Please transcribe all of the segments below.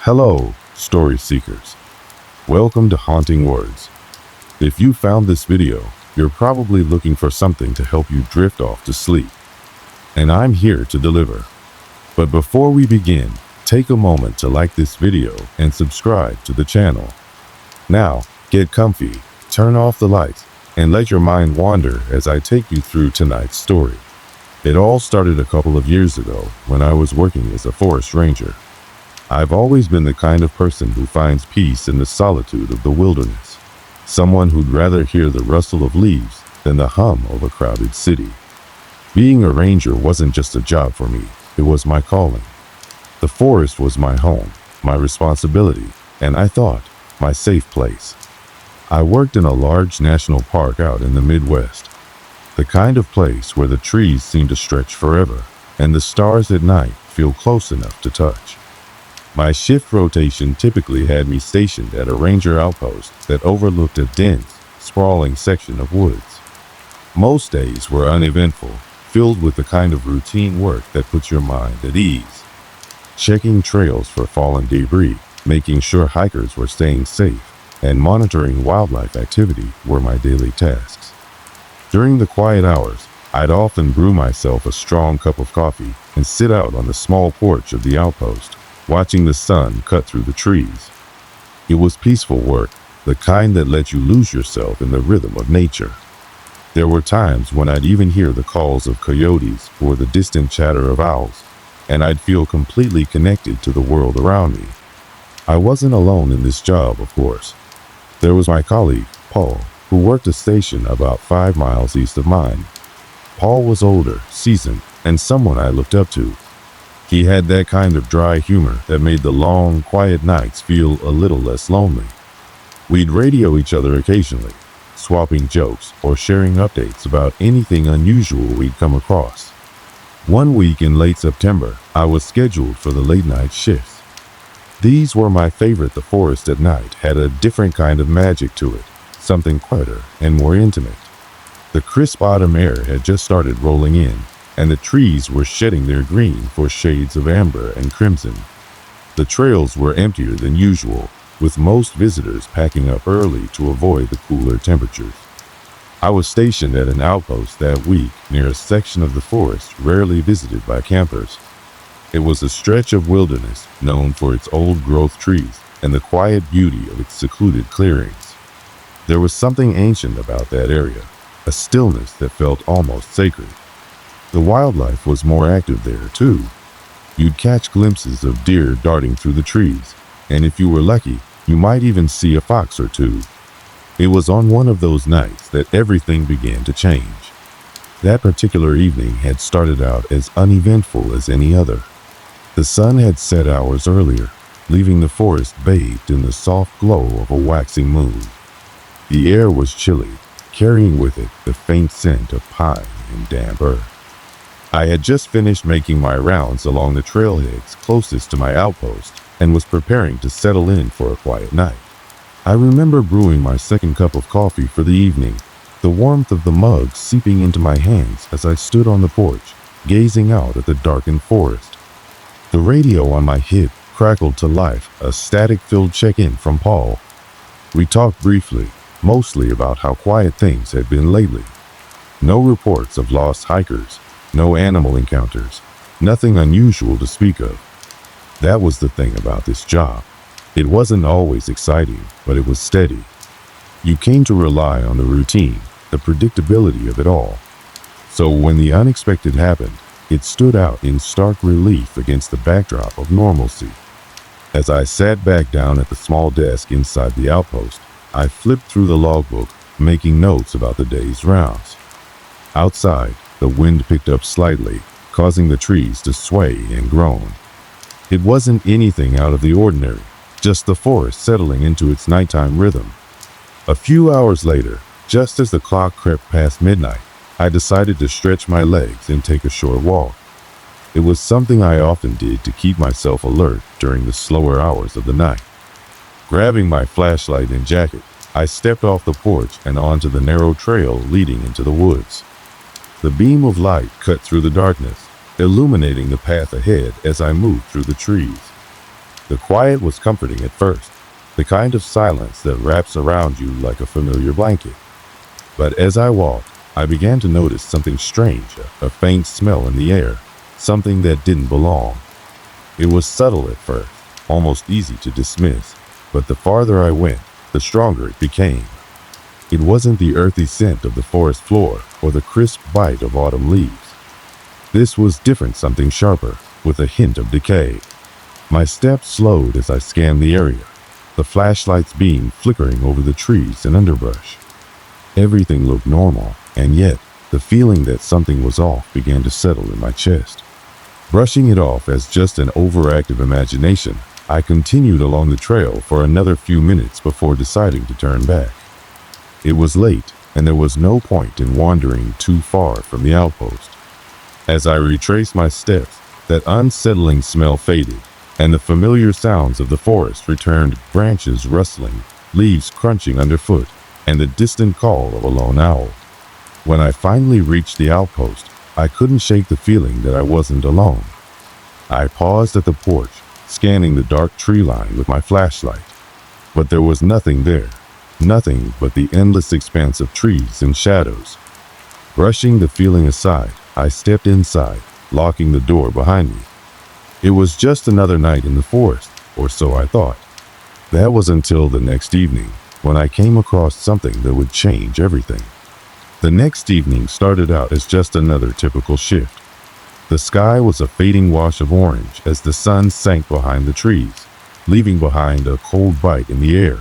Hello, story seekers. Welcome to Haunting Words. If you found this video, you're probably looking for something to help you drift off to sleep. And I'm here to deliver. But before we begin, take a moment to like this video and subscribe to the channel. Now, get comfy, turn off the lights, and let your mind wander as I take you through tonight's story. It all started a couple of years ago when I was working as a forest ranger. I've always been the kind of person who finds peace in the solitude of the wilderness. Someone who'd rather hear the rustle of leaves than the hum of a crowded city. Being a ranger wasn't just a job for me, it was my calling. The forest was my home, my responsibility, and I thought, my safe place. I worked in a large national park out in the Midwest. The kind of place where the trees seem to stretch forever, and the stars at night feel close enough to touch. My shift rotation typically had me stationed at a ranger outpost that overlooked a dense, sprawling section of woods. Most days were uneventful, filled with the kind of routine work that puts your mind at ease. Checking trails for fallen debris, making sure hikers were staying safe, and monitoring wildlife activity were my daily tasks. During the quiet hours, I'd often brew myself a strong cup of coffee and sit out on the small porch of the outpost, watching the sun cut through the trees. It was peaceful work, the kind that lets you lose yourself in the rhythm of nature. There were times when I'd even hear the calls of coyotes or the distant chatter of owls, and I'd feel completely connected to the world around me. I wasn't alone in this job, of course. There was my colleague, Paul, who worked a station about 5 miles east of mine. Paul was older, seasoned, and someone I looked up to. He had that kind of dry humor that made the long, quiet nights feel a little less lonely. We'd radio each other occasionally, swapping jokes or sharing updates about anything unusual we'd come across. One week in late September, I was scheduled for the late night shifts. These were my favorite. The forest at night had a different kind of magic to it, something quieter and more intimate. The crisp autumn air had just started rolling in, and the trees were shedding their green for shades of amber and crimson. The trails were emptier than usual, with most visitors packing up early to avoid the cooler temperatures. I was stationed at an outpost that week near a section of the forest rarely visited by campers. It was a stretch of wilderness known for its old-growth trees and the quiet beauty of its secluded clearings. There was something ancient about that area, a stillness that felt almost sacred. The wildlife was more active there, too. You'd catch glimpses of deer darting through the trees, and if you were lucky, you might even see a fox or two. It was on one of those nights that everything began to change. That particular evening had started out as uneventful as any other. The sun had set hours earlier, leaving the forest bathed in the soft glow of a waxing moon. The air was chilly, carrying with it the faint scent of pine and damp earth. I had just finished making my rounds along the trailheads closest to my outpost and was preparing to settle in for a quiet night. I remember brewing my second cup of coffee for the evening, the warmth of the mug seeping into my hands as I stood on the porch, gazing out at the darkened forest. The radio on my hip crackled to life, a static-filled check-in from Paul. We talked briefly, mostly about how quiet things had been lately. No reports of lost hikers, no animal encounters, nothing unusual to speak of. That was the thing about this job. It wasn't always exciting, but it was steady. You came to rely on the routine, the predictability of it all. So when the unexpected happened, it stood out in stark relief against the backdrop of normalcy. As I sat back down at the small desk inside the outpost, I flipped through the logbook, making notes about the day's rounds. Outside, the wind picked up slightly, causing the trees to sway and groan. It wasn't anything out of the ordinary, just the forest settling into its nighttime rhythm. A few hours later, just as the clock crept past midnight, I decided to stretch my legs and take a short walk. It was something I often did to keep myself alert during the slower hours of the night. Grabbing my flashlight and jacket, I stepped off the porch and onto the narrow trail leading into the woods. The beam of light cut through the darkness, illuminating the path ahead as I moved through the trees. The quiet was comforting at first, the kind of silence that wraps around you like a familiar blanket. But as I walked, I began to notice something strange, a faint smell in the air, something that didn't belong. It was subtle at first, almost easy to dismiss, but the farther I went, the stronger it became. It wasn't the earthy scent of the forest floor or the crisp bite of autumn leaves. This was different, something sharper, with a hint of decay. My steps slowed as I scanned the area, the flashlight's beam flickering over the trees and underbrush. Everything looked normal, and yet the feeling that something was off began to settle in my chest. Brushing it off as just an overactive imagination, I continued along the trail for another few minutes before deciding to turn back. It was late, and there was no point in wandering too far from the outpost. As I retraced my steps, that unsettling smell faded, and the familiar sounds of the forest returned, branches rustling, leaves crunching underfoot, and the distant call of a lone owl. When I finally reached the outpost, I couldn't shake the feeling that I wasn't alone. I paused at the porch, scanning the dark tree line with my flashlight. But there was nothing there, nothing but the endless expanse of trees and shadows. Brushing the feeling aside, I stepped inside, locking the door behind me. It was just another night in the forest, or so I thought. That was until the next evening, when I came across something that would change everything. The next evening started out as just another typical shift. The sky was a fading wash of orange as the sun sank behind the trees, leaving behind a cold bite in the air.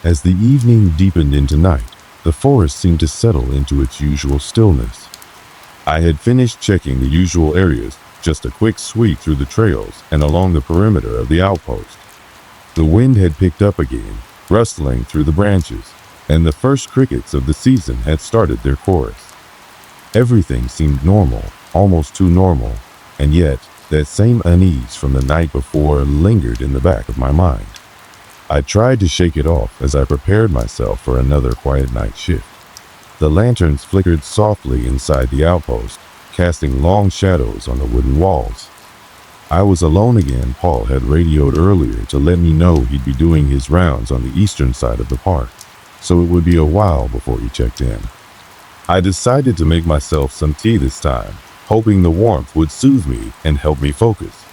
As the evening deepened into night, the forest seemed to settle into its usual stillness. I had finished checking the usual areas, just a quick sweep through the trails and along the perimeter of the outpost. The wind had picked up again, rustling through the branches, and the first crickets of the season had started their chorus. Everything seemed normal, almost too normal, and yet that same unease from the night before lingered in the back of my mind. I tried to shake it off as I prepared myself for another quiet night shift. The lanterns flickered softly inside the outpost, casting long shadows on the wooden walls. I was alone again. Paul had radioed earlier to let me know he'd be doing his rounds on the eastern side of the park, so it would be a while before he checked in. I decided to make myself some tea this time, hoping the warmth would soothe me and help me focus.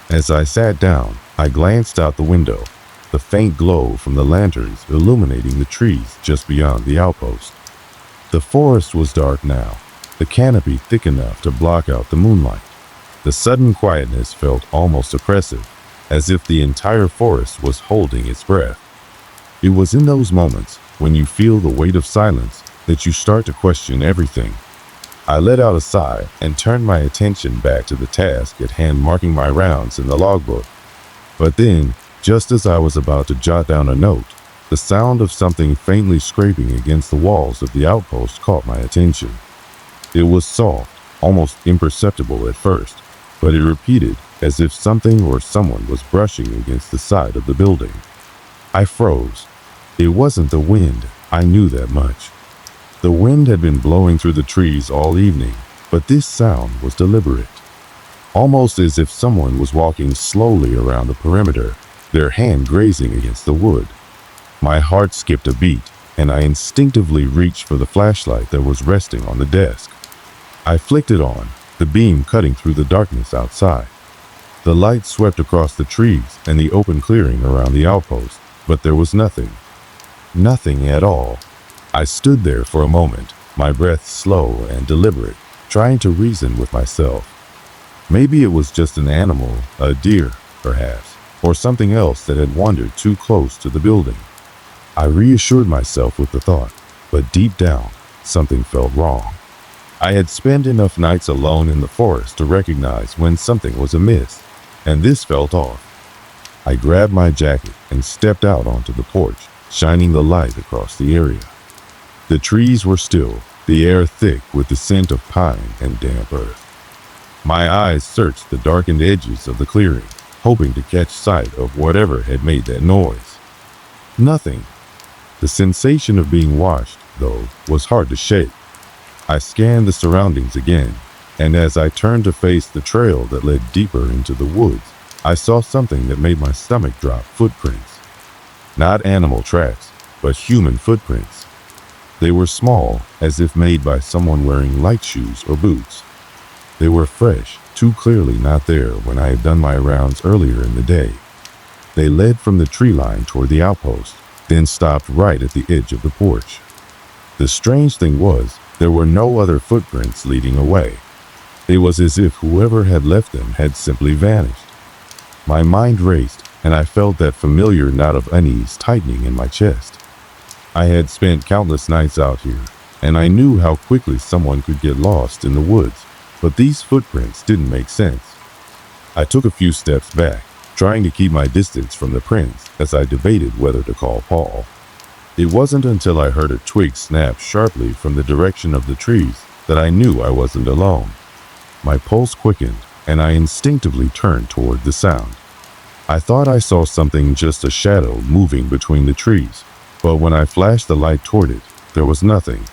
As I sat down, I glanced out the window, the faint glow from the lanterns illuminating the trees just beyond the outpost. The forest was dark now, the canopy thick enough to block out the moonlight. The sudden quietness felt almost oppressive, as if the entire forest was holding its breath. It was in those moments, when you feel the weight of silence, that you start to question everything. I let out a sigh and turned my attention back to the task at hand, marking my rounds in the logbook. But then, just as I was about to jot down a note, the sound of something faintly scraping against the walls of the outpost caught my attention. It was soft, almost imperceptible at first, but it repeated as if something or someone was brushing against the side of the building. I froze. It wasn't the wind, I knew that much. The wind had been blowing through the trees all evening, but this sound was deliberate. Almost as if someone was walking slowly around the perimeter, their hand grazing against the wood. My heart skipped a beat, and I instinctively reached for the flashlight that was resting on the desk. I flicked it on, the beam cutting through the darkness outside. The light swept across the trees and the open clearing around the outpost, but there was nothing. Nothing at all. I stood there for a moment, my breath slow and deliberate, trying to reason with myself. Maybe it was just an animal, a deer, perhaps, or something else that had wandered too close to the building. I reassured myself with the thought, but deep down, something felt wrong. I had spent enough nights alone in the forest to recognize when something was amiss, and this felt off. I grabbed my jacket and stepped out onto the porch, shining the light across the area. The trees were still, the air thick with the scent of pine and damp earth. My eyes searched the darkened edges of the clearing, hoping to catch sight of whatever had made that noise. Nothing. The sensation of being watched, though, was hard to shake. I scanned the surroundings again, and as I turned to face the trail that led deeper into the woods, I realized I saw something that made my stomach drop. Footprints. Not animal tracks, but human footprints. They were small, as if made by someone wearing light shoes or boots. They were fresh, too clearly not there when I had done my rounds earlier in the day. They led from the tree line toward the outpost, then stopped right at the edge of the porch. The strange thing was, there were no other footprints leading away. It was as if whoever had left them had simply vanished. My mind raced, and I felt that familiar knot of unease tightening in my chest. I had spent countless nights out here, and I knew how quickly someone could get lost in the woods, but these footprints didn't make sense. I took a few steps back, trying to keep my distance from the prints as I debated whether to call Paul. It wasn't until I heard a twig snap sharply from the direction of the trees that I knew I wasn't alone. My pulse quickened, and I instinctively turned toward the sound. I thought I saw something, just a shadow moving between the trees, but when I flashed the light toward it, there was nothing.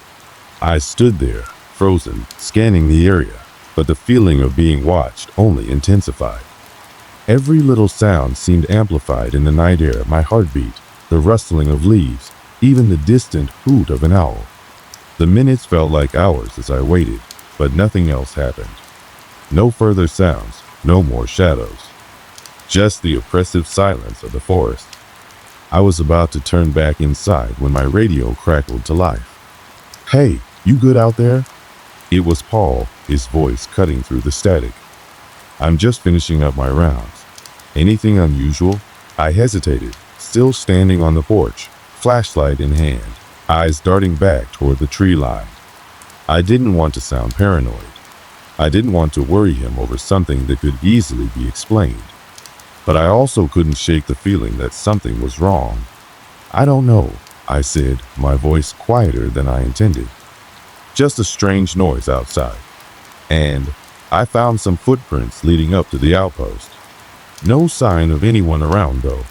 I stood there, frozen, scanning the area, but the feeling of being watched only intensified. Every little sound seemed amplified in the night air: my heartbeat, the rustling of leaves, even the distant hoot of an owl. The minutes felt like hours as I waited, but nothing else happened. No further sounds, no more shadows. Just the oppressive silence of the forest. I was about to turn back inside when my radio crackled to life. "Hey, you good out there?" It was Paul, his voice cutting through the static. "I'm just finishing up my rounds. Anything unusual?" I hesitated, still standing on the porch, flashlight in hand, eyes darting back toward the tree line. I didn't want to sound paranoid. I didn't want to worry him over something that could easily be explained. But I also couldn't shake the feeling that something was wrong. "I don't know," I said, my voice quieter than I intended. "Just a strange noise outside. And I found some footprints leading up to the outpost. No sign of anyone around, though."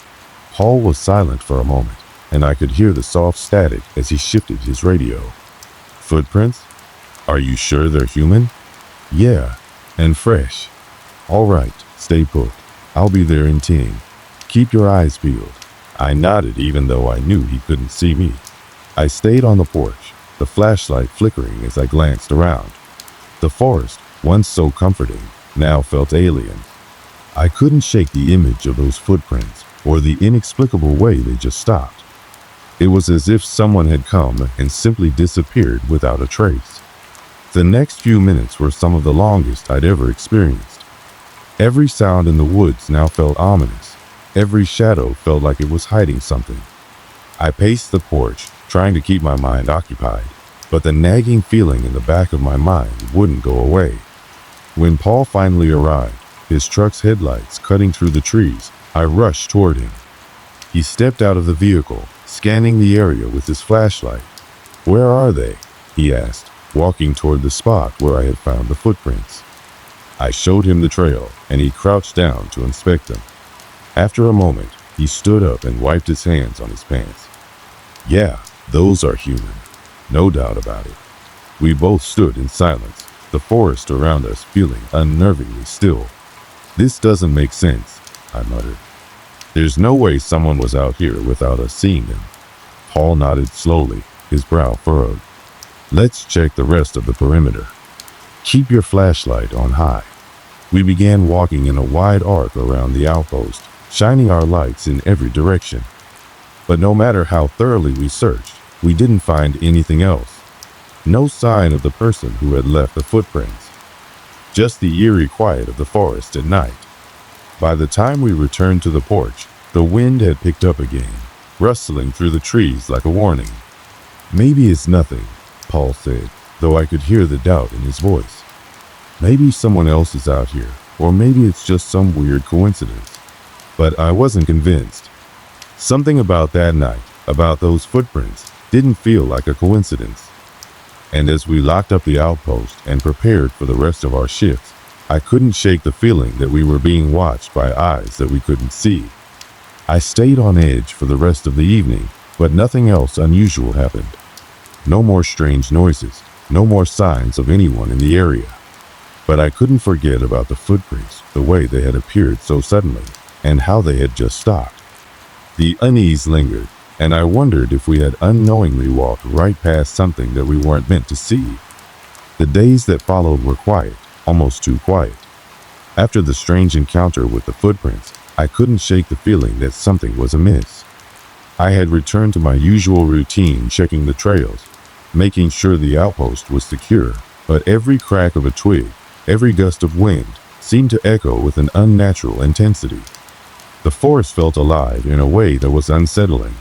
Paul was silent for a moment, and I could hear the soft static as he shifted his radio. "Footprints? Are you sure they're human?" "Yeah, and fresh." "All right, stay put. I'll be there in 10. Keep your eyes peeled." I nodded, even though I knew he couldn't see me. I stayed on the porch, the flashlight flickering as I glanced around. The forest, once so comforting, now felt alien. I couldn't shake the image of those footprints, or the inexplicable way they just stopped. It was as if someone had come and simply disappeared without a trace. The next few minutes were some of the longest I'd ever experienced. Every sound in the woods now felt ominous. Every shadow felt like it was hiding something. I paced the porch, trying to keep my mind occupied, but the nagging feeling in the back of my mind wouldn't go away. When Paul finally arrived, his truck's headlights cutting through the trees, I rushed toward him. He stepped out of the vehicle, scanning the area with his flashlight. "Where are they?" he asked, walking toward the spot where I had found the footprints. I showed him the trail, and he crouched down to inspect them. After a moment, he stood up and wiped his hands on his pants. "Yeah, those are human. No doubt about it." We both stood in silence, the forest around us feeling unnervingly still. "This doesn't make sense," I muttered. "There's no way someone was out here without us seeing them." Paul nodded slowly, his brow furrowed. "Let's check the rest of the perimeter. Keep your flashlight on high." We began walking in a wide arc around the outpost, shining our lights in every direction. But no matter how thoroughly we searched, we didn't find anything else. No sign of the person who had left the footprints. Just the eerie quiet of the forest at night. By the time we returned to the porch, the wind had picked up again, rustling through the trees like a warning. "Maybe it's nothing," Paul said, though I could hear the doubt in his voice. "Maybe someone else is out here, or maybe it's just some weird coincidence." But I wasn't convinced. Something about that night, about those footprints, didn't feel like a coincidence. And as we locked up the outpost and prepared for the rest of our shifts, I couldn't shake the feeling that we were being watched by eyes that we couldn't see. I stayed on edge for the rest of the evening, but nothing else unusual happened. No more strange noises, no more signs of anyone in the area. But I couldn't forget about the footprints, the way they had appeared so suddenly, and how they had just stopped. The unease lingered, and I wondered if we had unknowingly walked right past something that we weren't meant to see. The days that followed were quiet, almost too quiet. After the strange encounter with the footprints, I couldn't shake the feeling that something was amiss. I had returned to my usual routine, checking the trails, making sure the outpost was secure, but every crack of a twig, every gust of wind, seemed to echo with an unnatural intensity. The forest felt alive in a way that was unsettling.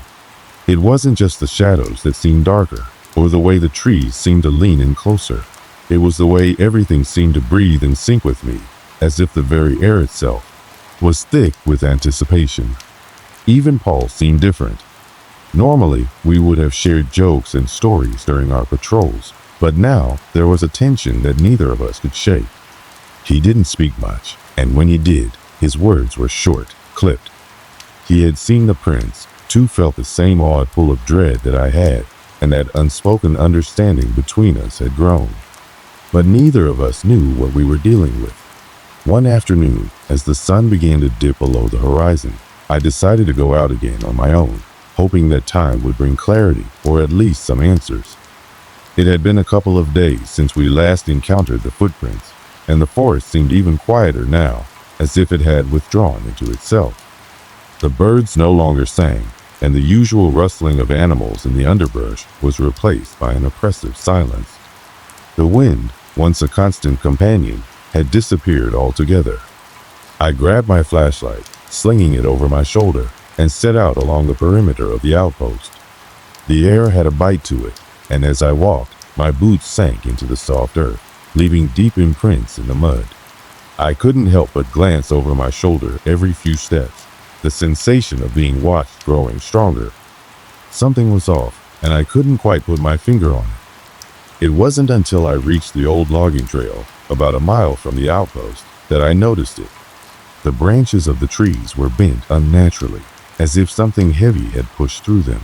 It wasn't just the shadows that seemed darker, or the way the trees seemed to lean in closer. It was the way everything seemed to breathe in sync with me, as if the very air itself was thick with anticipation. Even Paul seemed different. Normally, we would have shared jokes and stories during our patrols, but now there was a tension that neither of us could shake. He didn't speak much, and when he did, his words were short, clipped. He had seen the prints, too felt the same odd pull of dread that I had, and that unspoken understanding between us had grown. But neither of us knew what we were dealing with. One afternoon, as the sun began to dip below the horizon, I decided to go out again on my own, hoping that time would bring clarity or at least some answers. It had been a couple of days since we last encountered the footprints, and the forest seemed even quieter now, as if it had withdrawn into itself. The birds no longer sang, and the usual rustling of animals in the underbrush was replaced by an oppressive silence. The wind, once a constant companion, had disappeared altogether. I grabbed my flashlight, slinging it over my shoulder, and set out along the perimeter of the outpost. The air had a bite to it, and as I walked, my boots sank into the soft earth, leaving deep imprints in the mud. I couldn't help but glance over my shoulder every few steps, the sensation of being watched growing stronger. Something was off, and I couldn't quite put my finger on it. It wasn't until I reached the old logging trail, about a mile from the outpost, that I noticed it. The branches of the trees were bent unnaturally, as if something heavy had pushed through them.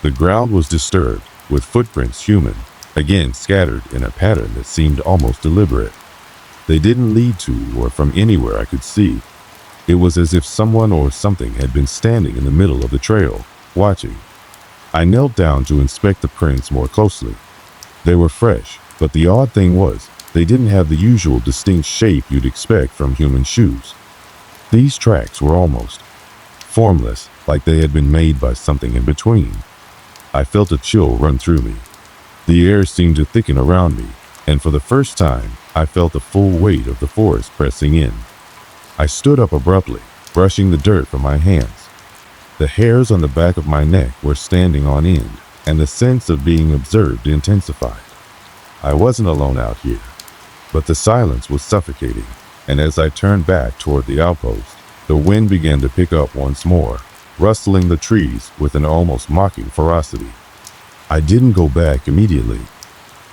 The ground was disturbed, with footprints human, again scattered in a pattern that seemed almost deliberate. They didn't lead to or from anywhere I could see. It was as if someone or something had been standing in the middle of the trail, watching. I knelt down to inspect the prints more closely. They were fresh, but the odd thing was, they didn't have the usual distinct shape you'd expect from human shoes. These tracks were almost formless, like they had been made by something in between. I felt a chill run through me. The air seemed to thicken around me, and for the first time, I felt the full weight of the forest pressing in. I stood up abruptly, brushing the dirt from my hands. The hairs on the back of my neck were standing on end, and the sense of being observed intensified. I wasn't alone out here, but the silence was suffocating, and as I turned back toward the outpost, the wind began to pick up once more, rustling the trees with an almost mocking ferocity. I didn't go back immediately.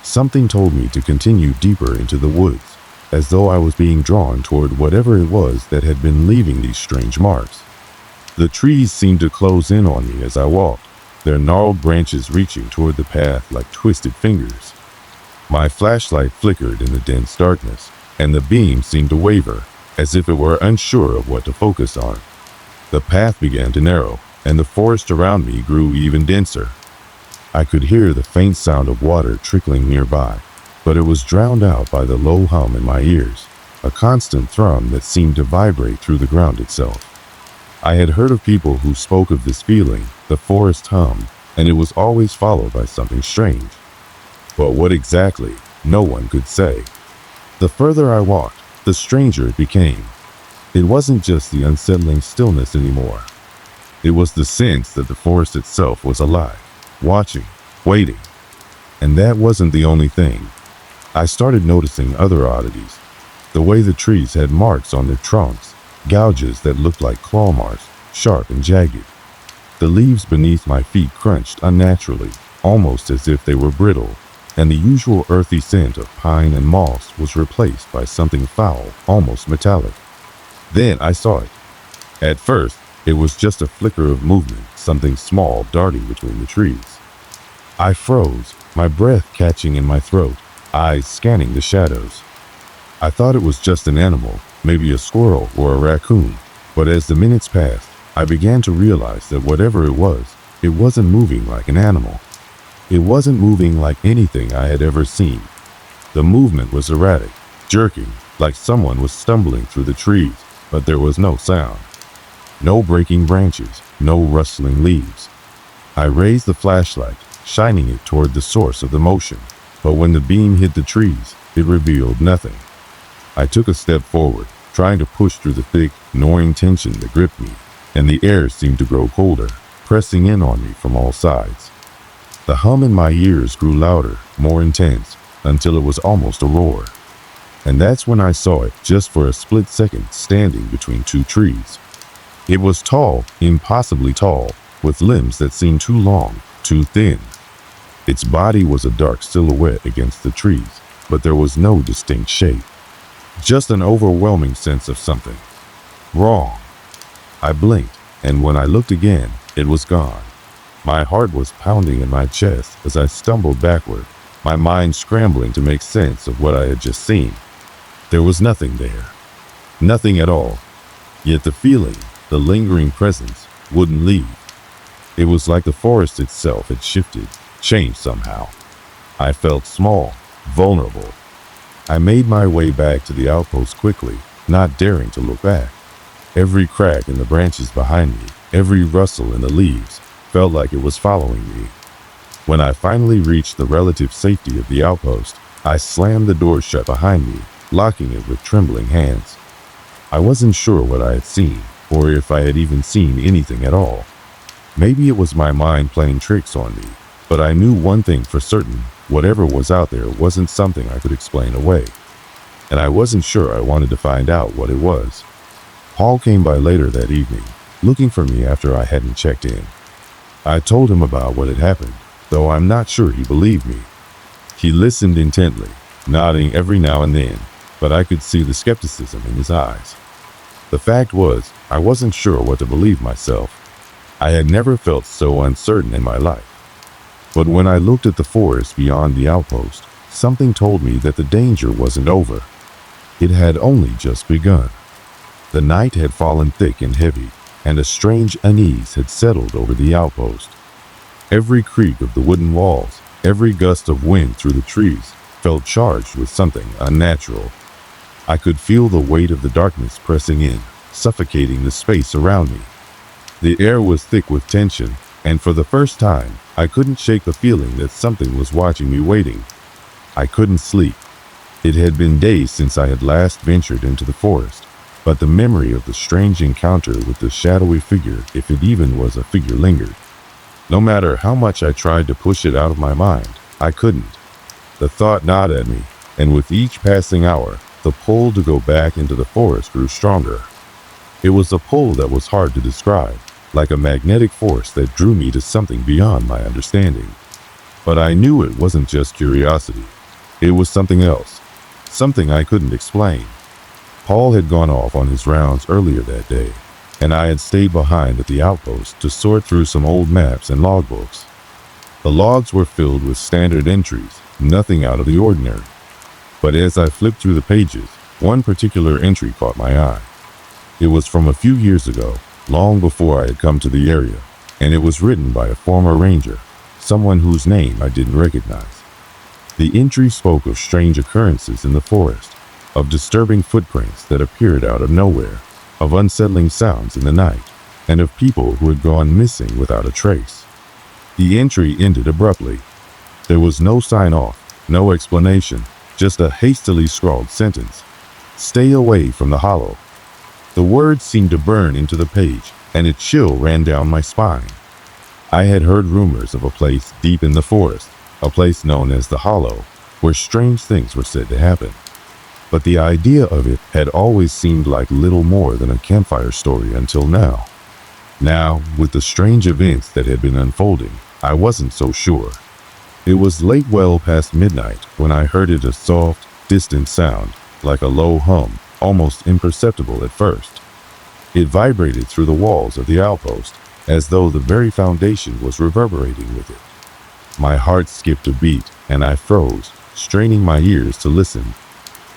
Something told me to continue deeper into the woods, as though I was being drawn toward whatever it was that had been leaving these strange marks. The trees seemed to close in on me as I walked, their gnarled branches reaching toward the path like twisted fingers. My flashlight flickered in the dense darkness, and the beam seemed to waver, as if it were unsure of what to focus on. The path began to narrow, and the forest around me grew even denser. I could hear the faint sound of water trickling nearby, but it was drowned out by the low hum in my ears, a constant thrum that seemed to vibrate through the ground itself. I had heard of people who spoke of this feeling, the forest hum, and it was always followed by something strange. But what exactly, no one could say. The further I walked, the stranger it became. It wasn't just the unsettling stillness anymore. It was the sense that the forest itself was alive, watching, waiting. And that wasn't the only thing. I started noticing other oddities. The way the trees had marks on their trunks, gouges that looked like claw marks, sharp and jagged. The leaves beneath my feet crunched unnaturally, almost as if they were brittle, and the usual earthy scent of pine and moss was replaced by something foul, almost metallic. Then I saw it. At first, it was just a flicker of movement, something small darting between the trees. I froze, my breath catching in my throat, eyes scanning the shadows. I thought it was just an animal, maybe a squirrel or a raccoon, but as the minutes passed, I began to realize that whatever it wasn't moving like an animal. It wasn't moving like anything I had ever seen. The movement was erratic, jerking, like someone was stumbling through the trees, but there was no sound. No breaking branches, no rustling leaves. I raised the flashlight, shining it toward the source of the motion, but when the beam hit the trees, it revealed nothing. I took a step forward, trying to push through the thick, gnawing tension that gripped me, and the air seemed to grow colder, pressing in on me from all sides. The hum in my ears grew louder, more intense, until it was almost a roar. And that's when I saw it, just for a split second, standing between two trees. It was tall, impossibly tall, with limbs that seemed too long, too thin. Its body was a dark silhouette against the trees, but there was no distinct shape. Just an overwhelming sense of something wrong. I blinked, and when I looked again, it was gone. My heart was pounding in my chest as I stumbled backward, my mind scrambling to make sense of what I had just seen. There was nothing there. Nothing at all. Yet the feeling, the lingering presence, wouldn't leave. It was like the forest itself had shifted, changed somehow. I felt small, vulnerable. I made my way back to the outpost quickly, not daring to look back. Every crack in the branches behind me, every rustle in the leaves, felt like it was following me. When I finally reached the relative safety of the outpost, I slammed the door shut behind me, locking it with trembling hands. I wasn't sure what I had seen, or if I had even seen anything at all. Maybe it was my mind playing tricks on me, but I knew one thing for certain: whatever was out there wasn't something I could explain away. And I wasn't sure I wanted to find out what it was. Paul came by later that evening, looking for me after I hadn't checked in. I told him about what had happened, though I'm not sure he believed me. He listened intently, nodding every now and then, but I could see the skepticism in his eyes. The fact was, I wasn't sure what to believe myself. I had never felt so uncertain in my life. But when I looked at the forest beyond the outpost, something told me that the danger wasn't over. It had only just begun. The night had fallen thick and heavy, and a strange unease had settled over the outpost. Every creak of the wooden walls, every gust of wind through the trees, felt charged with something unnatural. I could feel the weight of the darkness pressing in, suffocating the space around me. The air was thick with tension, and for the first time, I couldn't shake the feeling that something was watching me waiting. I couldn't sleep. It had been days since I had last ventured into the forest, but the memory of the strange encounter with the shadowy figure, if it even was a figure, lingered. No matter how much I tried to push it out of my mind, I couldn't. The thought gnawed at me, and with each passing hour, the pull to go back into the forest grew stronger. It was a pull that was hard to describe, like a magnetic force that drew me to something beyond my understanding. But I knew it wasn't just curiosity. It was something else, something I couldn't explain. Paul had gone off on his rounds earlier that day, and I had stayed behind at the outpost to sort through some old maps and logbooks. The logs were filled with standard entries, nothing out of the ordinary. But as I flipped through the pages, one particular entry caught my eye. It was from a few years ago, long before I had come to the area, and it was written by a former ranger, someone whose name I didn't recognize. The entry spoke of strange occurrences in the forest, of disturbing footprints that appeared out of nowhere, of unsettling sounds in the night, and of people who had gone missing without a trace. The entry ended abruptly. There was no sign-off, no explanation, just a hastily scrawled sentence: "Stay away from the hollow." The words seemed to burn into the page, and a chill ran down my spine. I had heard rumors of a place deep in the forest, a place known as the Hollow, where strange things were said to happen. But the idea of it had always seemed like little more than a campfire story until now. Now, with the strange events that had been unfolding, I wasn't so sure. It was late, well past midnight, when I heard it, a soft, distant sound, like a low hum, almost imperceptible at first. It vibrated through the walls of the outpost, as though the very foundation was reverberating with it. My heart skipped a beat, and I froze, straining my ears to listen.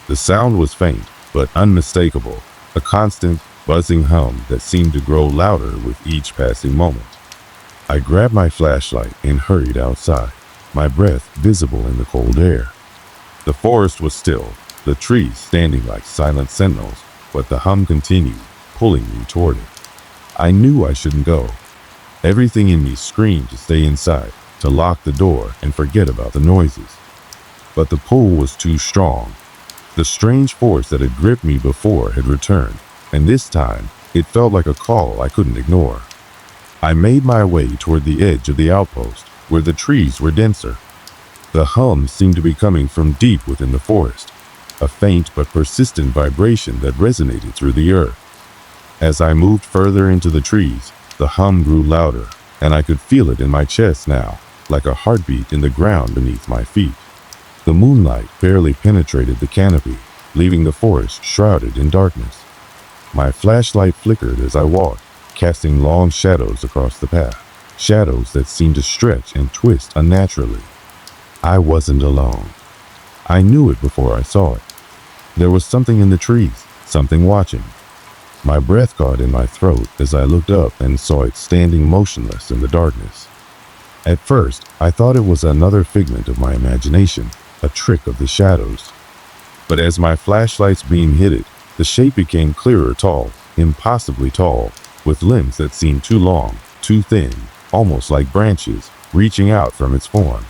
The sound was faint, but unmistakable, a constant, buzzing hum that seemed to grow louder with each passing moment. I grabbed my flashlight and hurried outside, my breath visible in the cold air. The forest was still, the trees standing like silent sentinels, but the hum continued, pulling me toward it. I knew I shouldn't go. Everything in me screamed to stay inside, to lock the door and forget about the noises. But the pull was too strong. The strange force that had gripped me before had returned, and this time it felt like a call I couldn't ignore. I made my way toward the edge of the outpost, where the trees were denser. The hum seemed to be coming from deep within the forest, a faint but persistent vibration that resonated through the earth. As I moved further into the trees, the hum grew louder, and I could feel it in my chest now, like a heartbeat in the ground beneath my feet. The moonlight barely penetrated the canopy, leaving the forest shrouded in darkness. My flashlight flickered as I walked, casting long shadows across the path, shadows that seemed to stretch and twist unnaturally. I wasn't alone. I knew it before I saw it. There was something in the trees, something watching. My breath caught in my throat as I looked up and saw it standing motionless in the darkness. At first, I thought it was another figment of my imagination, a trick of the shadows. But as my flashlight's beam hit it, the shape became clearer, tall, impossibly tall, with limbs that seemed too long, too thin, almost like branches, reaching out from its form.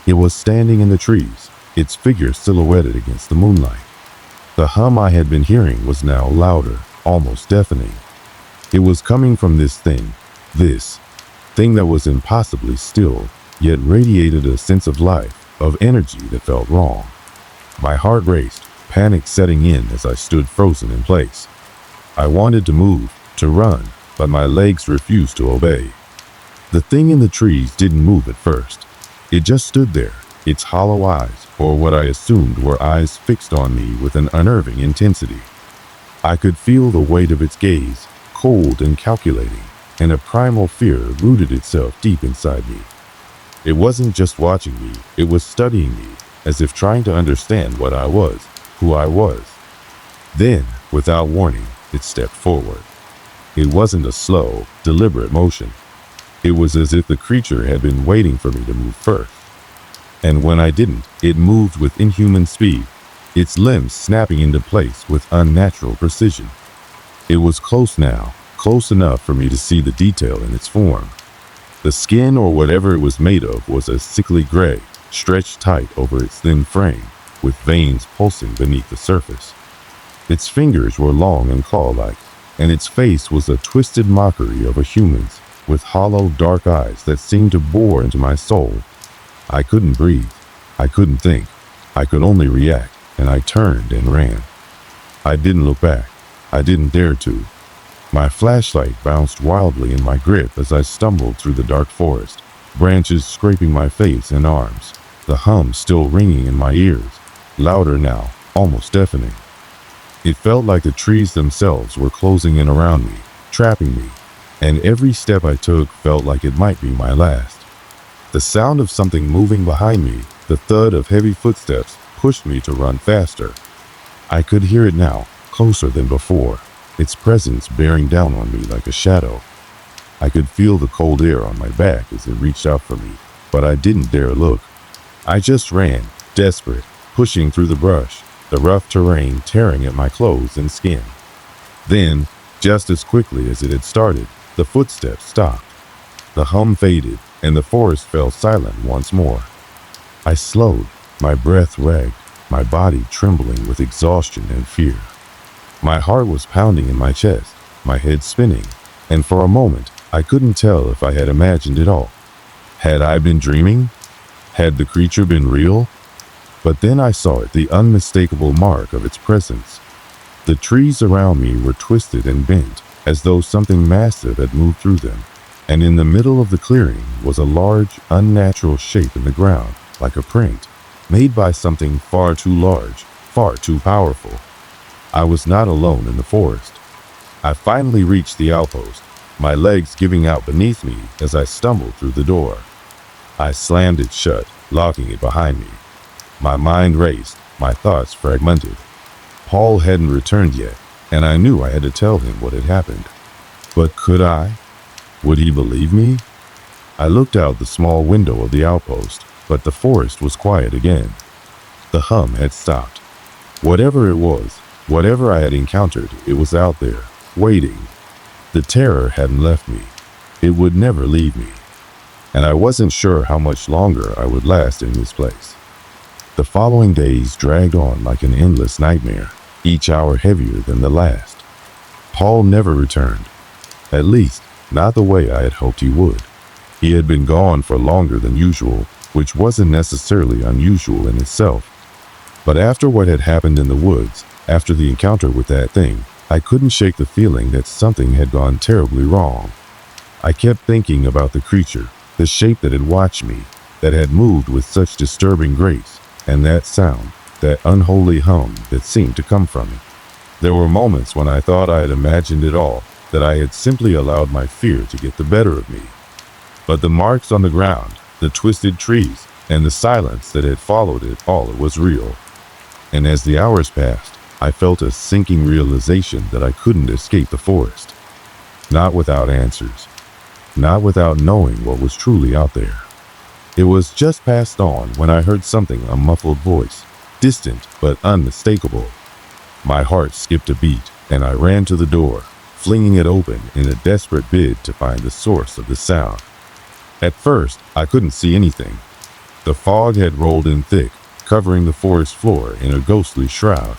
It was standing in the trees, its figure silhouetted against the moonlight. The hum I had been hearing was now louder, almost deafening. It was coming from this thing that was impossibly still, yet radiated a sense of life, of energy that felt wrong. My heart raced, panic setting in as I stood frozen in place. I wanted to move, to run, but my legs refused to obey. The thing in the trees didn't move at first. It just stood there, its hollow eyes, or what I assumed were eyes, fixed on me with an unnerving intensity. I could feel the weight of its gaze, cold and calculating, and a primal fear rooted itself deep inside me. It wasn't just watching me, it was studying me, as if trying to understand what I was, who I was. Then, without warning, it stepped forward. It wasn't a slow, deliberate motion. It was as if the creature had been waiting for me to move first. And when I didn't, it moved with inhuman speed, its limbs snapping into place with unnatural precision. It was close now, close enough for me to see the detail in its form. The skin, or whatever it was made of, was a sickly gray, stretched tight over its thin frame, with veins pulsing beneath the surface. Its fingers were long and claw-like, and its face was a twisted mockery of a human's, with hollow, dark eyes that seemed to bore into my soul. I couldn't breathe. I couldn't think. I could only react, and I turned and ran. I didn't look back. I didn't dare to. My flashlight bounced wildly in my grip as I stumbled through the dark forest, branches scraping my face and arms, the hum still ringing in my ears, louder now, almost deafening. It felt like the trees themselves were closing in around me, trapping me, and every step I took felt like it might be my last. The sound of something moving behind me, the thud of heavy footsteps, pushed me to run faster. I could hear it now, closer than before, its presence bearing down on me like a shadow. I could feel the cold air on my back as it reached out for me, but I didn't dare look. I just ran, desperate, pushing through the brush, the rough terrain tearing at my clothes and skin. Then, just as quickly as it had started, the footsteps stopped. The hum faded, and the forest fell silent once more. I slowed, my breath ragged, my body trembling with exhaustion and fear. My heart was pounding in my chest, my head spinning, and for a moment, I couldn't tell if I had imagined it all. Had I been dreaming? Had the creature been real? But then I saw it, the unmistakable mark of its presence. The trees around me were twisted and bent, as though something massive had moved through them, and in the middle of the clearing was a large, unnatural shape in the ground, like a print, made by something far too large, far too powerful. I was not alone in the forest. I finally reached the outpost, my legs giving out beneath me as I stumbled through the door. I slammed it shut, locking it behind me. My mind raced, my thoughts fragmented. Paul hadn't returned yet, and I knew I had to tell him what had happened. But could I? Would he believe me? I looked out the small window of the outpost, but the forest was quiet again. The hum had stopped. Whatever it was, whatever I had encountered, it was out there, waiting. The terror hadn't left me. It would never leave me. And I wasn't sure how much longer I would last in this place. The following days dragged on like an endless nightmare, each hour heavier than the last. Paul never returned. At least, not the way I had hoped he would. He had been gone for longer than usual, which wasn't necessarily unusual in itself. But after what had happened in the woods, after the encounter with that thing, I couldn't shake the feeling that something had gone terribly wrong. I kept thinking about the creature, the shape that had watched me, that had moved with such disturbing grace, and that sound, that unholy hum that seemed to come from it. There were moments when I thought I had imagined it all, that I had simply allowed my fear to get the better of me. But the marks on the ground, the twisted trees, and the silence that had followed it all was real. And as the hours passed, I felt a sinking realization that I couldn't escape the forest. Not without answers. Not without knowing what was truly out there. It was just past dawn when I heard something, a muffled voice, distant but unmistakable. My heart skipped a beat, and I ran to the door, flinging it open in a desperate bid to find the source of the sound. At first, I couldn't see anything. The fog had rolled in thick, covering the forest floor in a ghostly shroud.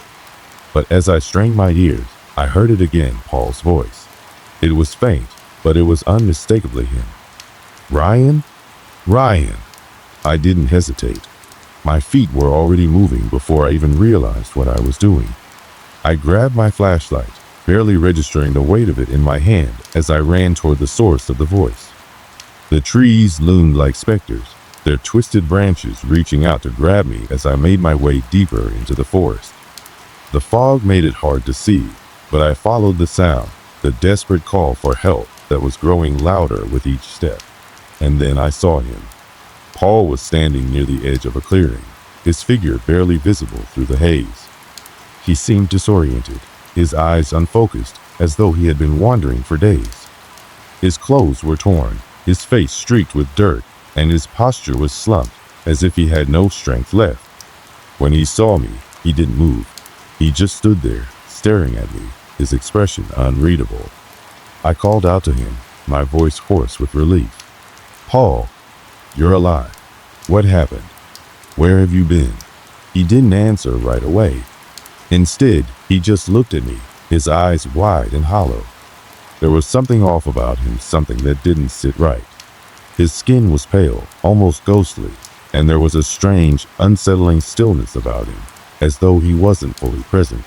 But as I strained my ears, I heard it again, Paul's voice. It was faint, but it was unmistakably him. Ryan? Ryan! I didn't hesitate. My feet were already moving before I even realized what I was doing. I grabbed my flashlight, barely registering the weight of it in my hand as I ran toward the source of the voice. The trees loomed like specters, their twisted branches reaching out to grab me as I made my way deeper into the forest. The fog made it hard to see, but I followed the sound, the desperate call for help that was growing louder with each step. And then I saw him. Paul was standing near the edge of a clearing, his figure barely visible through the haze. He seemed disoriented, his eyes unfocused, as though he had been wandering for days. His clothes were torn, his face streaked with dirt, and his posture was slumped, as if he had no strength left. When he saw me, he didn't move. He just stood there, staring at me, his expression unreadable. I called out to him, my voice hoarse with relief. Paul, you're alive. What happened? Where have you been? He didn't answer right away. Instead, he just looked at me, his eyes wide and hollow. There was something off about him, something that didn't sit right. His skin was pale, almost ghostly, and there was a strange, unsettling stillness about him, as though he wasn't fully present.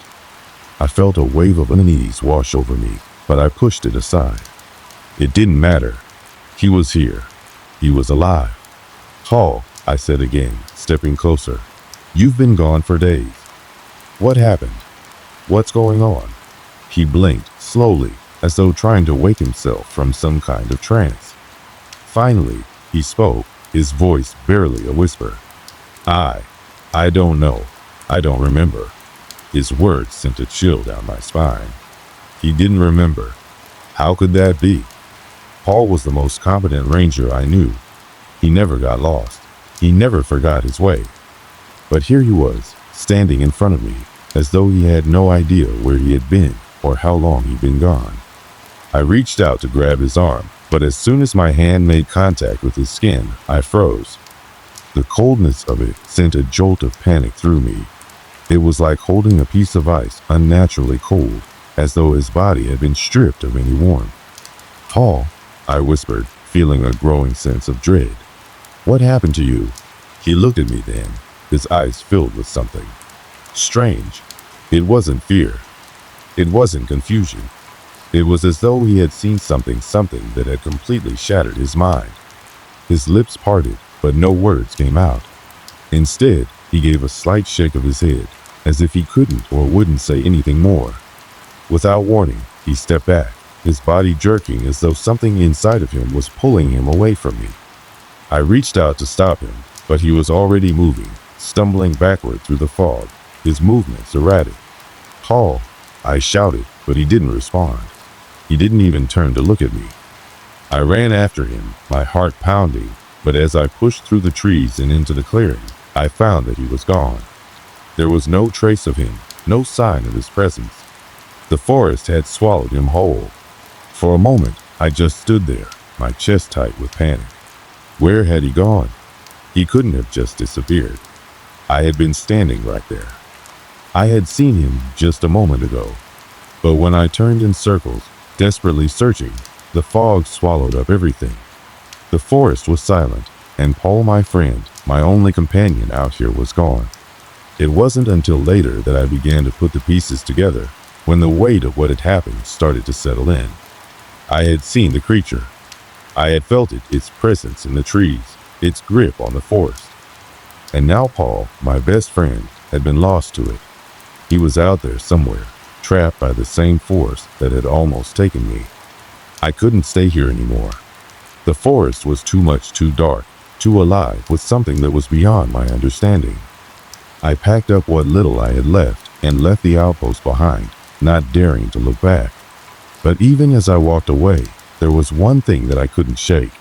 I felt a wave of unease wash over me, but I pushed it aside. It didn't matter. He was here. He was alive. Paul, I said again, stepping closer. You've been gone for days. What happened? What's going on? He blinked, slowly, as though trying to wake himself from some kind of trance. Finally, he spoke, his voice barely a whisper. I don't know. I don't remember. His words sent a chill down my spine. He didn't remember. How could that be? Paul was the most competent ranger I knew. He never got lost. He never forgot his way. But here he was, standing in front of me, as though he had no idea where he had been or how long he'd been gone. I reached out to grab his arm, but as soon as my hand made contact with his skin, I froze. The coldness of it sent a jolt of panic through me. It was like holding a piece of ice unnaturally cold, as though his body had been stripped of any warmth. Paul, I whispered, feeling a growing sense of dread. What happened to you? He looked at me then, his eyes filled with something strange. It wasn't fear. It wasn't confusion. It was as though he had seen something that had completely shattered his mind. His lips parted, but no words came out. Instead, he gave a slight shake of his head, as if he couldn't or wouldn't say anything more. Without warning, he stepped back, his body jerking as though something inside of him was pulling him away from me. I reached out to stop him, but he was already moving, stumbling backward through the fog, his movements erratic. "Paul," I shouted, but he didn't respond. He didn't even turn to look at me. I ran after him, my heart pounding, but as I pushed through the trees and into the clearing, I found that he was gone. There was no trace of him, no sign of his presence. The forest had swallowed him whole. For a moment, I just stood there, my chest tight with panic. Where had he gone? He couldn't have just disappeared. I had been standing right there. I had seen him just a moment ago. But when I turned in circles, desperately searching, the fog swallowed up everything. The forest was silent, and Paul, my friend, my only companion out here, was gone. It wasn't until later that I began to put the pieces together, when the weight of what had happened started to settle in. I had seen the creature. I had felt it, its presence in the trees, its grip on the forest. And now Paul, my best friend, had been lost to it. He was out there somewhere, trapped by the same force that had almost taken me. I couldn't stay here anymore. The forest was too much, too dark, too alive with something that was beyond my understanding. I packed up what little I had left and left the outpost behind, not daring to look back. But even as I walked away, there was one thing that I couldn't shake.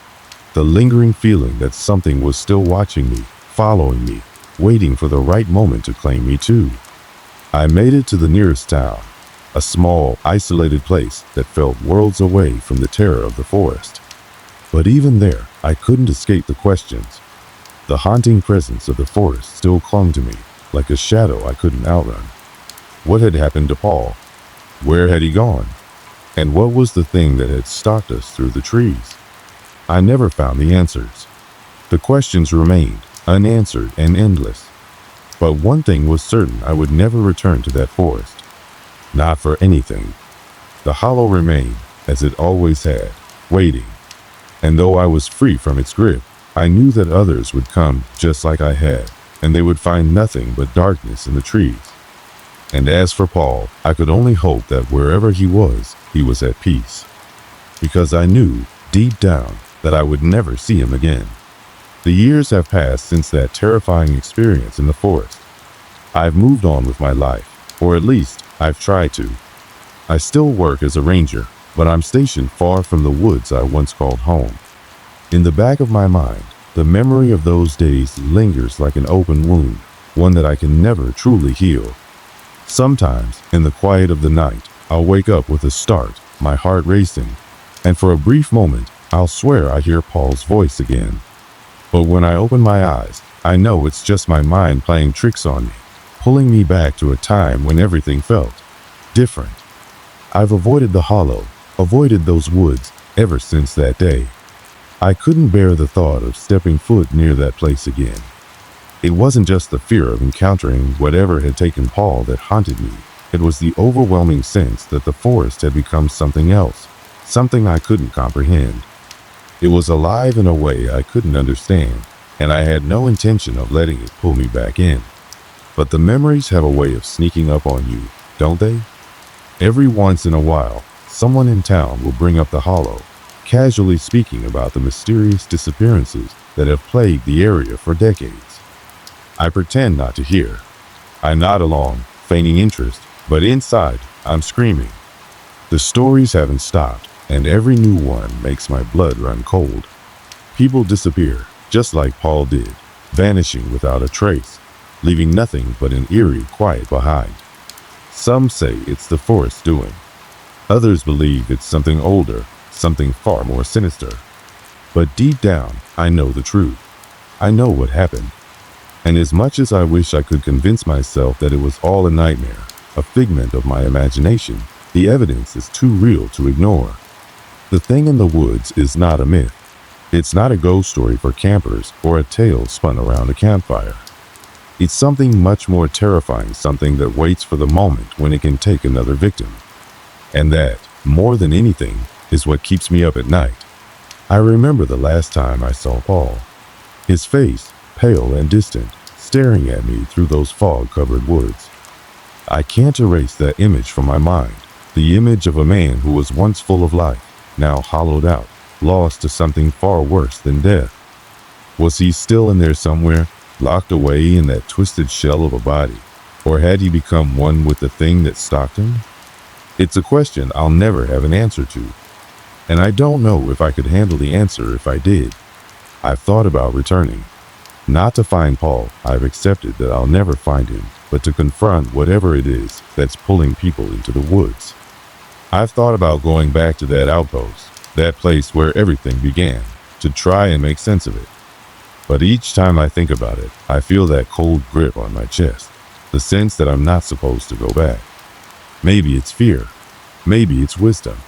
The lingering feeling that something was still watching me, following me, waiting for the right moment to claim me too. I made it to the nearest town, a small, isolated place that felt worlds away from the terror of the forest. But even there, I couldn't escape the questions. The haunting presence of the forest still clung to me, like a shadow I couldn't outrun. What had happened to Paul? Where had he gone? And what was the thing that had stalked us through the trees? I never found the answers. The questions remained, unanswered and endless. But one thing was certain: I would never return to that forest. Not for anything. The hollow remained, as it always had, waiting. And though I was free from its grip, I knew that others would come just like I had, and they would find nothing but darkness in the trees. And as for Paul, I could only hope that wherever he was at peace. Because I knew, deep down, that I would never see him again. The years have passed since that terrifying experience in the forest. I've moved on with my life, or at least, I've tried to. I still work as a ranger, but I'm stationed far from the woods I once called home. In the back of my mind, the memory of those days lingers like an open wound, one that I can never truly heal. Sometimes, in the quiet of the night, I'll wake up with a start, my heart racing, and for a brief moment, I'll swear I hear Paul's voice again. But when I open my eyes, I know it's just my mind playing tricks on me, pulling me back to a time when everything felt different. I've avoided the hollow, avoided those woods, ever since that day. I couldn't bear the thought of stepping foot near that place again. It wasn't just the fear of encountering whatever had taken Paul that haunted me. It was the overwhelming sense that the forest had become something else, something I couldn't comprehend. It was alive in a way I couldn't understand, and I had no intention of letting it pull me back in. But the memories have a way of sneaking up on you, don't they? Every once in a while, someone in town will bring up the hollow, casually speaking about the mysterious disappearances that have plagued the area for decades. I pretend not to hear. I nod along, feigning interest, but inside, I'm screaming. The stories haven't stopped, and every new one makes my blood run cold. People disappear, just like Paul did, vanishing without a trace, leaving nothing but an eerie quiet behind. Some say it's the forest doing. Others believe it's something older, something far more sinister. But deep down, I know the truth. I know what happened. And as much as I wish I could convince myself that it was all a nightmare, a figment of my imagination, the evidence is too real to ignore. The thing in the woods is not a myth. It's not a ghost story for campers or a tale spun around a campfire. It's something much more terrifying, something that waits for the moment when it can take another victim. And that, more than anything, is what keeps me up at night. I remember the last time I saw Paul. His face, pale and distant, staring at me through those fog-covered woods. I can't erase that image from my mind, the image of a man who was once full of life, now hollowed out, lost to something far worse than death. Was he still in there somewhere, locked away in that twisted shell of a body? Or had he become one with the thing that stalked him? It's a question I'll never have an answer to, and I don't know if I could handle the answer if I did. I've thought about returning. Not to find Paul, I've accepted that I'll never find him, but to confront whatever it is that's pulling people into the woods. I've thought about going back to that outpost, that place where everything began, to try and make sense of it. But each time I think about it, I feel that cold grip on my chest, the sense that I'm not supposed to go back. Maybe it's fear, maybe it's wisdom,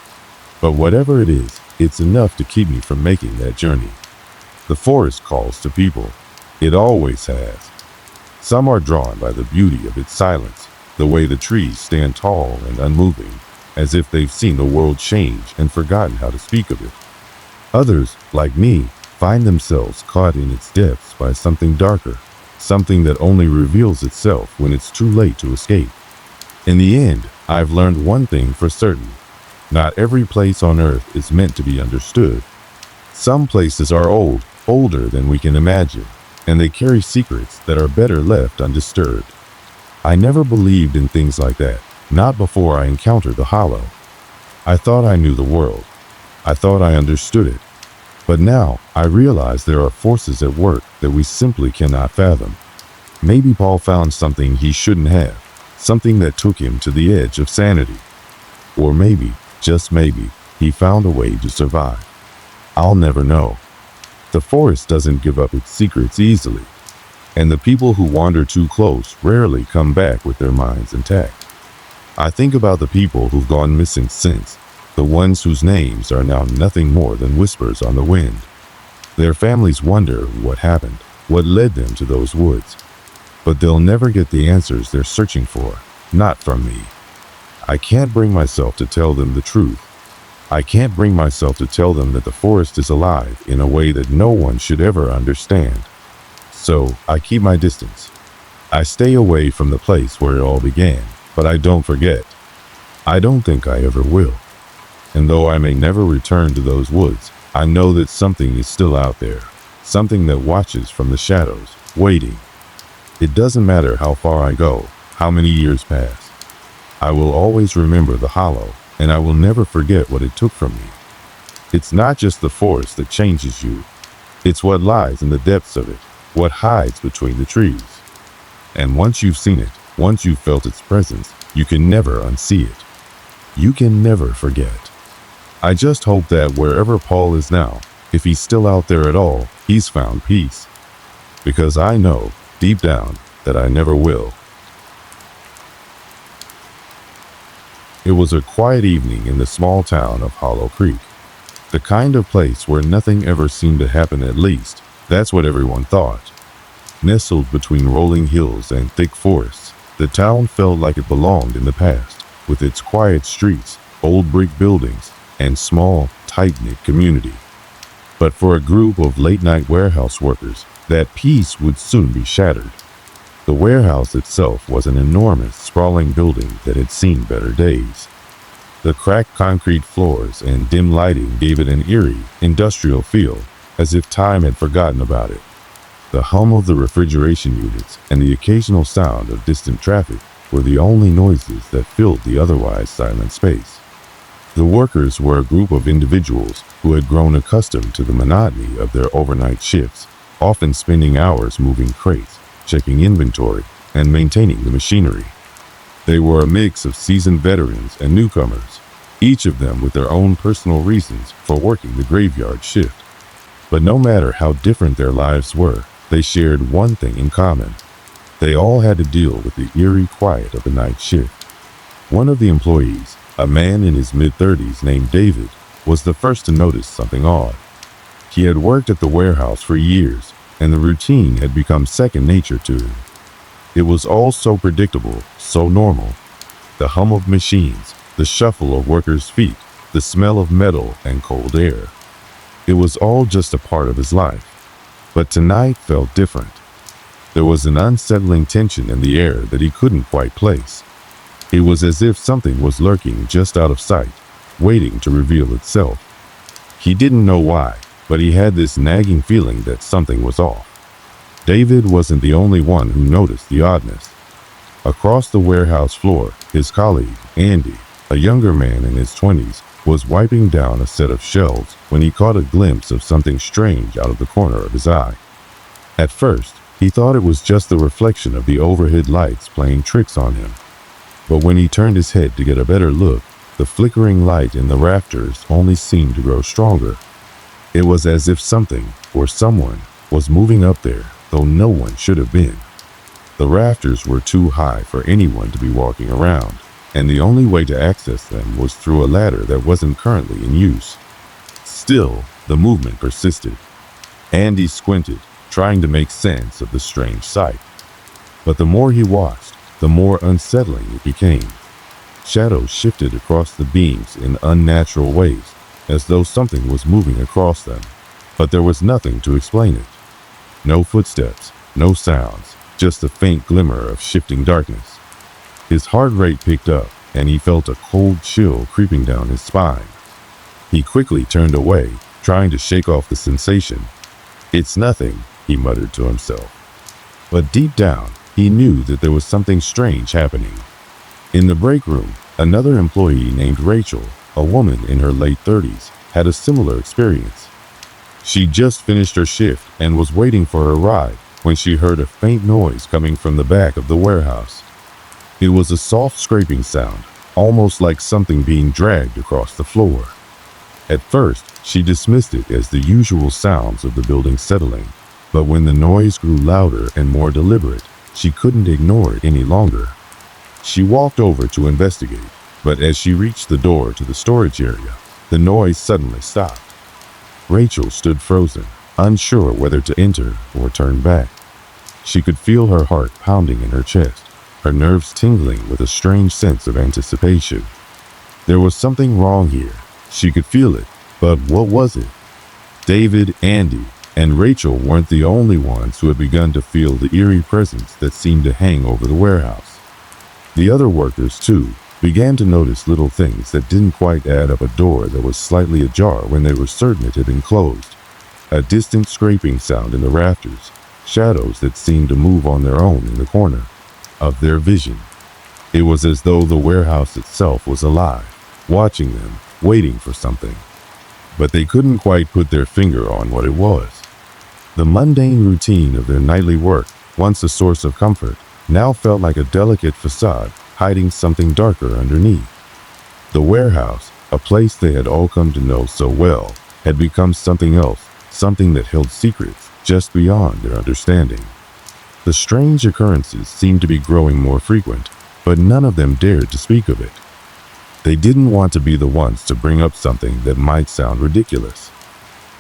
but whatever it is, it's enough to keep me from making that journey. The forest calls to people. It always has. Some are drawn by the beauty of its silence, the way the trees stand tall and unmoving, as if they've seen the world change and forgotten how to speak of it. Others, like me, find themselves caught in its depths by something darker, something that only reveals itself when it's too late to escape. In the end, I've learned one thing for certain. Not every place on earth is meant to be understood. Some places are old, older than we can imagine, and they carry secrets that are better left undisturbed. I never believed in things like that, not before I encountered the hollow. I thought I knew the world. I thought I understood it. But now I realize there are forces at work that we simply cannot fathom. Maybe Paul found something he shouldn't have, something that took him to the edge of sanity. Or maybe, just maybe, he found a way to survive. I'll never know. The forest doesn't give up its secrets easily, and the people who wander too close rarely come back with their minds intact. I think about the people who've gone missing since, the ones whose names are now nothing more than whispers on the wind. Their families wonder what happened, what led them to those woods. But they'll never get the answers they're searching for, not from me. I can't bring myself to tell them the truth. I can't bring myself to tell them that the forest is alive in a way that no one should ever understand. So I keep my distance. I stay away from the place where it all began, but I don't forget. I don't think I ever will. And though I may never return to those woods, I know that something is still out there, something that watches from the shadows, waiting. It doesn't matter how far I go, how many years pass. I will always remember the hollow, and I will never forget what it took from me. It's not just the forest that changes you. It's what lies in the depths of it, what hides between the trees. And once you've seen it, once you've felt its presence, you can never unsee it. You can never forget. I just hope that wherever Paul is now, if he's still out there at all, he's found peace. Because I know, deep down, that I never will. It was a quiet evening in the small town of Hollow Creek. The kind of place where nothing ever seemed to happen, at least. That's what everyone thought. Nestled between rolling hills and thick forests, the town felt like it belonged in the past, with its quiet streets, old brick buildings, and small, tight-knit community. But for a group of late-night warehouse workers, that peace would soon be shattered. The warehouse itself was an enormous, sprawling building that had seen better days. The cracked concrete floors and dim lighting gave it an eerie, industrial feel, as if time had forgotten about it. The hum of the refrigeration units and the occasional sound of distant traffic were the only noises that filled the otherwise silent space. The workers were a group of individuals who had grown accustomed to the monotony of their overnight shifts, often spending hours moving crates, checking inventory, and maintaining the machinery. They were a mix of seasoned veterans and newcomers, each of them with their own personal reasons for working the graveyard shift. But no matter how different their lives were, they shared one thing in common. They all had to deal with the eerie quiet of the night shift. One of the employees, a man in his mid-30s named David, was the first to notice something odd. He had worked at the warehouse for years, and the routine had become second nature to him. It was all so predictable, so normal. The hum of machines, the shuffle of workers' feet, the smell of metal and cold air. It was all just a part of his life. But tonight felt different. There was an unsettling tension in the air that he couldn't quite place. It was as if something was lurking just out of sight, waiting to reveal itself. He didn't know why, but he had this nagging feeling that something was off. David wasn't the only one who noticed the oddness. Across the warehouse floor, his colleague, Andy, a younger man in his 20s, was wiping down a set of shelves when he caught a glimpse of something strange out of the corner of his eye. At first, he thought it was just the reflection of the overhead lights playing tricks on him. But when he turned his head to get a better look, the flickering light in the rafters only seemed to grow stronger. It was as if something, or someone, was moving up there, though no one should have been. The rafters were too high for anyone to be walking around, and the only way to access them was through a ladder that wasn't currently in use. Still, the movement persisted. Andy squinted, trying to make sense of the strange sight. But the more he watched, the more unsettling it became. Shadows shifted across the beams in unnatural ways, as though something was moving across them, but there was nothing to explain it. No footsteps, no sounds, just a faint glimmer of shifting darkness. His heart rate picked up, and he felt a cold chill creeping down his spine. He quickly turned away, trying to shake off the sensation. "It's nothing," he muttered to himself. But deep down, he knew that there was something strange happening. In the break room, another employee named Rachel, a woman in her late 30s, had a similar experience. She just finished her shift and was waiting for her ride when she heard a faint noise coming from the back of the warehouse. It was a soft scraping sound, almost like something being dragged across the floor. At first, she dismissed it as the usual sounds of the building settling, but when the noise grew louder and more deliberate, she couldn't ignore it any longer. She walked over to investigate, but as she reached the door to the storage area, the noise suddenly stopped. Rachel stood frozen, unsure whether to enter or turn back. She could feel her heart pounding in her chest, her nerves tingling with a strange sense of anticipation. There was something wrong here. She could feel it, but what was it? David, Andy, and Rachel weren't the only ones who had begun to feel the eerie presence that seemed to hang over the warehouse. The other workers, too, began to notice little things that didn't quite add up. A door that was slightly ajar when they were certain it had been closed, a distant scraping sound in the rafters, shadows that seemed to move on their own in the corner of their vision. It was as though the warehouse itself was alive, watching them, waiting for something. But they couldn't quite put their finger on what it was. The mundane routine of their nightly work, once a source of comfort, now felt like a delicate facade hiding something darker underneath. The warehouse, a place they had all come to know so well, had become something else, something that held secrets just beyond their understanding. The strange occurrences seemed to be growing more frequent, but none of them dared to speak of it. They didn't want to be the ones to bring up something that might sound ridiculous.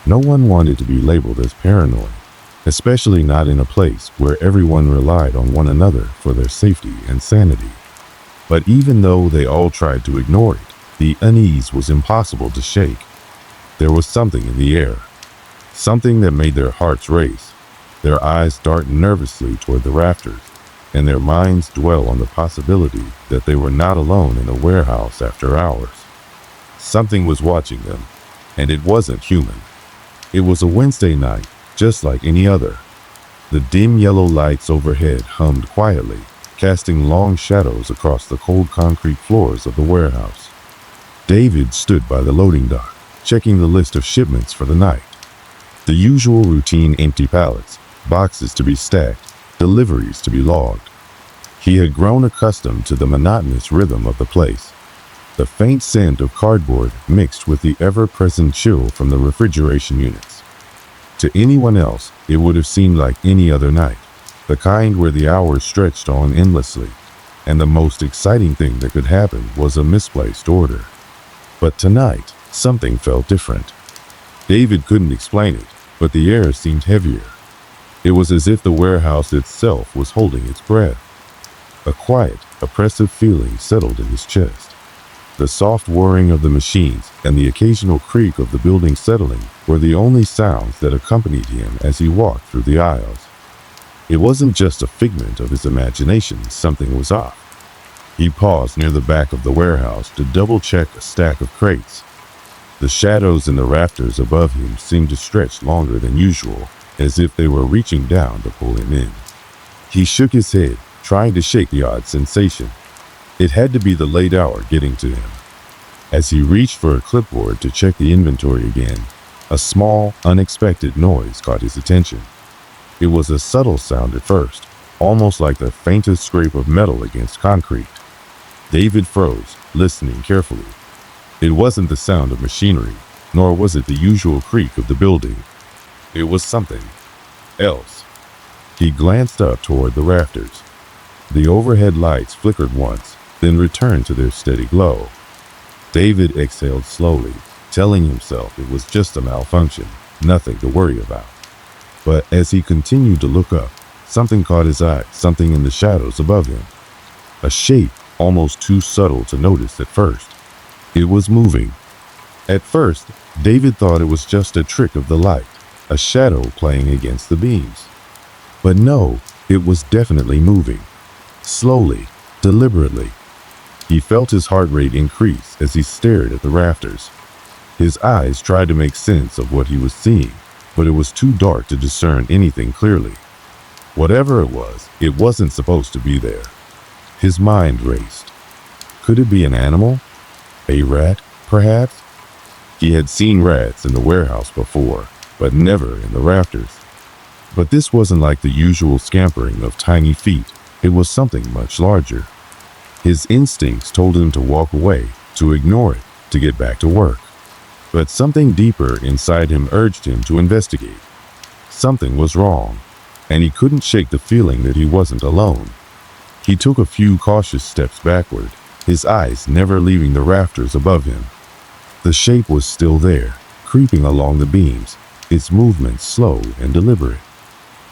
No one wanted to be labeled as paranoid, especially not in a place where everyone relied on one another for their safety and sanity. But even though they all tried to ignore it, the unease was impossible to shake. There was something in the air, something that made their hearts race, their eyes dart nervously toward the rafters, and their minds dwell on the possibility that they were not alone in a warehouse after hours. Something was watching them, and it wasn't human. It was a Wednesday night, just like any other. The dim yellow lights overhead hummed quietly, casting long shadows across the cold concrete floors of the warehouse. David stood by the loading dock, checking the list of shipments for the night. The usual routine: empty pallets, boxes to be stacked, deliveries to be logged. He had grown accustomed to the monotonous rhythm of the place. The faint scent of cardboard mixed with the ever-present chill from the refrigeration units. To anyone else, it would have seemed like any other night, the kind where the hours stretched on endlessly, and the most exciting thing that could happen was a misplaced order. But tonight, something felt different. David couldn't explain it, but the air seemed heavier. It was as if the warehouse itself was holding its breath. A quiet, oppressive feeling settled in his chest. The soft whirring of the machines and the occasional creak of the building settling were the only sounds that accompanied him as he walked through the aisles. It wasn't just a figment of his imagination, something was off. He paused near the back of the warehouse to double-check a stack of crates. The shadows in the rafters above him seemed to stretch longer than usual, as if they were reaching down to pull him in. He shook his head, trying to shake the odd sensation. It had to be the late hour getting to him. As he reached for a clipboard to check the inventory again, a small, unexpected noise caught his attention. It was a subtle sound at first, almost like the faintest scrape of metal against concrete. David froze, listening carefully. It wasn't the sound of machinery, nor was it the usual creak of the building. It was something else. He glanced up toward the rafters. The overhead lights flickered once, then returned to their steady glow. David exhaled slowly, telling himself it was just a malfunction, nothing to worry about. But as he continued to look up, something caught his eye, something in the shadows above him. A shape almost too subtle to notice at first. It was moving. At first, David thought it was just a trick of the light, a shadow playing against the beams. But no, it was definitely moving. Slowly, deliberately. He felt his heart rate increase as he stared at the rafters. His eyes tried to make sense of what he was seeing, but it was too dark to discern anything clearly. Whatever it wasn't supposed to be there. His mind raced. Could it be an animal? A rat, perhaps? He had seen rats in the warehouse before, but never in the rafters. But this wasn't like the usual scampering of tiny feet. It was something much larger. His instincts told him to walk away, to ignore it, to get back to work. But something deeper inside him urged him to investigate. Something was wrong, and he couldn't shake the feeling that he wasn't alone. He took a few cautious steps backward, his eyes never leaving the rafters above him. The shape was still there, creeping along the beams, its movements slow and deliberate.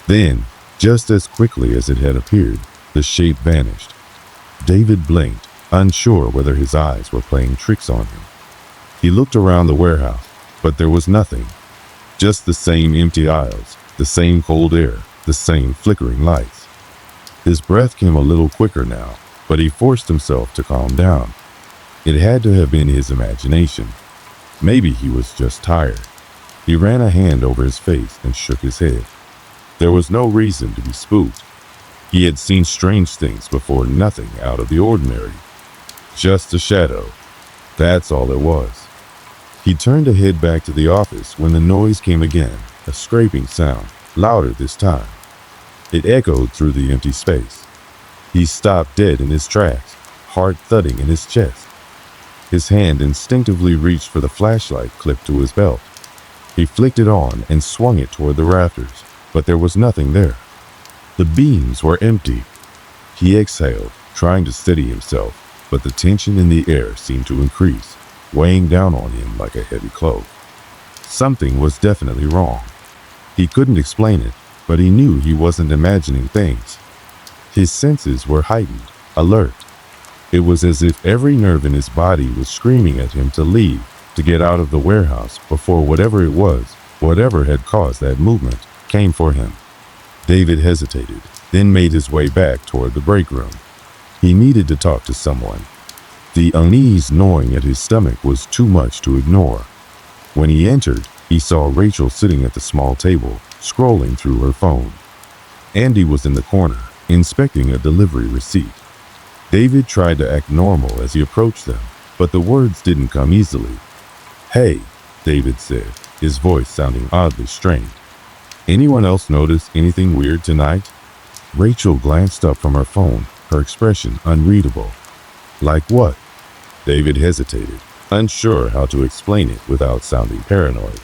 Then, just as quickly as it had appeared, the shape vanished. David blinked, unsure whether his eyes were playing tricks on him. He looked around the warehouse, but there was nothing. Just the same empty aisles, the same cold air, the same flickering lights. His breath came a little quicker now, but he forced himself to calm down. It had to have been his imagination. Maybe he was just tired. He ran a hand over his face and shook his head. There was no reason to be spooked. He had seen strange things before, nothing out of the ordinary. Just a shadow. That's all it was. He turned to head back to the office when the noise came again, a scraping sound, louder this time. It echoed through the empty space. He stopped dead in his tracks, heart thudding in his chest. His hand instinctively reached for the flashlight clipped to his belt. He flicked it on and swung it toward the rafters, but there was nothing there. The beams were empty. He exhaled, trying to steady himself, but the tension in the air seemed to increase, weighing down on him like a heavy cloak. Something was definitely wrong. He couldn't explain it, but he knew he wasn't imagining things. His senses were heightened, alert. It was as if every nerve in his body was screaming at him to leave, to get out of the warehouse before whatever it was, whatever had caused that movement, came for him. David hesitated, then made his way back toward the break room. He needed to talk to someone. The unease gnawing at his stomach was too much to ignore. When he entered, he saw Rachel sitting at the small table, scrolling through her phone. Andy was in the corner, inspecting a delivery receipt. David tried to act normal as he approached them, but the words didn't come easily. "Hey," David said, his voice sounding oddly strained. "Anyone else notice anything weird tonight?" Rachel glanced up from her phone, her expression unreadable. "Like what?" David hesitated, unsure how to explain it without sounding paranoid.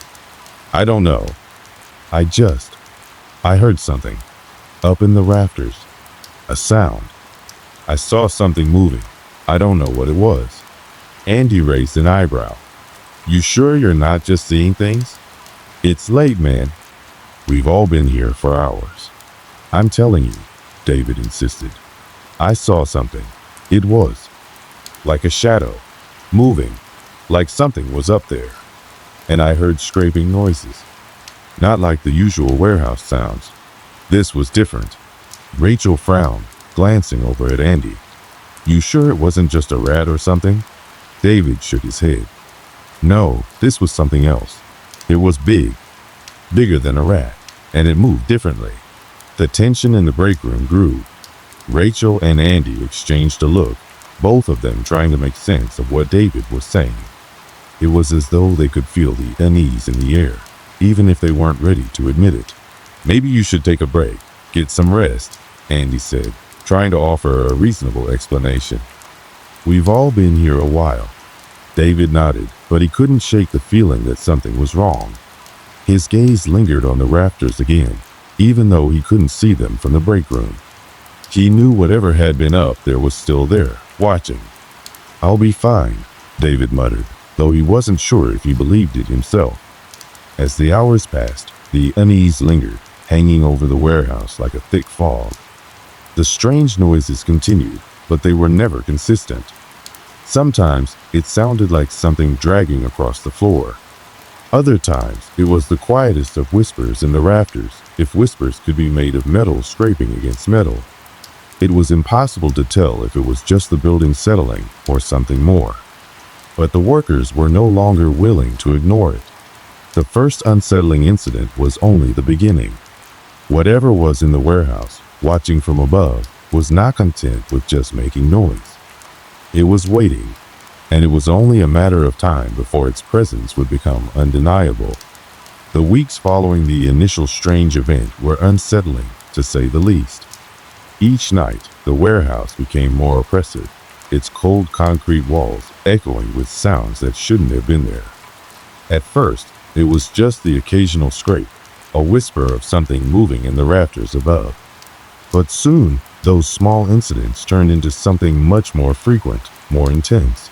"I don't know. I heard something. Up in the rafters. A sound. I saw something moving. I don't know what it was." Andy raised an eyebrow. "You sure you're not just seeing things?" "It's late, man. We've all been here for hours." "I'm telling you," David insisted. "I saw something. It was like a shadow, moving, like something was up there. And I heard scraping noises. Not like the usual warehouse sounds. This was different." Rachel frowned, glancing over at Andy. "You sure it wasn't just a rat or something?" David shook his head. "No, this was something else. It was big, bigger than a rat, and it moved differently." The tension in the break room grew. Rachel and Andy exchanged a look, both of them trying to make sense of what David was saying. It was as though they could feel the unease in the air, even if they weren't ready to admit it. "Maybe you should take a break, get some rest," Andy said, trying to offer a reasonable explanation. "We've all been here a while." David nodded, but he couldn't shake the feeling that something was wrong. His gaze lingered on the rafters again, even though he couldn't see them from the break room. He knew whatever had been up there was still there, watching. "I'll be fine," David muttered, though he wasn't sure if he believed it himself. As the hours passed, the unease lingered, hanging over the warehouse like a thick fog. The strange noises continued, but they were never consistent. Sometimes it sounded like something dragging across the floor. Other times it was the quietest of whispers in the rafters, if whispers could be made of metal scraping against metal. It was impossible to tell if it was just the building settling or something more. But the workers were no longer willing to ignore it. The first unsettling incident was only the beginning. Whatever was in the warehouse, watching from above, was not content with just making noise. It was waiting, and it was only a matter of time before its presence would become undeniable. The weeks following the initial strange event were unsettling, to say the least. Each night, the warehouse became more oppressive, its cold concrete walls echoing with sounds that shouldn't have been there. At first, it was just the occasional scrape, a whisper of something moving in the rafters above. But soon, those small incidents turned into something much more frequent, more intense.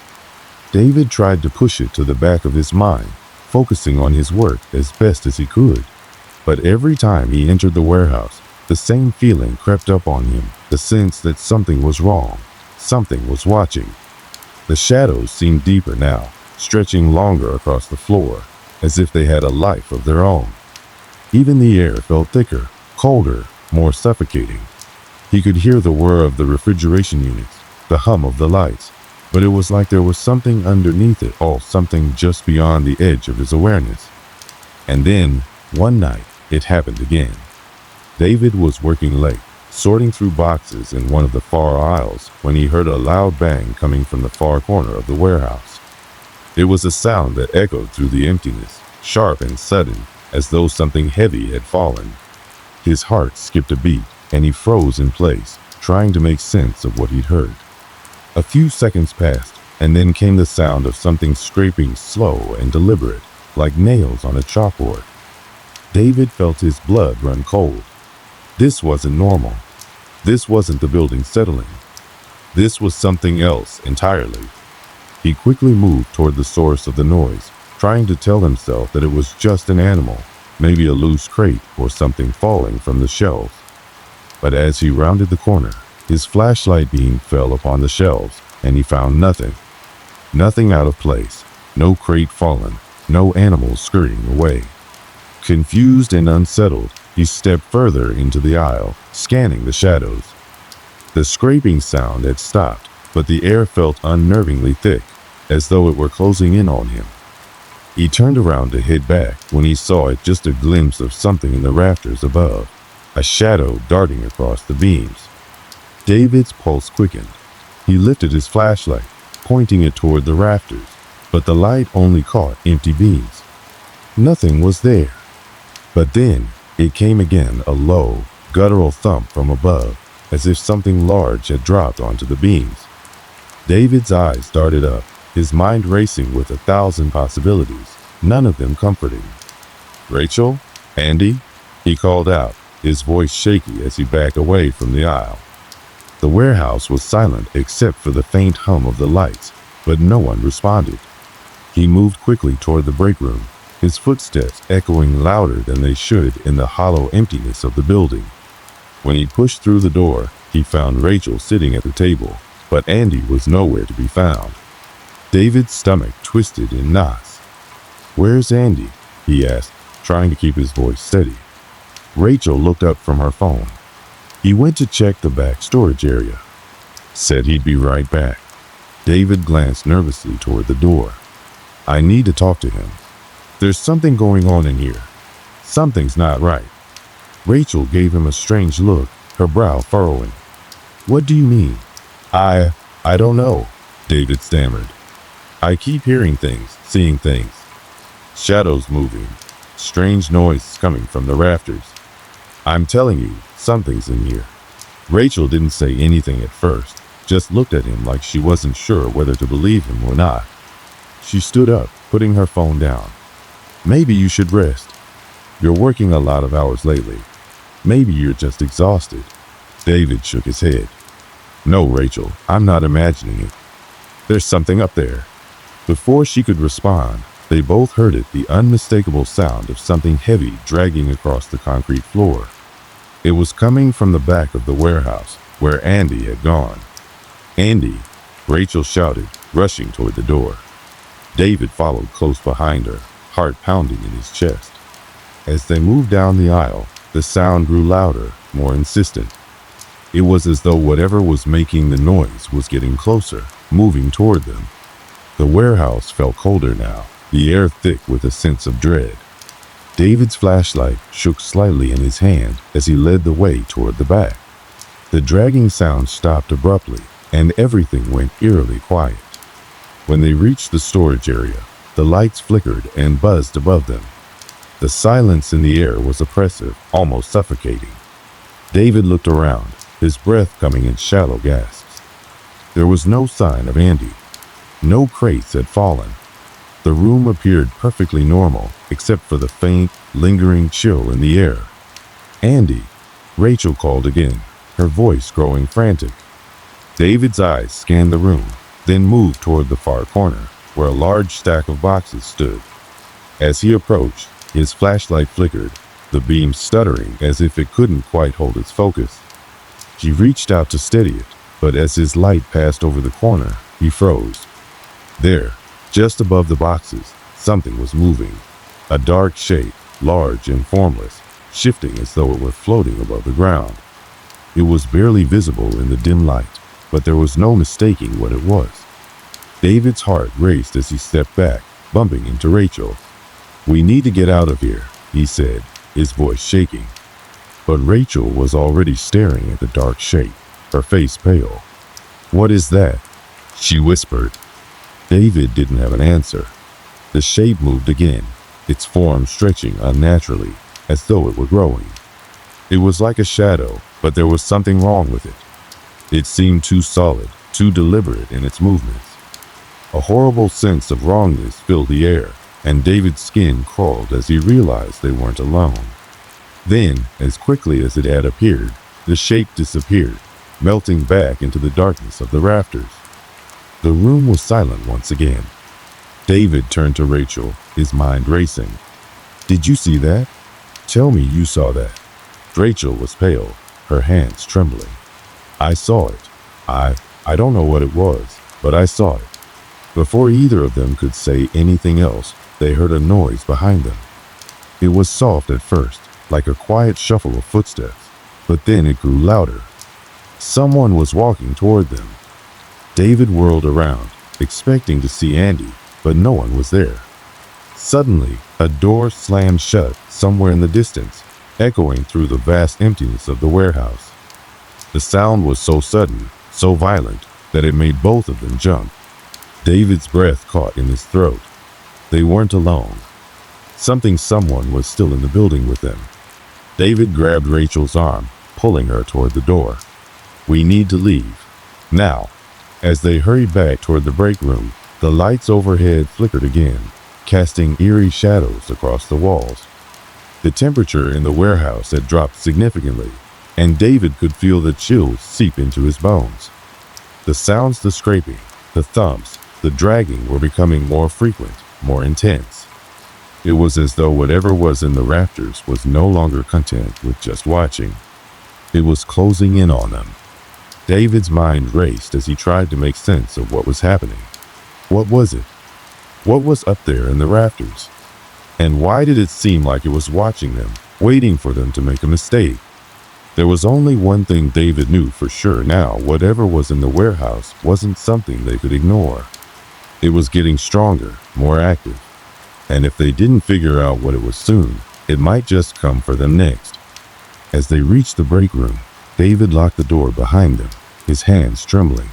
David tried to push it to the back of his mind, focusing on his work as best as he could. But every time he entered the warehouse, the same feeling crept up on him, the sense that something was wrong, something was watching. The shadows seemed deeper now, stretching longer across the floor, as if they had a life of their own. Even the air felt thicker, colder, more suffocating. He could hear the whir of the refrigeration units, the hum of the lights, but it was like there was something underneath it all, something just beyond the edge of his awareness. And then, one night, it happened again. David was working late, sorting through boxes in one of the far aisles, when he heard a loud bang coming from the far corner of the warehouse. It was a sound that echoed through the emptiness, sharp and sudden, as though something heavy had fallen. His heart skipped a beat, and he froze in place, trying to make sense of what he'd heard. A few seconds passed, and then came the sound of something scraping slow and deliberate, like nails on a chalkboard. David felt his blood run cold. This wasn't normal. This wasn't the building settling. This was something else entirely. He quickly moved toward the source of the noise, trying to tell himself that it was just an animal, maybe a loose crate or something falling from the shelves. But as he rounded the corner, his flashlight beam fell upon the shelves, and he found nothing. Nothing out of place, no crate fallen, no animals scurrying away. Confused and unsettled, he stepped further into the aisle, scanning the shadows. The scraping sound had stopped, but the air felt unnervingly thick, as though it were closing in on him. He turned around to head back when he saw it just a glimpse of something in the rafters above, a shadow darting across the beams. David's pulse quickened. He lifted his flashlight, pointing it toward the rafters, but the light only caught empty beams. Nothing was there. But then it came again, a low, guttural thump from above, as if something large had dropped onto the beams. David's eyes darted up, his mind racing with 1,000 possibilities, none of them comforting. "Rachel? Andy?" he called out, his voice shaky as he backed away from the aisle. The warehouse was silent except for the faint hum of the lights, but no one responded. He moved quickly toward the break room, his footsteps echoing louder than they should in the hollow emptiness of the building. When he pushed through the door, he found Rachel sitting at the table, but Andy was nowhere to be found. David's stomach twisted in knots. "Where's Andy?" he asked, trying to keep his voice steady. Rachel looked up from her phone. "He went to check the back storage area. Said he'd be right back." David glanced nervously toward the door. "I need to talk to him. There's something going on in here. Something's not right." Rachel gave him a strange look, her brow furrowing. What do you mean? I don't know, David stammered. I keep hearing things, seeing things. Shadows moving, strange noise coming from the rafters. I'm telling you, something's in here. Rachel didn't say anything at first, just looked at him like she wasn't sure whether to believe him or not. She stood up, putting her phone down. Maybe you should rest. You're working a lot of hours lately. Maybe you're just exhausted. David shook his head. No, Rachel, I'm not imagining it. There's something up there. Before she could respond, they both heard it, the unmistakable sound of something heavy dragging across the concrete floor. It was coming from the back of the warehouse, where Andy had gone. Andy, Rachel shouted, rushing toward the door. David followed close behind her, heart pounding in his chest. As they moved down the aisle, the sound grew louder, more insistent. It was as though whatever was making the noise was getting closer, moving toward them. The warehouse felt colder now, the air thick with a sense of dread. David's flashlight shook slightly in his hand as he led the way toward the back. The dragging sound stopped abruptly, and everything went eerily quiet. When they reached the storage area, the lights flickered and buzzed above them. The silence in the air was oppressive, almost suffocating. David looked around, his breath coming in shallow gasps. There was no sign of Andy. No crates had fallen. The room appeared perfectly normal, except for the faint, lingering chill in the air. Andy, Rachel called again, her voice growing frantic. David's eyes scanned the room, then moved toward the far corner, where a large stack of boxes stood. As he approached, his flashlight flickered, the beam stuttering as if it couldn't quite hold its focus. He reached out to steady it, but as his light passed over the corner, he froze. There, just above the boxes, something was moving. A dark shape, large and formless, shifting as though it were floating above the ground. It was barely visible in the dim light, but there was no mistaking what it was. David's heart raced as he stepped back, bumping into Rachel. We need to get out of here, he said, his voice shaking. But Rachel was already staring at the dark shape, her face pale. What is that? She whispered. David didn't have an answer. The shape moved again, its form stretching unnaturally, as though it were growing. It was like a shadow, but there was something wrong with it. It seemed too solid, too deliberate in its movements. A horrible sense of wrongness filled the air, and David's skin crawled as he realized they weren't alone. Then, as quickly as it had appeared, the shape disappeared, melting back into the darkness of the rafters. The room was silent once again. David turned to Rachel, his mind racing. Did you see that? Tell me you saw that. Rachel was pale, her hands trembling. I saw it. I don't know what it was, but I saw it. Before either of them could say anything else, they heard a noise behind them. It was soft at first, like a quiet shuffle of footsteps, but then it grew louder. Someone was walking toward them. David whirled around, expecting to see Andy, but no one was there. Suddenly, a door slammed shut somewhere in the distance, echoing through the vast emptiness of the warehouse. The sound was so sudden, so violent, that it made both of them jump. David's breath caught in his throat. They weren't alone. Someone was still in the building with them. David grabbed Rachel's arm, pulling her toward the door. We need to leave. Now. As they hurried back toward the break room, the lights overhead flickered again, casting eerie shadows across the walls. The temperature in the warehouse had dropped significantly, and David could feel the chills seep into his bones. The sounds, the scraping, the thumps, the dragging were becoming more frequent, more intense. It was as though whatever was in the rafters was no longer content with just watching. It was closing in on them. David's mind raced as he tried to make sense of what was happening. What was it? What was up there in the rafters? And why did it seem like it was watching them, waiting for them to make a mistake? There was only one thing David knew for sure now: whatever was in the warehouse wasn't something they could ignore. It was getting stronger, more active. And if they didn't figure out what it was soon, it might just come for them next. As they reached the break room, David locked the door behind them, his hands trembling.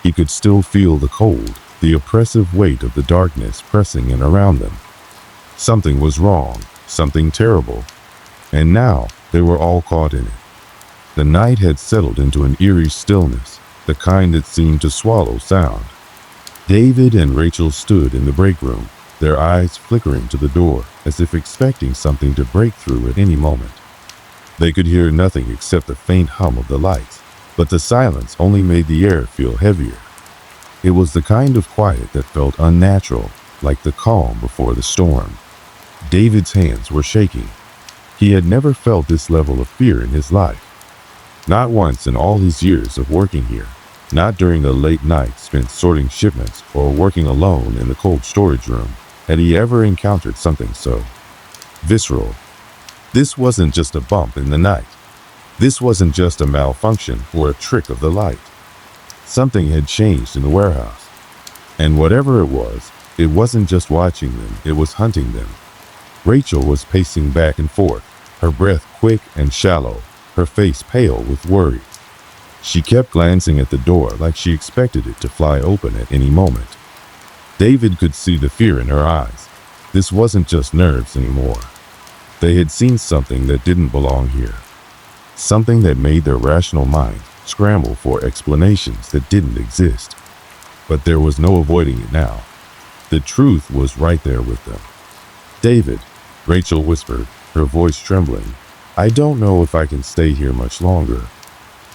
He could still feel the cold, the oppressive weight of the darkness pressing in around them. Something was wrong, something terrible, and now they were all caught in it. The night had settled into an eerie stillness, the kind that seemed to swallow sound. David and Rachel stood in the break room, their eyes flickering to the door, as if expecting something to break through at any moment. They could hear nothing except the faint hum of the lights, but the silence only made the air feel heavier. It was the kind of quiet that felt unnatural, like the calm before the storm. David's hands were shaking. He had never felt this level of fear in his life. Not once in all his years of working here, not during the late nights spent sorting shipments or working alone in the cold storage room, had he ever encountered something so visceral. This wasn't just a bump in the night. This wasn't just a malfunction or a trick of the light. Something had changed in the warehouse. And whatever it wasn't just watching them, it was hunting them. Rachel was pacing back and forth, her breath quick and shallow, her face pale with worry. She kept glancing at the door like she expected it to fly open at any moment. David could see the fear in her eyes. This wasn't just nerves anymore. They had seen something that didn't belong here. Something that made their rational mind scramble for explanations that didn't exist. But there was no avoiding it now. The truth was right there with them. "David," Rachel whispered, her voice trembling, "I don't know if I can stay here much longer.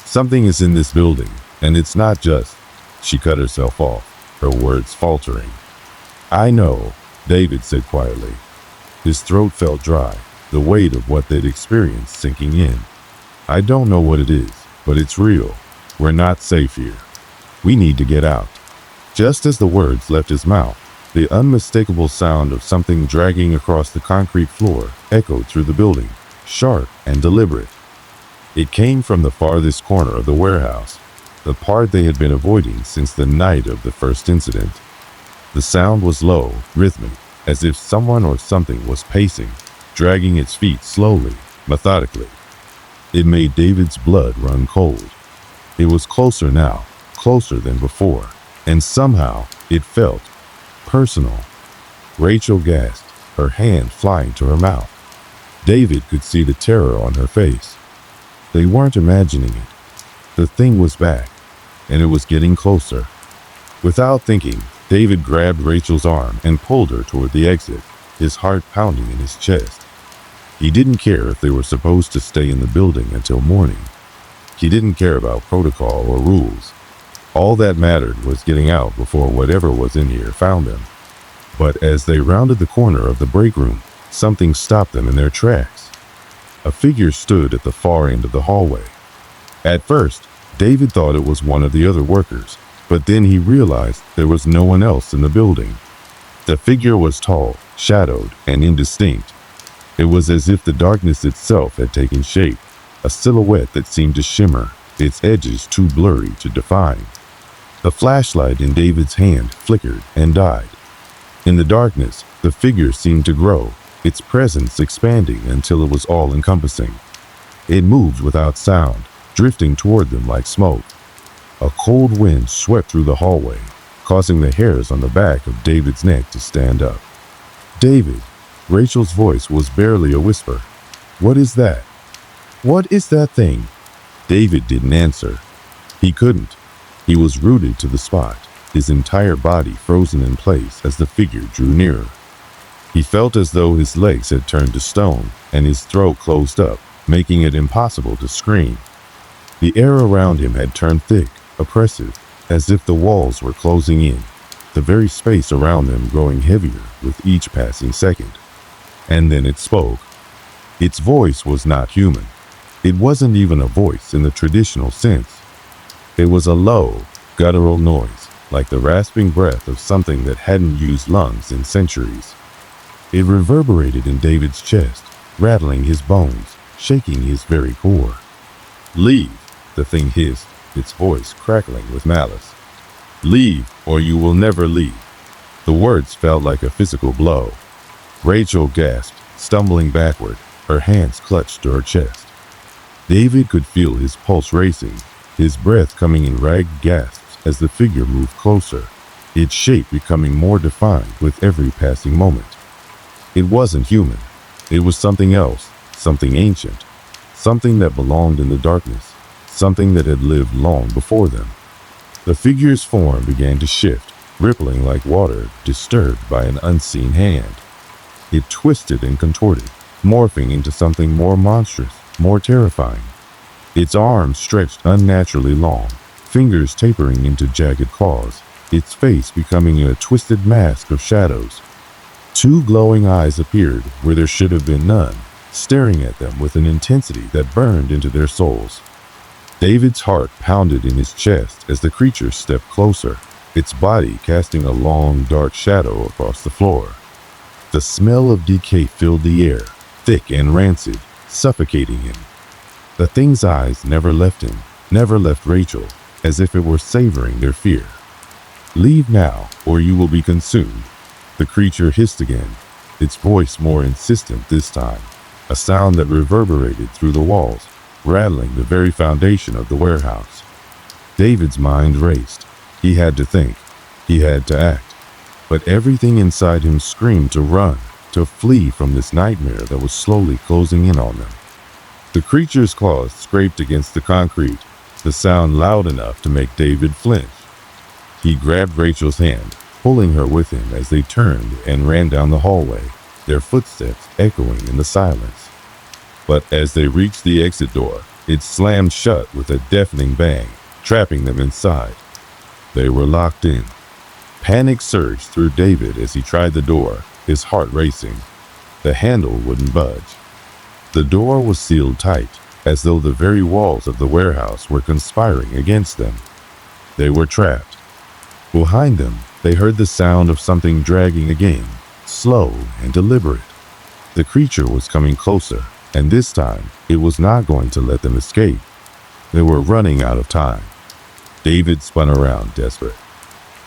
Something is in this building, and it's not just—" She cut herself off, her words faltering. "I know," David said quietly. His throat felt dry, the weight of what they'd experienced sinking in. "I don't know what it is, but it's real. We're not safe here. We need to get out." Just as the words left his mouth, the unmistakable sound of something dragging across the concrete floor echoed through the building, sharp and deliberate. It came from the farthest corner of the warehouse, the part they had been avoiding since the night of the first incident. The sound was low, rhythmic, as if someone or something was pacing, dragging its feet slowly, methodically. It made David's blood run cold. It was closer now, closer than before, and somehow it felt personal. Rachel gasped, her hand flying to her mouth. David could see the terror on her face. They weren't imagining it. The thing was back, and it was getting closer. Without thinking, David grabbed Rachel's arm and pulled her toward the exit, his heart pounding in his chest. He didn't care if they were supposed to stay in the building until morning. He didn't care about protocol or rules. All that mattered was getting out before whatever was in here found them. But as they rounded the corner of the break room, something stopped them in their tracks. A figure stood at the far end of the hallway. At first, David thought it was one of the other workers, but then he realized there was no one else in the building. The figure was tall, shadowed, and indistinct. It was as if the darkness itself had taken shape, a silhouette that seemed to shimmer, its edges too blurry to define. The flashlight in David's hand flickered and died. In the darkness, the figure seemed to grow, its presence expanding until it was all-encompassing. It moved without sound, drifting toward them like smoke. A cold wind swept through the hallway, causing the hairs on the back of David's neck to stand up. "David," Rachel's voice was barely a whisper. "What is that? What is that thing?" David didn't answer. He couldn't. He was rooted to the spot, his entire body frozen in place as the figure drew nearer. He felt as though his legs had turned to stone and his throat closed up, making it impossible to scream. The air around him had turned thick, oppressive, as if the walls were closing in, the very space around them growing heavier with each passing second. And then it spoke. Its voice was not human. It wasn't even a voice in the traditional sense. It was a low, guttural noise, like the rasping breath of something that hadn't used lungs in centuries. It reverberated in David's chest, rattling his bones, shaking his very core. "Leave," the thing hissed, its voice crackling with malice. "Leave, or you will never leave." The words felt like a physical blow. Rachel gasped, stumbling backward, her hands clutched to her chest. David could feel his pulse racing. his breath coming in ragged gasps as the figure moved closer, its shape becoming more defined with every passing moment. It wasn't human. It was something else, something ancient, something that belonged in the darkness, something that had lived long before them. The figure's form began to shift, rippling like water disturbed by an unseen hand. It twisted and contorted, morphing into something more monstrous, more terrifying. Its arms stretched unnaturally long, fingers tapering into jagged claws, its face becoming a twisted mask of shadows. Two glowing eyes appeared where there should have been none, staring at them with an intensity that burned into their souls. David's heart pounded in his chest as the creature stepped closer, its body casting a long, dark shadow across the floor. The smell of decay filled the air, thick and rancid, suffocating him. The thing's eyes never left him, never left Rachel, as if it were savoring their fear. "Leave now, or you will be consumed," the creature hissed again, its voice more insistent this time, a sound that reverberated through the walls, rattling the very foundation of the warehouse. David's mind raced. He had to think. He had to act. But everything inside him screamed to run, to flee from this nightmare that was slowly closing in on them. The creature's claws scraped against the concrete, the sound loud enough to make David flinch. He grabbed Rachel's hand, pulling her with him as they turned and ran down the hallway, their footsteps echoing in the silence. But as they reached the exit door, it slammed shut with a deafening bang, trapping them inside. They were locked in. Panic surged through David as he tried the door, his heart racing. The handle wouldn't budge. The door was sealed tight, as though the very walls of the warehouse were conspiring against them. They were trapped. Behind them, they heard the sound of something dragging again, slow and deliberate. The creature was coming closer, and this time, it was not going to let them escape. They were running out of time. David spun around, desperate.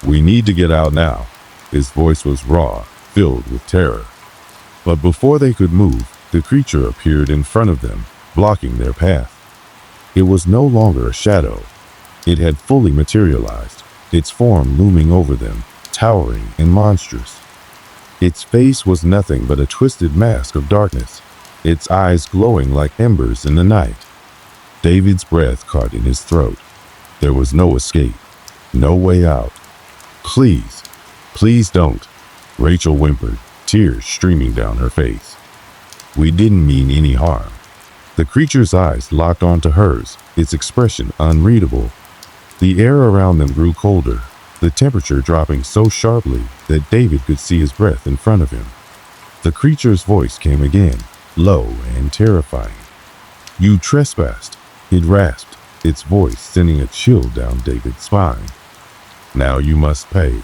"We need to get out now." His voice was raw, filled with terror. But before they could move, the creature appeared in front of them, blocking their path. It was no longer a shadow. It had fully materialized, its form looming over them, towering and monstrous. Its face was nothing but a twisted mask of darkness, its eyes glowing like embers in the night. David's breath caught in his throat. There was no escape, no way out. "Please, please don't," Rachel whimpered, tears streaming down her face. "We didn't mean any harm." The creature's eyes locked onto hers, its expression unreadable. The air around them grew colder, the temperature dropping so sharply that David could see his breath in front of him. The creature's voice came again, low and terrifying. "You trespassed," it rasped, its voice sending a chill down David's spine. "Now you must pay."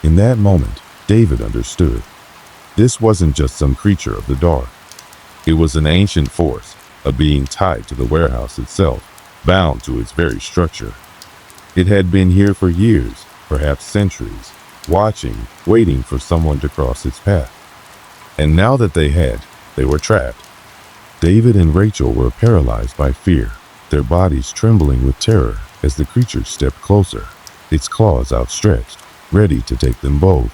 In that moment, David understood. This wasn't just some creature of the dark. It was an ancient force, a being tied to the warehouse itself, bound to its very structure. It had been here for years, perhaps centuries, watching, waiting for someone to cross its path. And now that they were trapped. David and Rachel were paralyzed by fear, their bodies trembling with terror as the creature stepped closer, its claws outstretched, ready to take them both.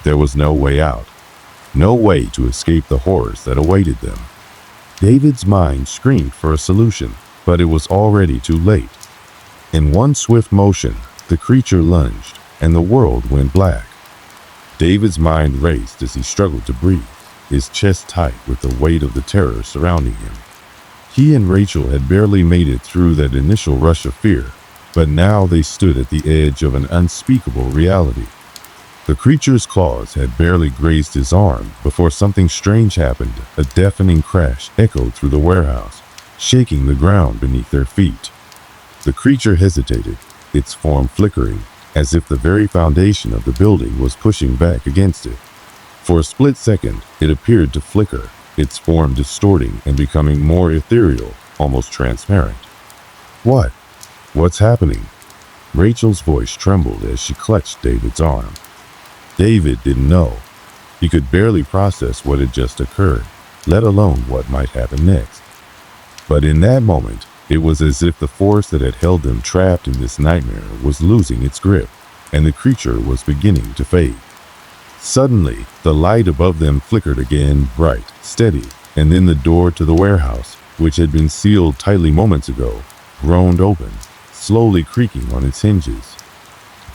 There was no way out, no way to escape the horrors that awaited them. David's mind screamed for a solution, but it was already too late. In one swift motion, the creature lunged, and the world went black. David's mind raced as he struggled to breathe, his chest tight with the weight of the terror surrounding him. He and Rachel had barely made it through that initial rush of fear, but now they stood at the edge of an unspeakable reality. The creature's claws had barely grazed his arm before something strange happened. A deafening crash echoed through the warehouse, shaking the ground beneath their feet. The creature hesitated, its form flickering, as if the very foundation of the building was pushing back against it. For a split second, it appeared to flicker, its form distorting and becoming more ethereal, almost transparent. "What? What's happening?" Rachel's voice trembled as she clutched David's arm. David didn't know. He could barely process what had just occurred, let alone what might happen next. But in that moment, It was as if the force that had held them trapped in this nightmare was losing its grip, and the creature was beginning to fade. Suddenly, the light above them flickered again, bright, steady, and then the door to the warehouse, which had been sealed tightly moments ago, groaned open, slowly creaking on its hinges.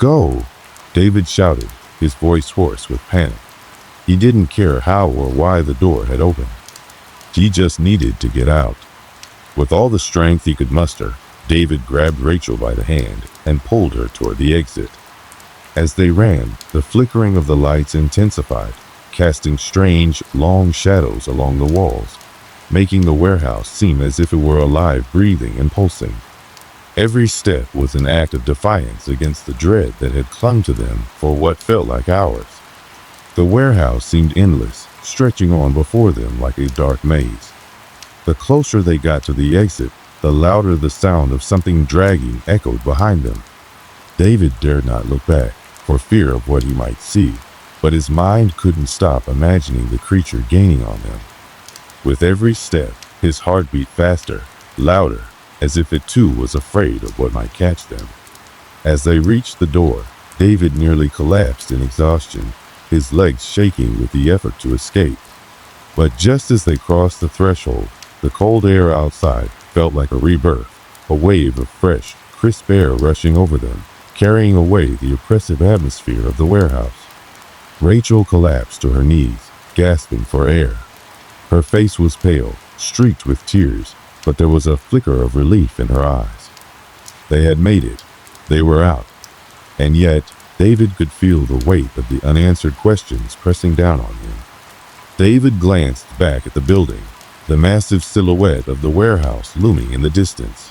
"Go!" David shouted, his voice hoarse with panic. He didn't care how or why the door had opened. He just needed to get out. With all the strength he could muster, David grabbed Rachel by the hand and pulled her toward the exit. As they ran, the flickering of the lights intensified, casting strange, long shadows along the walls, making the warehouse seem as if it were alive, breathing and pulsing. Every step was an act of defiance against the dread that had clung to them for what felt like hours. The warehouse seemed endless, stretching on before them like a dark maze. The closer they got to the exit, the louder the sound of something dragging echoed behind them. David dared not look back, for fear of what he might see, but his mind couldn't stop imagining the creature gaining on them. With every step, his heart beat faster, louder, as if it too was afraid of what might catch them. As they reached the door, David nearly collapsed in exhaustion, his legs shaking with the effort to escape. But just as they crossed the threshold, the cold air outside felt like a rebirth, a wave of fresh, crisp air rushing over them, carrying away the oppressive atmosphere of the warehouse. Rachel collapsed to her knees, gasping for air. Her face was pale, streaked with tears, but there was a flicker of relief in her eyes. They had made it. They were out. And yet, David could feel the weight of the unanswered questions pressing down on him. David glanced back at the building, the massive silhouette of the warehouse looming in the distance.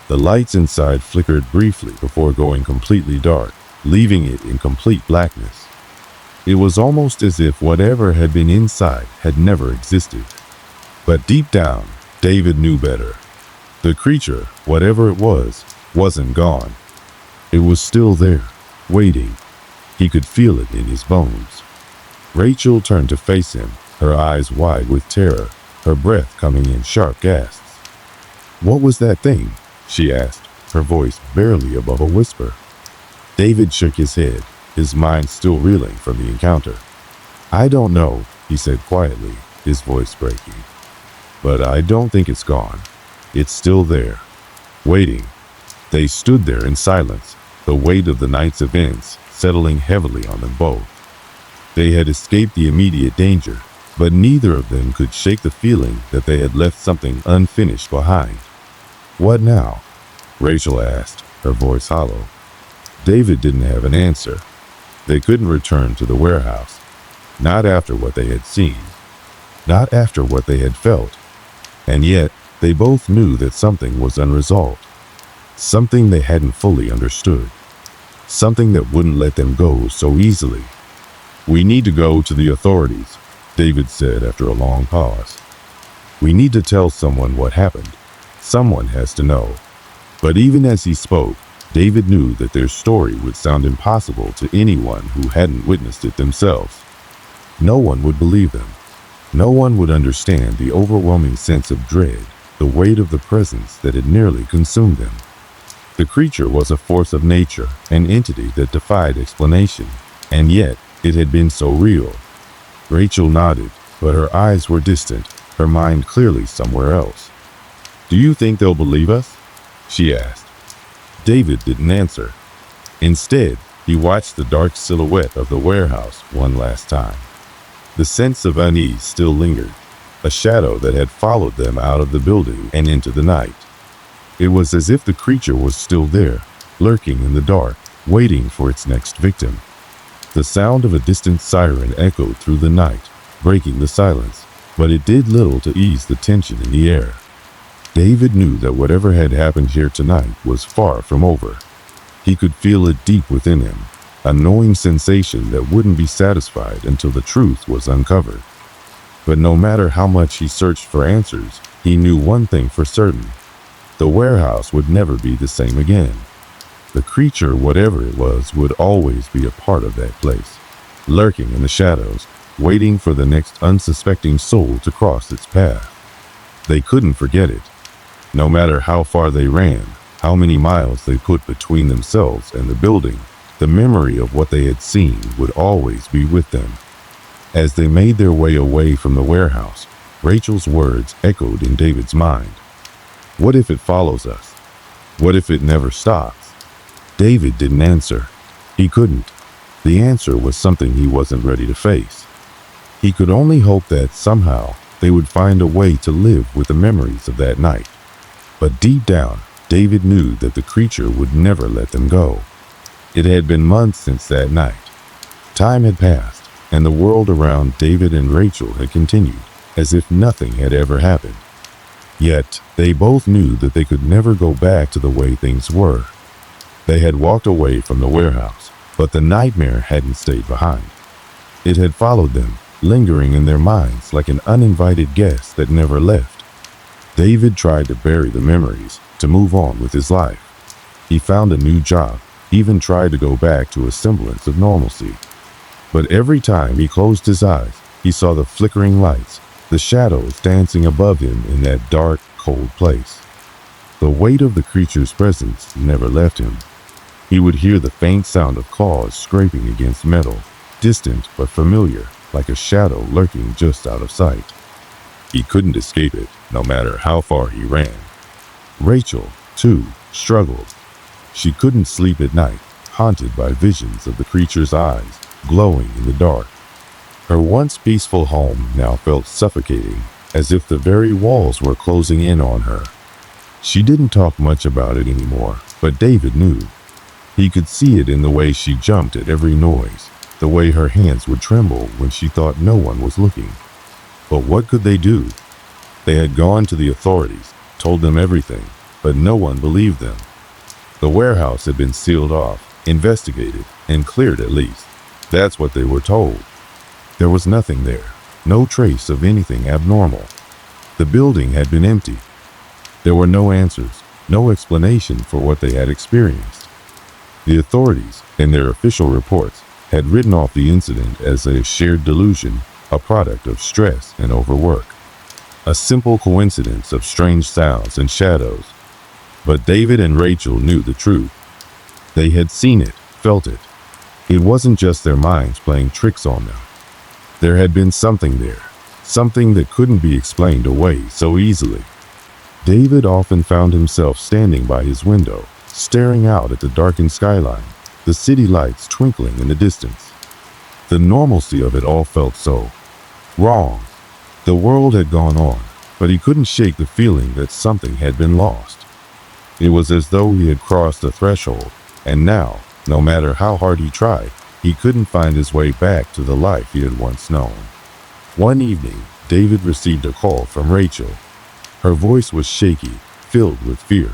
The lights inside flickered briefly before going completely dark, leaving it in complete blackness. It was almost as if whatever had been inside had never existed. But deep down, David knew better. The creature, whatever it was, wasn't gone. It was still there, waiting. He could feel it in his bones. Rachel turned to face him, her eyes wide with terror, her breath coming in sharp gasps. "What was that thing?" she asked, her voice barely above a whisper. David shook his head, his mind still reeling from the encounter. "I don't know," he said quietly, his voice breaking. "But I don't think it's gone. It's still there, waiting." They stood there in silence, the weight of the night's events settling heavily on them both. They had escaped the immediate danger, but neither of them could shake the feeling that they had left something unfinished behind. "What now?" Rachel asked, her voice hollow. David didn't have an answer. They couldn't return to the warehouse. Not after what they had seen. Not after what they had felt. And yet, they both knew that something was unresolved. Something they hadn't fully understood. Something that wouldn't let them go so easily. "We need to go to the authorities," David said after a long pause. "We need to tell someone what happened. Someone has to know." But even as he spoke, David knew that their story would sound impossible to anyone who hadn't witnessed it themselves. No one would believe them. No one would understand the overwhelming sense of dread, the weight of the presence that had nearly consumed them. The creature was a force of nature, an entity that defied explanation, and yet it had been so real. Rachel nodded, but her eyes were distant, her mind clearly somewhere else. "Do you think they'll believe us?" she asked. David didn't answer. Instead, he watched the dark silhouette of the warehouse one last time. The sense of unease still lingered, a shadow that had followed them out of the building and into the night. It was as if the creature was still there, lurking in the dark, waiting for its next victim. The sound of a distant siren echoed through the night, breaking the silence, but it did little to ease the tension in the air. David knew that whatever had happened here tonight was far from over. He could feel it deep within him, a gnawing sensation that wouldn't be satisfied until the truth was uncovered. But no matter how much he searched for answers, he knew one thing for certain. The warehouse would never be the same again. The creature, whatever it was, would always be a part of that place, lurking in the shadows, waiting for the next unsuspecting soul to cross its path. They couldn't forget it. No matter how far they ran, how many miles they put between themselves and the building, the memory of what they had seen would always be with them. As they made their way away from the warehouse, Rachel's words echoed in David's mind. What if it follows us? What if it never stops? David didn't answer. He couldn't. The answer was something he wasn't ready to face. He could only hope that somehow they would find a way to live with the memories of that night. But deep down, David knew that the creature would never let them go. It had been months since that night. Time had passed, and the world around David and Rachel had continued, as if nothing had ever happened. Yet, they both knew that they could never go back to the way things were. They had walked away from the warehouse, but the nightmare hadn't stayed behind. It had followed them, lingering in their minds like an uninvited guest that never left. David tried to bury the memories, to move on with his life. He found a new job, even tried to go back to a semblance of normalcy. But every time he closed his eyes, he saw the flickering lights, the shadows dancing above him in that dark, cold place. The weight of the creature's presence never left him. He would hear the faint sound of claws scraping against metal, distant but familiar, like a shadow lurking just out of sight. He couldn't escape it, no matter how far he ran. Rachel, too, struggled. She couldn't sleep at night, haunted by visions of the creature's eyes, glowing in the dark. Her once peaceful home now felt suffocating, as if the very walls were closing in on her. She didn't talk much about it anymore, but David knew. He could see it in the way she jumped at every noise, the way her hands would tremble when she thought no one was looking. But what could they do? They had gone to the authorities, told them everything, but no one believed them. The warehouse had been sealed off, investigated, and cleared at least. That's what they were told. There was nothing there, no trace of anything abnormal. The building had been empty. There were no answers, no explanation for what they had experienced. The authorities, in their official reports, had written off the incident as a shared delusion, a product of stress and overwork. A simple coincidence of strange sounds and shadows. But David and Rachel knew the truth. They had seen it, felt it. It wasn't just their minds playing tricks on them. There had been something there, something that couldn't be explained away so easily. David often found himself standing by his window, staring out at the darkened skyline, the city lights twinkling in the distance. The normalcy of it all felt so wrong. The world had gone on, but he couldn't shake the feeling that something had been lost. It was as though he had crossed a threshold, and now, no matter how hard he tried, he couldn't find his way back to the life he had once known. One evening, David received a call from Rachel. Her voice was shaky, filled with fear.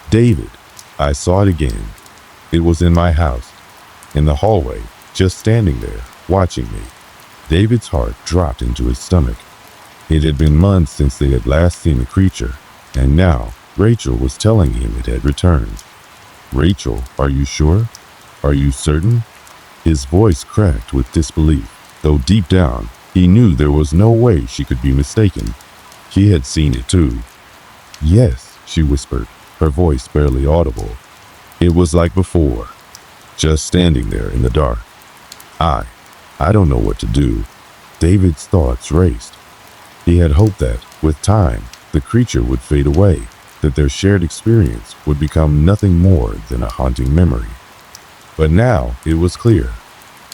"David, I saw it again. It was in my house, in the hallway, just standing there, watching me." David's heart dropped into his stomach. It had been months since they had last seen the creature, and now Rachel was telling him it had returned. "Rachel, are you sure? Are you certain?" His voice cracked with disbelief, though deep down, he knew there was no way she could be mistaken. He had seen it too. "Yes," she whispered, her voice barely audible. It was like before, just standing there in the dark. I don't know what to do." David's thoughts raced. He had hoped that, with time, the creature would fade away, that their shared experience would become nothing more than a haunting memory. But now it was clear.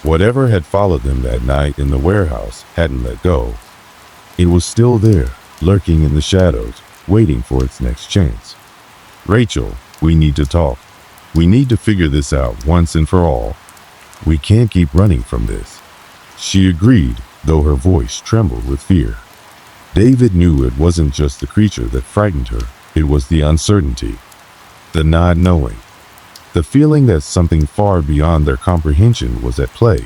Whatever had followed them that night in the warehouse hadn't let go. It was still there, lurking in the shadows, waiting for its next chance. "Rachel, we need to talk. We need to figure this out once and for all. We can't keep running from this." She agreed, though her voice trembled with fear. David knew it wasn't just the creature that frightened her, it was the uncertainty, the not knowing, the feeling that something far beyond their comprehension was at play.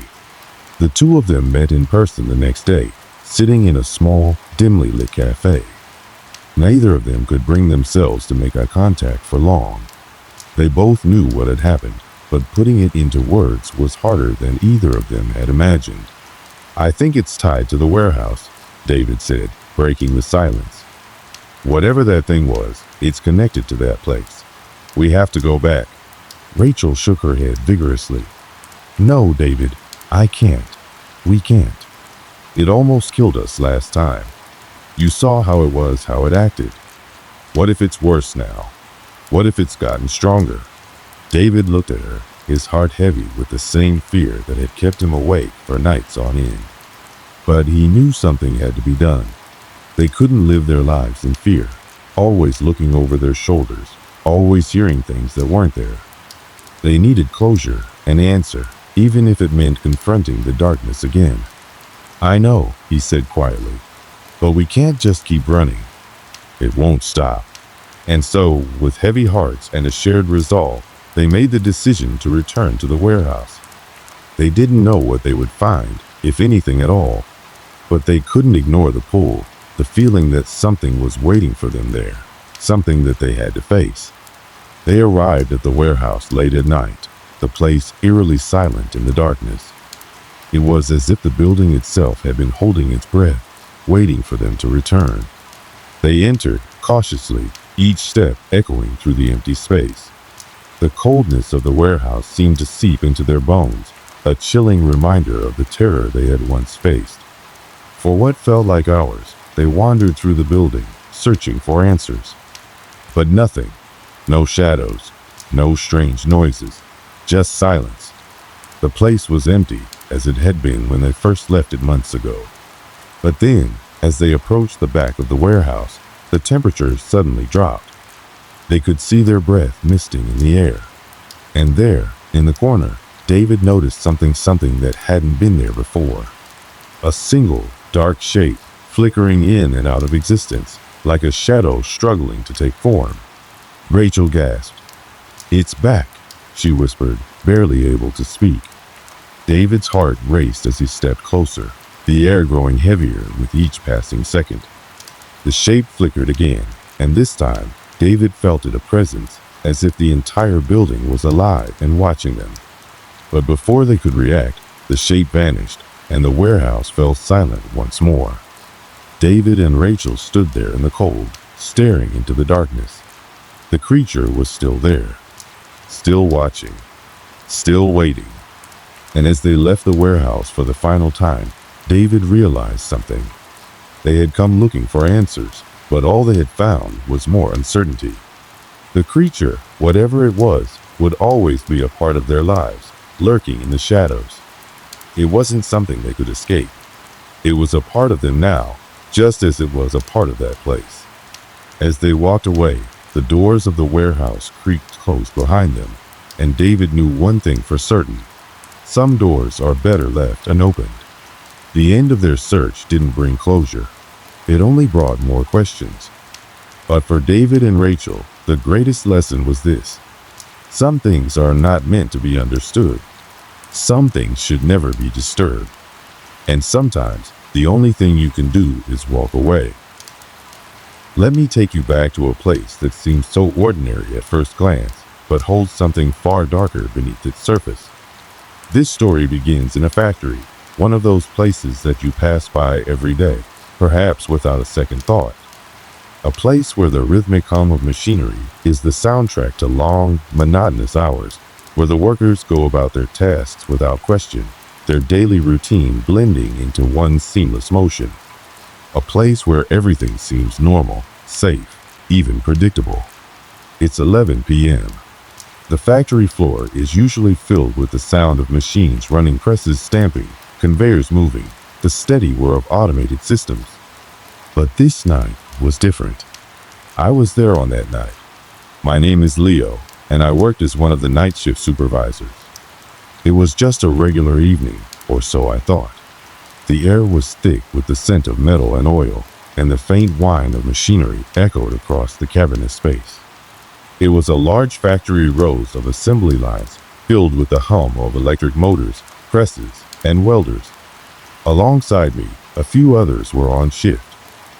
The two of them met in person the next day, sitting in a small, dimly lit cafe. Neither of them could bring themselves to make eye contact for long. They both knew what had happened, but putting it into words was harder than either of them had imagined. "I think it's tied to the warehouse," David said, breaking the silence. Whatever that thing was, it's connected to that place. We have to go back. Rachel shook her head vigorously. No, David, I can't. We can't. It almost killed us last time. You saw how it acted. What if it's worse now? What if it's gotten stronger? David looked at her, his heart heavy with the same fear that had kept him awake for nights on end. But he knew something had to be done. They couldn't live their lives in fear, always looking over their shoulders, always hearing things that weren't there. They needed closure, an answer, even if it meant confronting the darkness again. I know, he said quietly, but we can't just keep running. It won't stop. And so, with heavy hearts and a shared resolve, they made the decision to return to the warehouse. They didn't know what they would find, if anything at all, but they couldn't ignore the pull, the feeling that something was waiting for them there, something that they had to face. They arrived at the warehouse late at night, the place eerily silent in the darkness. It was as if the building itself had been holding its breath, waiting for them to return. They entered, cautiously, each step echoing through the empty space. The coldness of the warehouse seemed to seep into their bones, a chilling reminder of the terror they had once faced. For what felt like hours, they wandered through the building, searching for answers. But nothing. No shadows, no strange noises, just silence. The place was empty, as it had been when they first left it months ago. But then, as they approached the back of the warehouse, the temperature suddenly dropped. They could see their breath misting in the air. And there, in the corner, David noticed something that hadn't been there before. A single, dark shape, flickering in and out of existence, like a shadow struggling to take form. Rachel gasped. "It's back," she whispered, barely able to speak. David's heart raced as he stepped closer, the air growing heavier with each passing second. The shape flickered again, and this time, David felt it a presence, as if the entire building was alive and watching them. But before they could react, the shape vanished, and the warehouse fell silent once more. David and Rachel stood there in the cold, staring into the darkness. The creature was still there, still watching, still waiting. And as they left the warehouse for the final time, David realized something. They had come looking for answers, but all they had found was more uncertainty. The creature, whatever it was, would always be a part of their lives, lurking in the shadows. It wasn't something they could escape. It was a part of them now, just as it was a part of that place. As they walked away, the doors of the warehouse creaked closed behind them, and David knew one thing for certain. Some doors are better left unopened. The end of their search didn't bring closure. It only brought more questions. But for David and Rachel, the greatest lesson was this. Some things are not meant to be understood. Some things should never be disturbed. And sometimes, the only thing you can do is walk away. Let me take you back to a place that seems so ordinary at first glance, but holds something far darker beneath its surface. This story begins in a factory, one of those places that you pass by every day, perhaps without a second thought. A place where the rhythmic hum of machinery is the soundtrack to long, monotonous hours, where the workers go about their tasks without question, their daily routine blending into one seamless motion. A place where everything seems normal, safe, even predictable. It's 11 p.m. The factory floor is usually filled with the sound of machines running, presses stamping, conveyors moving, the steady whir of automated systems. But this night was different. I was there on that night. My name is Leo, and I worked as one of the night shift supervisors. It was just a regular evening, or so I thought. The air was thick with the scent of metal and oil, and the faint whine of machinery echoed across the cavernous space. It was a large factory rows of assembly lines filled with the hum of electric motors, presses, and welders. Alongside me, a few others were on shift.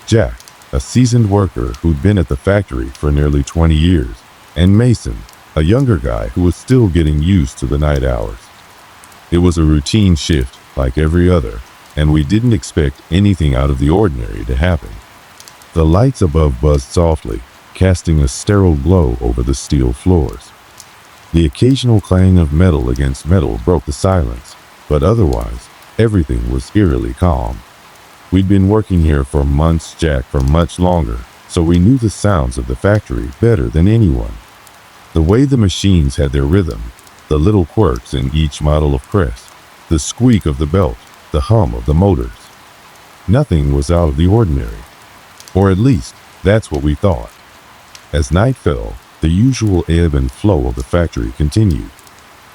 Jack, a seasoned worker who'd been at the factory for nearly 20 years, and Mason, a younger guy who was still getting used to the night hours. It was a routine shift like every other, and we didn't expect anything out of the ordinary to happen. The lights above buzzed softly, casting a sterile glow over the steel floors. The occasional clang of metal against metal broke the silence, but otherwise, everything was eerily calm. We'd been working here for months, Jack, for much longer, so we knew the sounds of the factory better than anyone. The way the machines had their rhythm, the little quirks in each model of press, the squeak of the belt, the hum of the motors. Nothing was out of the ordinary. Or at least, that's what we thought. As night fell, the usual ebb and flow of the factory continued.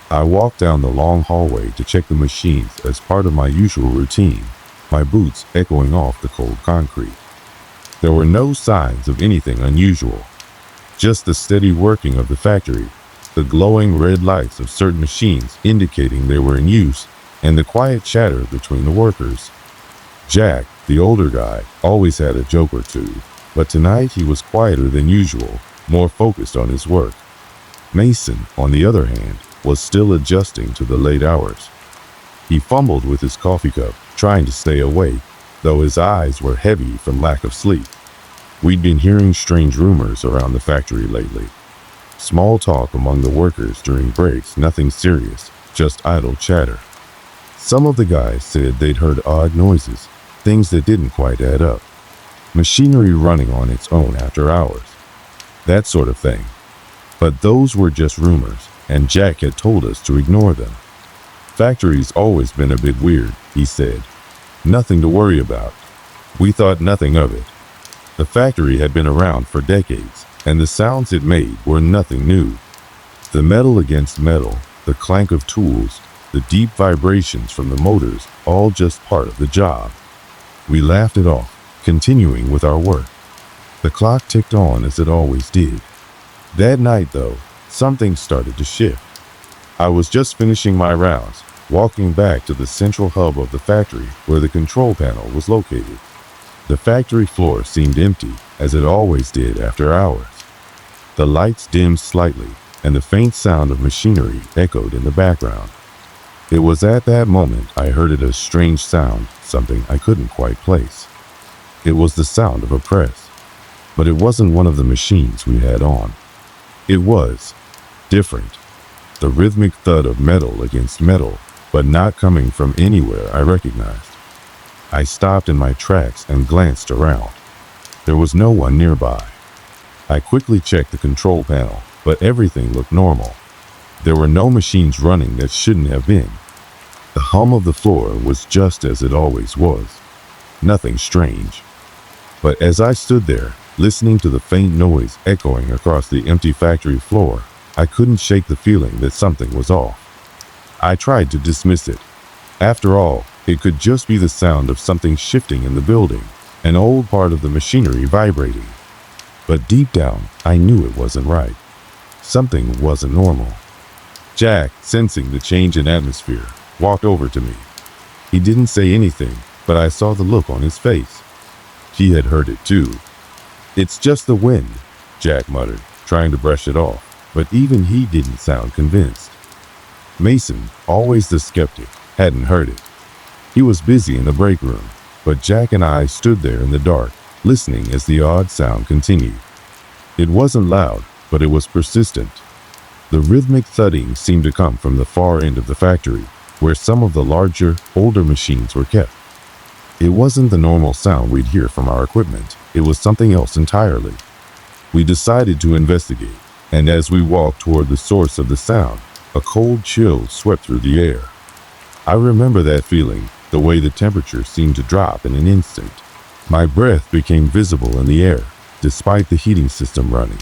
I walked down the long hallway to check the machines as part of my usual routine, my boots echoing off the cold concrete. There were no signs of anything unusual, just the steady working of the factory, the glowing red lights of certain machines indicating they were in use, and the quiet chatter between the workers. Jack, the older guy, always had a joke or two, but tonight he was quieter than usual, more focused on his work. Mason, on the other hand, was still adjusting to the late hours. He fumbled with his coffee cup, trying to stay awake, though his eyes were heavy from lack of sleep. We'd been hearing strange rumors around the factory lately. Small talk among the workers during breaks, nothing serious, just idle chatter. Some of the guys said they'd heard odd noises, things that didn't quite add up. Machinery running on its own after hours. That sort of thing. But those were just rumors, and Jack had told us to ignore them. Factory's always been a bit weird, he said. Nothing to worry about. We thought nothing of it. The factory had been around for decades, and the sounds it made were nothing new. The metal against metal, the clank of tools, the deep vibrations from the motors, all just part of the job. We laughed it off, continuing with our work. The clock ticked on as it always did. That night, though, something started to shift. I was just finishing my rounds, walking back to the central hub of the factory where the control panel was located. The factory floor seemed empty, as it always did after hours. The lights dimmed slightly, and the faint sound of machinery echoed in the background. It was at that moment I heard a strange sound, something I couldn't quite place. It was the sound of a press, but it wasn't one of the machines we had on. It was different. The rhythmic thud of metal against metal, but not coming from anywhere I recognized. I stopped in my tracks and glanced around. There was no one nearby. I quickly checked the control panel, but everything looked normal. There were no machines running that shouldn't have been. The hum of the floor was just as it always was. Nothing strange. But as I stood there, listening to the faint noise echoing across the empty factory floor, I couldn't shake the feeling that something was off. I tried to dismiss it. After all, it could just be the sound of something shifting in the building, an old part of the machinery vibrating. But deep down, I knew it wasn't right. Something wasn't normal. Jack, sensing the change in atmosphere, walked over to me. He didn't say anything, but I saw the look on his face. He had heard it too. "It's just the wind," Jack muttered, trying to brush it off, but even he didn't sound convinced. Mason, always the skeptic, hadn't heard it. He was busy in the break room, but Jack and I stood there in the dark, listening as the odd sound continued. It wasn't loud, but it was persistent. The rhythmic thudding seemed to come from the far end of the factory, where some of the larger, older machines were kept. It wasn't the normal sound we'd hear from our equipment. It was something else entirely. We decided to investigate, and as we walked toward the source of the sound, a cold chill swept through the air. I remember that feeling, the way the temperature seemed to drop in an instant. My breath became visible in the air, despite the heating system running.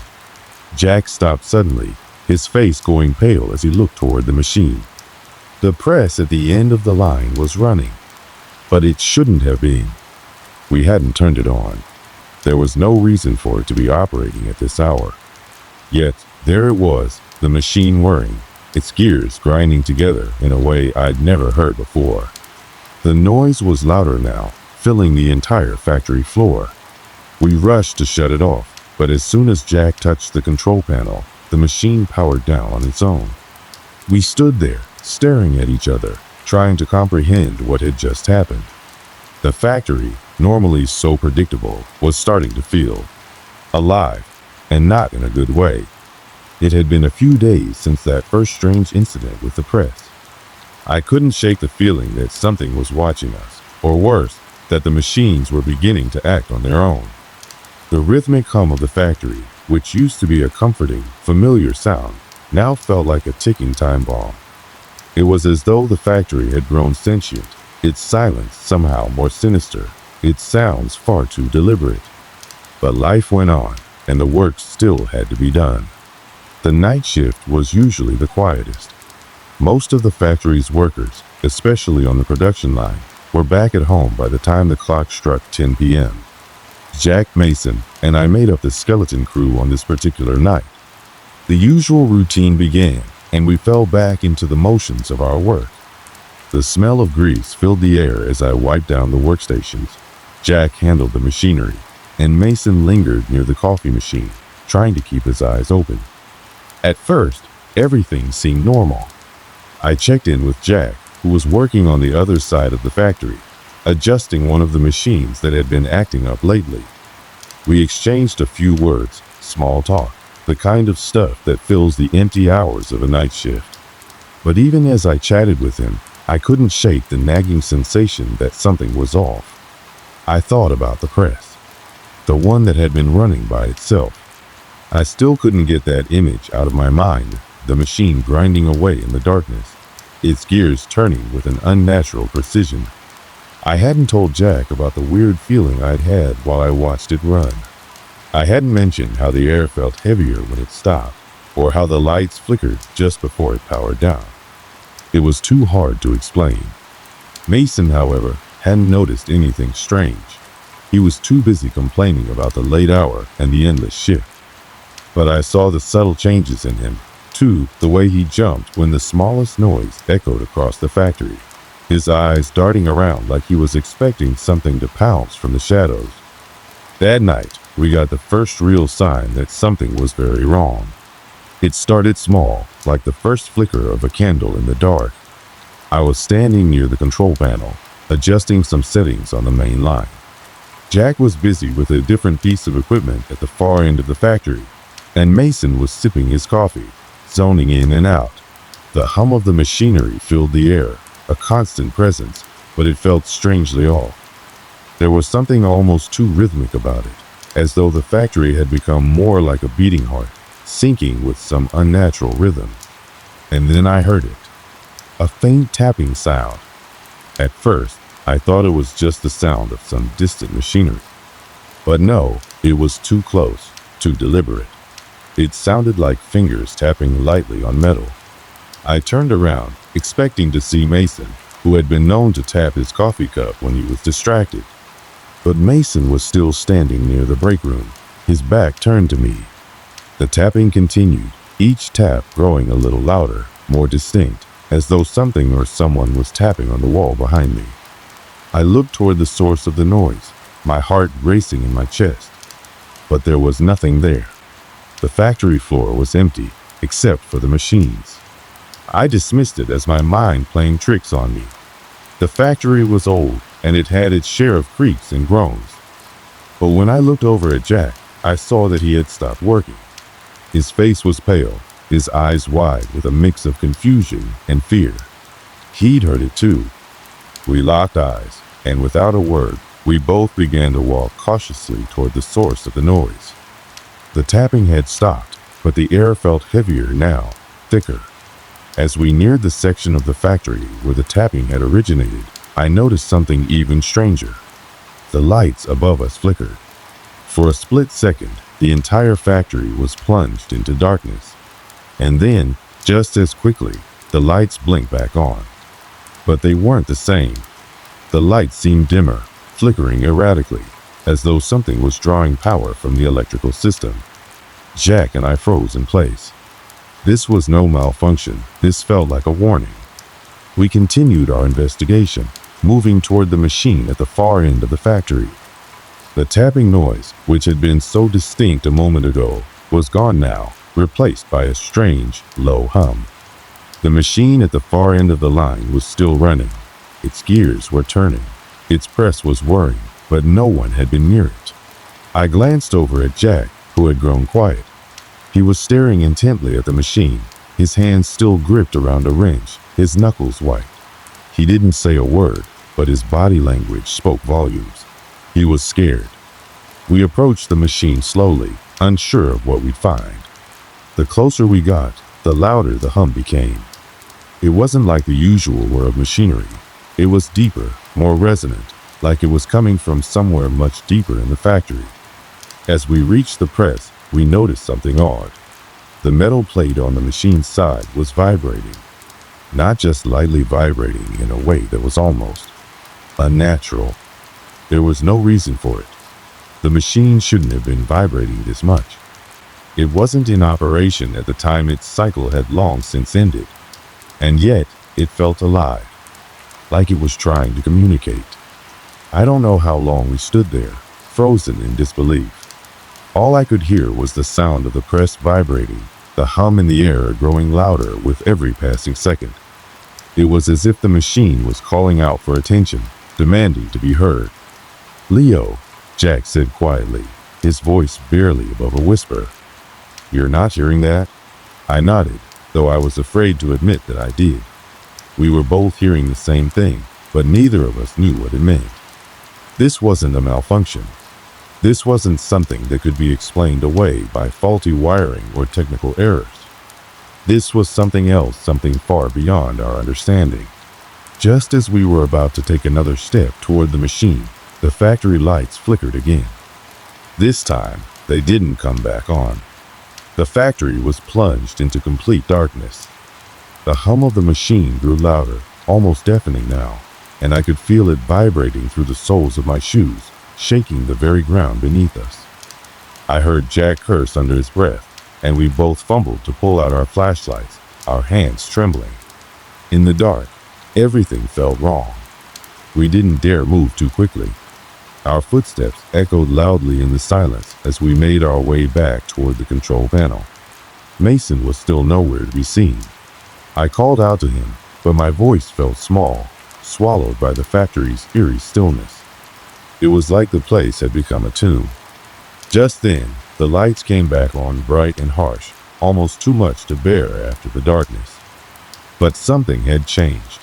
Jack stopped suddenly, his face going pale as he looked toward the machine. The press at the end of the line was running, but it shouldn't have been. We hadn't turned it on. There was no reason for it to be operating at this hour. Yet, there it was, the machine whirring, its gears grinding together in a way I'd never heard before. The noise was louder now, filling the entire factory floor. We rushed to shut it off, but as soon as Jack touched the control panel, the machine powered down on its own. We stood there, staring at each other, trying to comprehend what had just happened. The factory, normally so predictable, was starting to feel alive, and not in a good way. It had been a few days since that first strange incident with the press. I couldn't shake the feeling that something was watching us, or worse, that the machines were beginning to act on their own. The rhythmic hum of the factory, which used to be a comforting, familiar sound, now felt like a ticking time bomb. It was as though the factory had grown sentient, its silence somehow more sinister, its sounds far too deliberate. But life went on, and the work still had to be done. The night shift was usually the quietest. Most of the factory's workers, especially on the production line, were back at home by the time the clock struck 10 p.m. Jack, Mason, and I made up the skeleton crew on this particular night. The usual routine began, and we fell back into the motions of our work. The smell of grease filled the air as I wiped down the workstations. Jack handled the machinery, and Mason lingered near the coffee machine, trying to keep his eyes open. At first, everything seemed normal. I checked in with Jack, who was working on the other side of the factory, adjusting one of the machines that had been acting up lately. We exchanged a few words, small talk, the kind of stuff that fills the empty hours of a night shift. But even as I chatted with him, I couldn't shake the nagging sensation that something was off. I thought about the press, the one that had been running by itself. I still couldn't get that image out of my mind, the machine grinding away in the darkness, its gears turning with an unnatural precision. I hadn't told Jack about the weird feeling I'd had while I watched it run. I hadn't mentioned how the air felt heavier when it stopped, or how the lights flickered just before it powered down. It was too hard to explain. Mason, however, hadn't noticed anything strange. He was too busy complaining about the late hour and the endless shift. But I saw the subtle changes in him, too, the way he jumped when the smallest noise echoed across the factory, his eyes darting around like he was expecting something to pounce from the shadows. That night, we got the first real sign that something was very wrong. It started small, like the first flicker of a candle in the dark. I was standing near the control panel, adjusting some settings on the main line. Jack was busy with a different piece of equipment at the far end of the factory, and Mason was sipping his coffee, zoning in and out. The hum of the machinery filled the air, a constant presence, but it felt strangely off. There was something almost too rhythmic about it, as though the factory had become more like a beating heart, syncing with some unnatural rhythm. And then I heard it, a faint tapping sound. At first, I thought it was just the sound of some distant machinery. But no, it was too close, too deliberate. It sounded like fingers tapping lightly on metal. I turned around, expecting to see Mason, who had been known to tap his coffee cup when he was distracted. But Mason was still standing near the break room, his back turned to me. The tapping continued, each tap growing a little louder, more distinct, as though something or someone was tapping on the wall behind me. I looked toward the source of the noise, my heart racing in my chest. But there was nothing there. The factory floor was empty, except for the machines. I dismissed it as my mind playing tricks on me. The factory was old, and it had its share of creaks and groans. But when I looked over at Jack, I saw that he had stopped working. His face was pale, his eyes wide with a mix of confusion and fear. He'd heard it too. We locked eyes, and without a word, we both began to walk cautiously toward the source of the noise. The tapping had stopped, but the air felt heavier now, thicker. As we neared the section of the factory where the tapping had originated, I noticed something even stranger. The lights above us flickered. For a split second, the entire factory was plunged into darkness. And then, just as quickly, the lights blinked back on. But they weren't the same. The lights seemed dimmer, flickering erratically, as though something was drawing power from the electrical system. Jack and I froze in place. This was no malfunction. This felt like a warning. We continued our investigation, moving toward the machine at the far end of the factory. The tapping noise, which had been so distinct a moment ago, was gone now, replaced by a strange, low hum. The machine at the far end of the line was still running. Its gears were turning. Its press was whirring, but no one had been near it. I glanced over at Jack, who had grown quiet. He was staring intently at the machine, his hands still gripped around a wrench, his knuckles white. He didn't say a word, but his body language spoke volumes. He was scared. We approached the machine slowly, unsure of what we'd find. The closer we got, the louder the hum became. It wasn't like the usual whir of machinery. It was deeper, more resonant, like it was coming from somewhere much deeper in the factory. As we reached the press, we noticed something odd. The metal plate on the machine's side was vibrating. Not just lightly vibrating in a way that was almost unnatural. There was no reason for it. The machine shouldn't have been vibrating this much. It wasn't in operation at the time its cycle had long since ended. And yet, it felt alive, like it was trying to communicate. I don't know how long we stood there, frozen in disbelief. All I could hear was the sound of the press vibrating, the hum in the air growing louder with every passing second. It was as if the machine was calling out for attention, demanding to be heard. "Leo," Jack said quietly, his voice barely above a whisper. "You're not hearing that?" I nodded, though I was afraid to admit that I did. We were both hearing the same thing, but neither of us knew what it meant. This wasn't a malfunction. This wasn't something that could be explained away by faulty wiring or technical errors. This was something else, something far beyond our understanding. Just as we were about to take another step toward the machine, the factory lights flickered again. This time, they didn't come back on. The factory was plunged into complete darkness. The hum of the machine grew louder, almost deafening now, and I could feel it vibrating through the soles of my shoes, shaking the very ground beneath us. I heard Jack curse under his breath, and we both fumbled to pull out our flashlights, our hands trembling. In the dark, everything felt wrong. We didn't dare move too quickly. Our footsteps echoed loudly in the silence as we made our way back toward the control panel. Mason was still nowhere to be seen. I called out to him, but my voice felt small, swallowed by the factory's eerie stillness. It was like the place had become a tomb. Just then, the lights came back on bright and harsh, almost too much to bear after the darkness. But something had changed.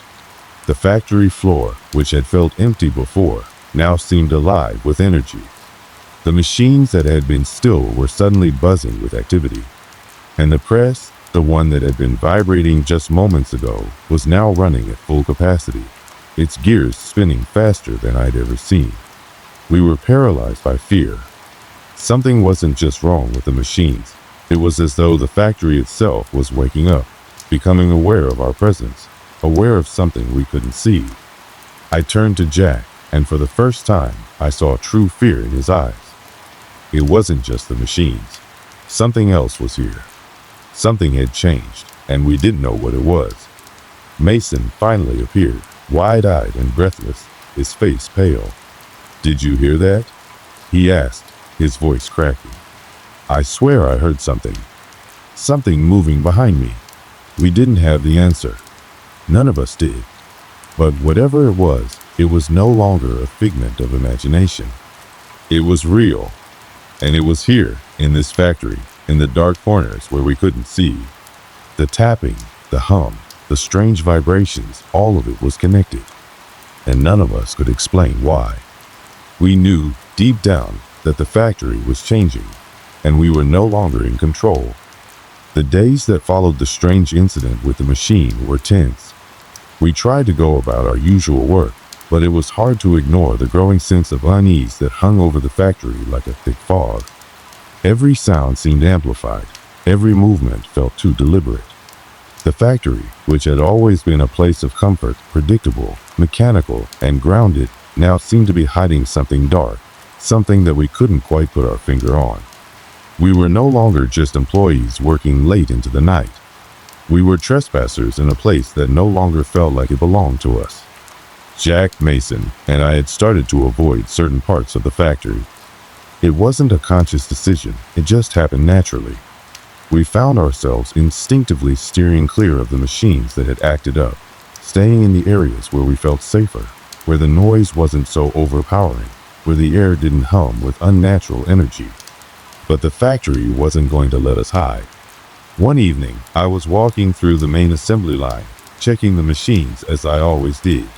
The factory floor, which had felt empty before, now seemed alive with energy. The machines that had been still were suddenly buzzing with activity. And the press, the one that had been vibrating just moments ago, was now running at full capacity, its gears spinning faster than I'd ever seen. We were paralyzed by fear. Something wasn't just wrong with the machines. It was as though the factory itself was waking up, becoming aware of our presence, aware of something we couldn't see. I turned to Jack, and for the first time, I saw true fear in his eyes. It wasn't just the machines. Something else was here. Something had changed, and we didn't know what it was. Mason finally appeared, wide-eyed and breathless, his face pale. "Did you hear that?" he asked, his voice cracking. I swear I heard something. Something moving behind me. We didn't have the answer. None of us did. But whatever it was no longer a figment of imagination. It was real. And it was here, in this factory, in the dark corners where we couldn't see. The tapping, the hum, the strange vibrations, all of it was connected. And none of us could explain why. We knew, deep down, that the factory was changing, and we were no longer in control. The days that followed the strange incident with the machine were tense. We tried to go about our usual work, but it was hard to ignore the growing sense of unease that hung over the factory like a thick fog. Every sound seemed amplified. Every movement felt too deliberate. The factory, which had always been a place of comfort, predictable, mechanical, and grounded, now seemed to be hiding something dark, something that we couldn't quite put our finger on. We were no longer just employees working late into the night. We were trespassers in a place that no longer felt like it belonged to us. Jack, Mason, and I had started to avoid certain parts of the factory. It wasn't a conscious decision, it just happened naturally. We found ourselves instinctively steering clear of the machines that had acted up, staying in the areas where we felt safer, where the noise wasn't so overpowering, where the air didn't hum with unnatural energy. But the factory wasn't going to let us hide. One evening, I was walking through the main assembly line, checking the machines as I always did.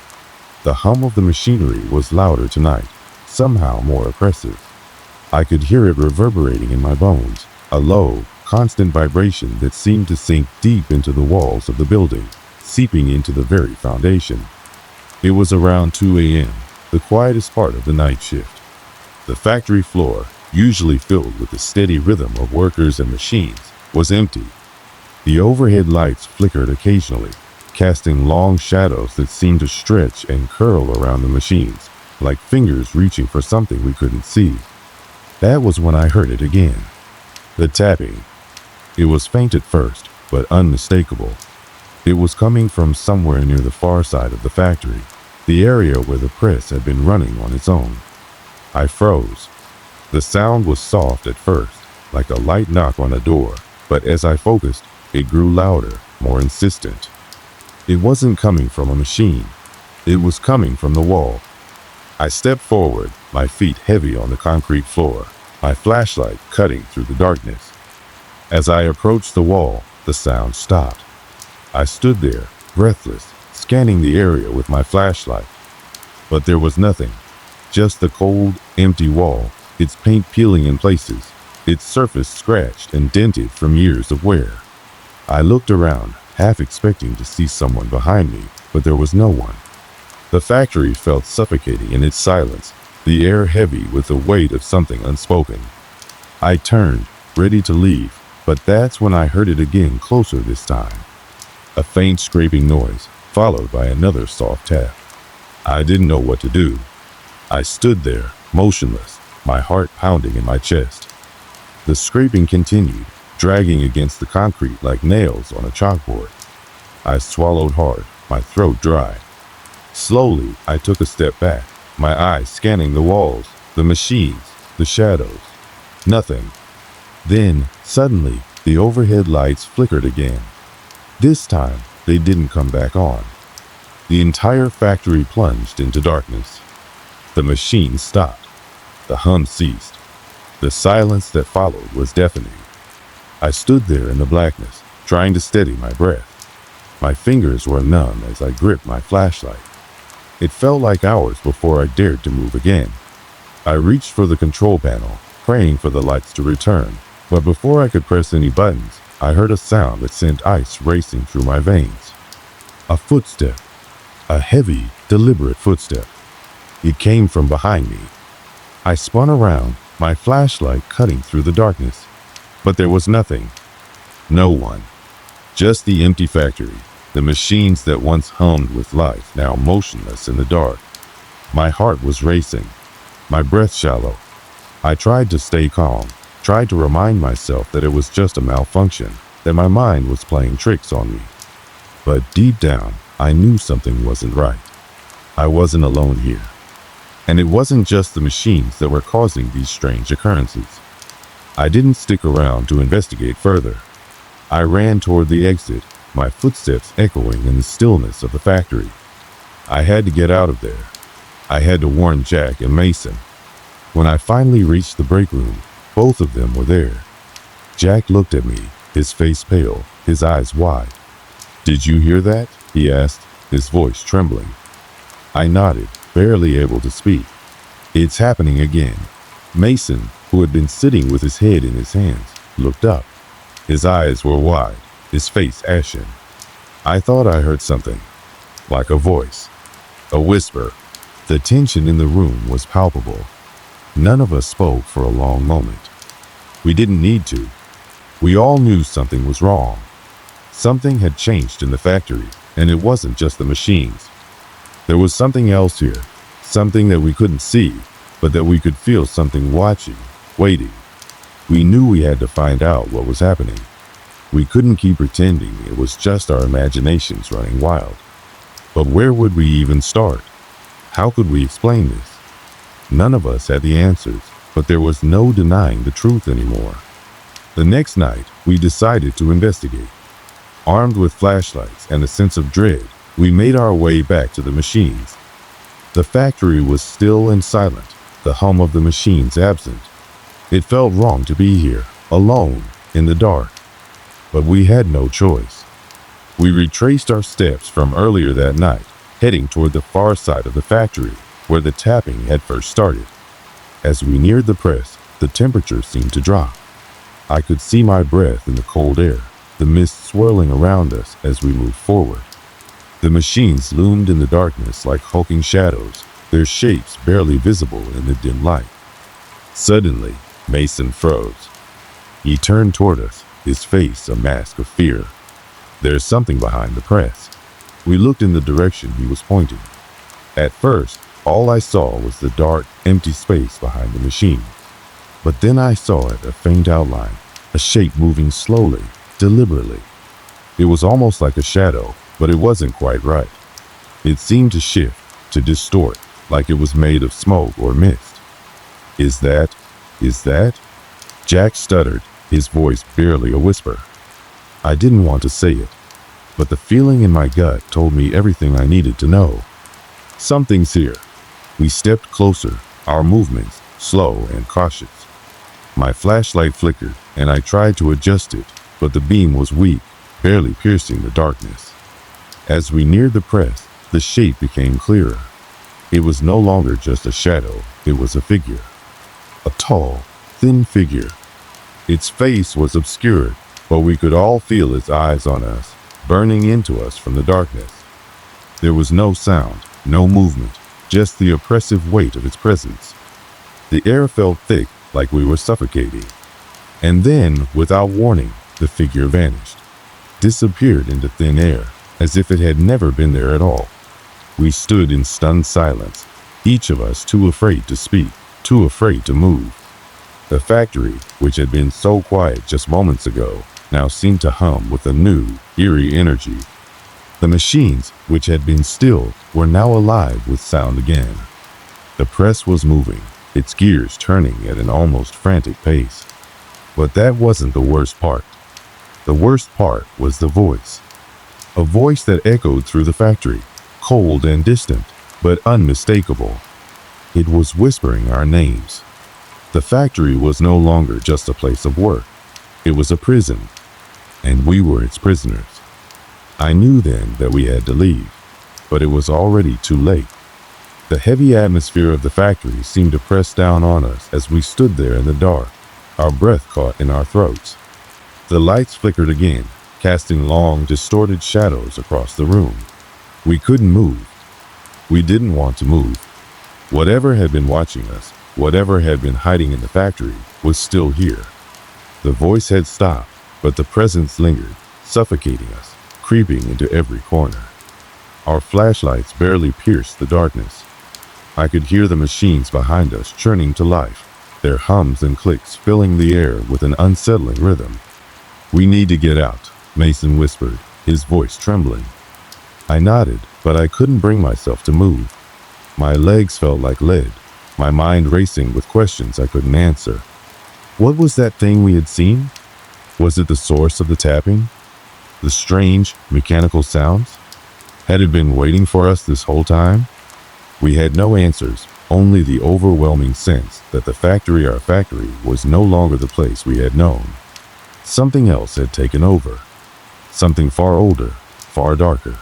The hum of the machinery was louder tonight, somehow more oppressive. I could hear it reverberating in my bones, a low, constant vibration that seemed to sink deep into the walls of the building, seeping into the very foundation. It was around 2 a.m., the quietest part of the night shift. The factory floor, usually filled with the steady rhythm of workers and machines, was empty. The overhead lights flickered occasionally, casting long shadows that seemed to stretch and curl around the machines, like fingers reaching for something we couldn't see. That was when I heard it again. The tapping. It was faint at first, but unmistakable. It was coming from somewhere near the far side of the factory, the area where the press had been running on its own. I froze. The sound was soft at first, like a light knock on a door, but as I focused, it grew louder, more insistent. It wasn't coming from a machine. It was coming from the wall. I stepped forward, my feet heavy on the concrete floor, my flashlight cutting through the darkness. As I approached the wall, the sound stopped. I stood there, breathless, scanning the area with my flashlight. But there was nothing, just the cold, empty wall, its paint peeling in places, its surface scratched and dented from years of wear. I looked around, half expecting to see someone behind me, but there was no one. The factory felt suffocating in its silence, the air heavy with the weight of something unspoken. I turned, ready to leave, but that's when I heard it again, closer this time. A faint scraping noise, followed by another soft tap. I didn't know what to do. I stood there, motionless, my heart pounding in my chest. The scraping continued, dragging against the concrete like nails on a chalkboard. I swallowed hard, my throat dry. Slowly, I took a step back, my eyes scanning the walls, the machines, the shadows. Nothing. Then, suddenly, the overhead lights flickered again. This time, they didn't come back on. The entire factory plunged into darkness. The machines stopped. The hum ceased. The silence that followed was deafening. I stood there in the blackness, trying to steady my breath. My fingers were numb as I gripped my flashlight. It felt like hours before I dared to move again. I reached for the control panel, praying for the lights to return, but before I could press any buttons, I heard a sound that sent ice racing through my veins. A footstep. A heavy, deliberate footstep. It came from behind me. I spun around, my flashlight cutting through the darkness. But there was nothing. No one. Just the empty factory, the machines that once hummed with life, now motionless in the dark. My heart was racing, my breath shallow. I tried to stay calm, tried to remind myself that it was just a malfunction, that my mind was playing tricks on me. But deep down, I knew something wasn't right. I wasn't alone here. And it wasn't just the machines that were causing these strange occurrences. I didn't stick around to investigate further. I ran toward the exit, my footsteps echoing in the stillness of the factory. I had to get out of there. I had to warn Jack and Mason. When I finally reached the break room, both of them were there. Jack looked at me, his face pale, his eyes wide. "Did you hear that?" he asked, his voice trembling. I nodded, barely able to speak. "It's happening again." Mason, who had been sitting with his head in his hands, looked up. His eyes were wide, his face ashen. I thought I heard something, like a voice, a whisper. The tension in the room was palpable. None of us spoke for a long moment. We didn't need to. We all knew something was wrong. Something had changed in the factory, and it wasn't just the machines. There was something else here, something that we couldn't see, but that we could feel something watching, waiting. We knew we had to find out what was happening. We couldn't keep pretending it was just our imaginations running wild. But where would we even start? How could we explain this? None of us had the answers, but there was no denying the truth anymore. The next night, we decided to investigate. Armed with flashlights and a sense of dread, we made our way back to the machines. The factory was still and silent, the hum of the machines absent. It felt wrong to be here, alone, in the dark. But we had no choice. We retraced our steps from earlier that night, heading toward the far side of the factory, where the tapping had first started. As we neared the press, the temperature seemed to drop. I could see my breath in the cold air, the mist swirling around us as we moved forward. The machines loomed in the darkness like hulking shadows, their shapes barely visible in the dim light. Suddenly, Mason froze. He turned toward us, his face a mask of fear. "There's something behind the press." We looked in the direction he was pointing. At first, all I saw was the dark, empty space behind the machine. But then I saw it, a faint outline, a shape moving slowly, deliberately. It was almost like a shadow, but it wasn't quite right. It seemed to shift, to distort, like it was made of smoke or mist. Is that? Jack stuttered, his voice barely a whisper. I didn't want to say it, but the feeling in my gut told me everything I needed to know. Something's here. We stepped closer, our movements slow and cautious. My flashlight flickered, and I tried to adjust it, but the beam was weak, barely piercing the darkness. As we neared the press, the shape became clearer. It was no longer just a shadow, it was a figure. A tall, thin figure. Its face was obscured, but we could all feel its eyes on us, burning into us from the darkness. There was no sound, no movement, just the oppressive weight of its presence. The air felt thick, like we were suffocating. And then, without warning, the figure vanished, disappeared into thin air, as if it had never been there at all. We stood in stunned silence, each of us too afraid to speak, too afraid to move. The factory, which had been so quiet just moments ago, now seemed to hum with a new, eerie energy. The machines, which had been still, were now alive with sound again. The press was moving, its gears turning at an almost frantic pace. But that wasn't the worst part. The worst part was the voice. A voice that echoed through the factory, cold and distant, but unmistakable. It was whispering our names. The factory was no longer just a place of work. It was a prison, and we were its prisoners. I knew then that we had to leave, but it was already too late. The heavy atmosphere of the factory seemed to press down on us as we stood there in the dark, our breath caught in our throats. The lights flickered again, casting long, distorted shadows across the room. We couldn't move. We didn't want to move. Whatever had been watching us, whatever had been hiding in the factory, was still here. The voice had stopped, but the presence lingered, suffocating us, creeping into every corner. Our flashlights barely pierced the darkness. I could hear the machines behind us churning to life, their hums and clicks filling the air with an unsettling rhythm. "We need to get out," Mason whispered, his voice trembling. I nodded, but I couldn't bring myself to move. My legs felt like lead, my mind racing with questions I couldn't answer. What was that thing we had seen? Was it the source of the tapping? The strange, mechanical sounds? Had it been waiting for us this whole time? We had no answers, only the overwhelming sense that the factory, our factory, was no longer the place we had known. Something else had taken over. Something far older, far darker.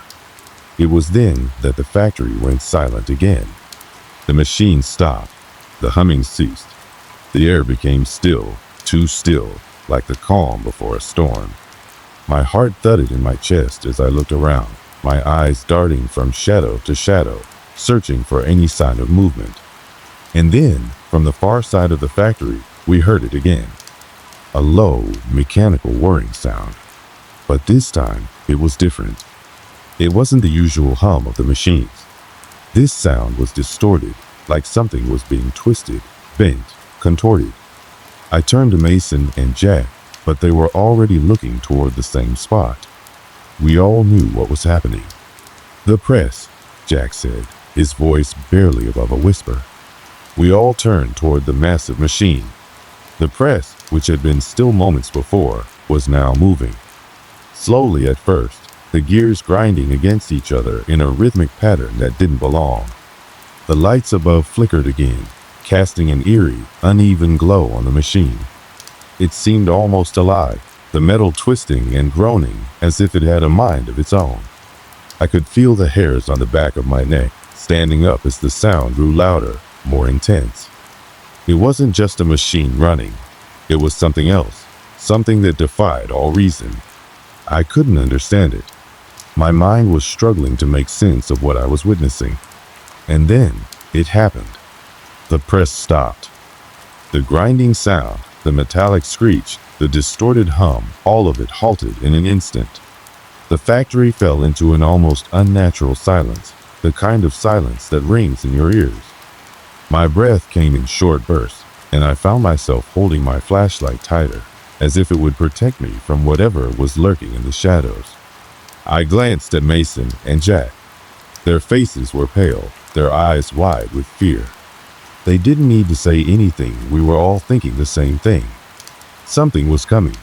It was then that the factory went silent again. The machines stopped. The humming ceased. The air became still, too still, like the calm before a storm. My heart thudded in my chest as I looked around, my eyes darting from shadow to shadow, searching for any sign of movement. And then, from the far side of the factory, we heard it again. A low, mechanical whirring sound. But this time, it was different. It wasn't the usual hum of the machines. This sound was distorted, like something was being twisted, bent, contorted. I turned to Mason and Jack, but they were already looking toward the same spot. We all knew what was happening. "The press," Jack said, his voice barely above a whisper. We all turned toward the massive machine. The press, which had been still moments before, was now moving. Slowly at first, the gears grinding against each other in a rhythmic pattern that didn't belong. The lights above flickered again, casting an eerie, uneven glow on the machine. It seemed almost alive, the metal twisting and groaning as if it had a mind of its own. I could feel the hairs on the back of my neck standing up as the sound grew louder, more intense. It wasn't just a machine running. It was something else, something that defied all reason. I couldn't understand it. My mind was struggling to make sense of what I was witnessing. And then it happened. The press stopped. The grinding sound, the metallic screech, the distorted hum, all of it halted in an instant. The factory fell into an almost unnatural silence, the kind of silence that rings in your ears. My breath came in short bursts, and I found myself holding my flashlight tighter, as if it would protect me from whatever was lurking in the shadows. I glanced at Mason and Jack. Their faces were pale, their eyes wide with fear. They didn't need to say anything. We were all thinking the same thing. Something was coming.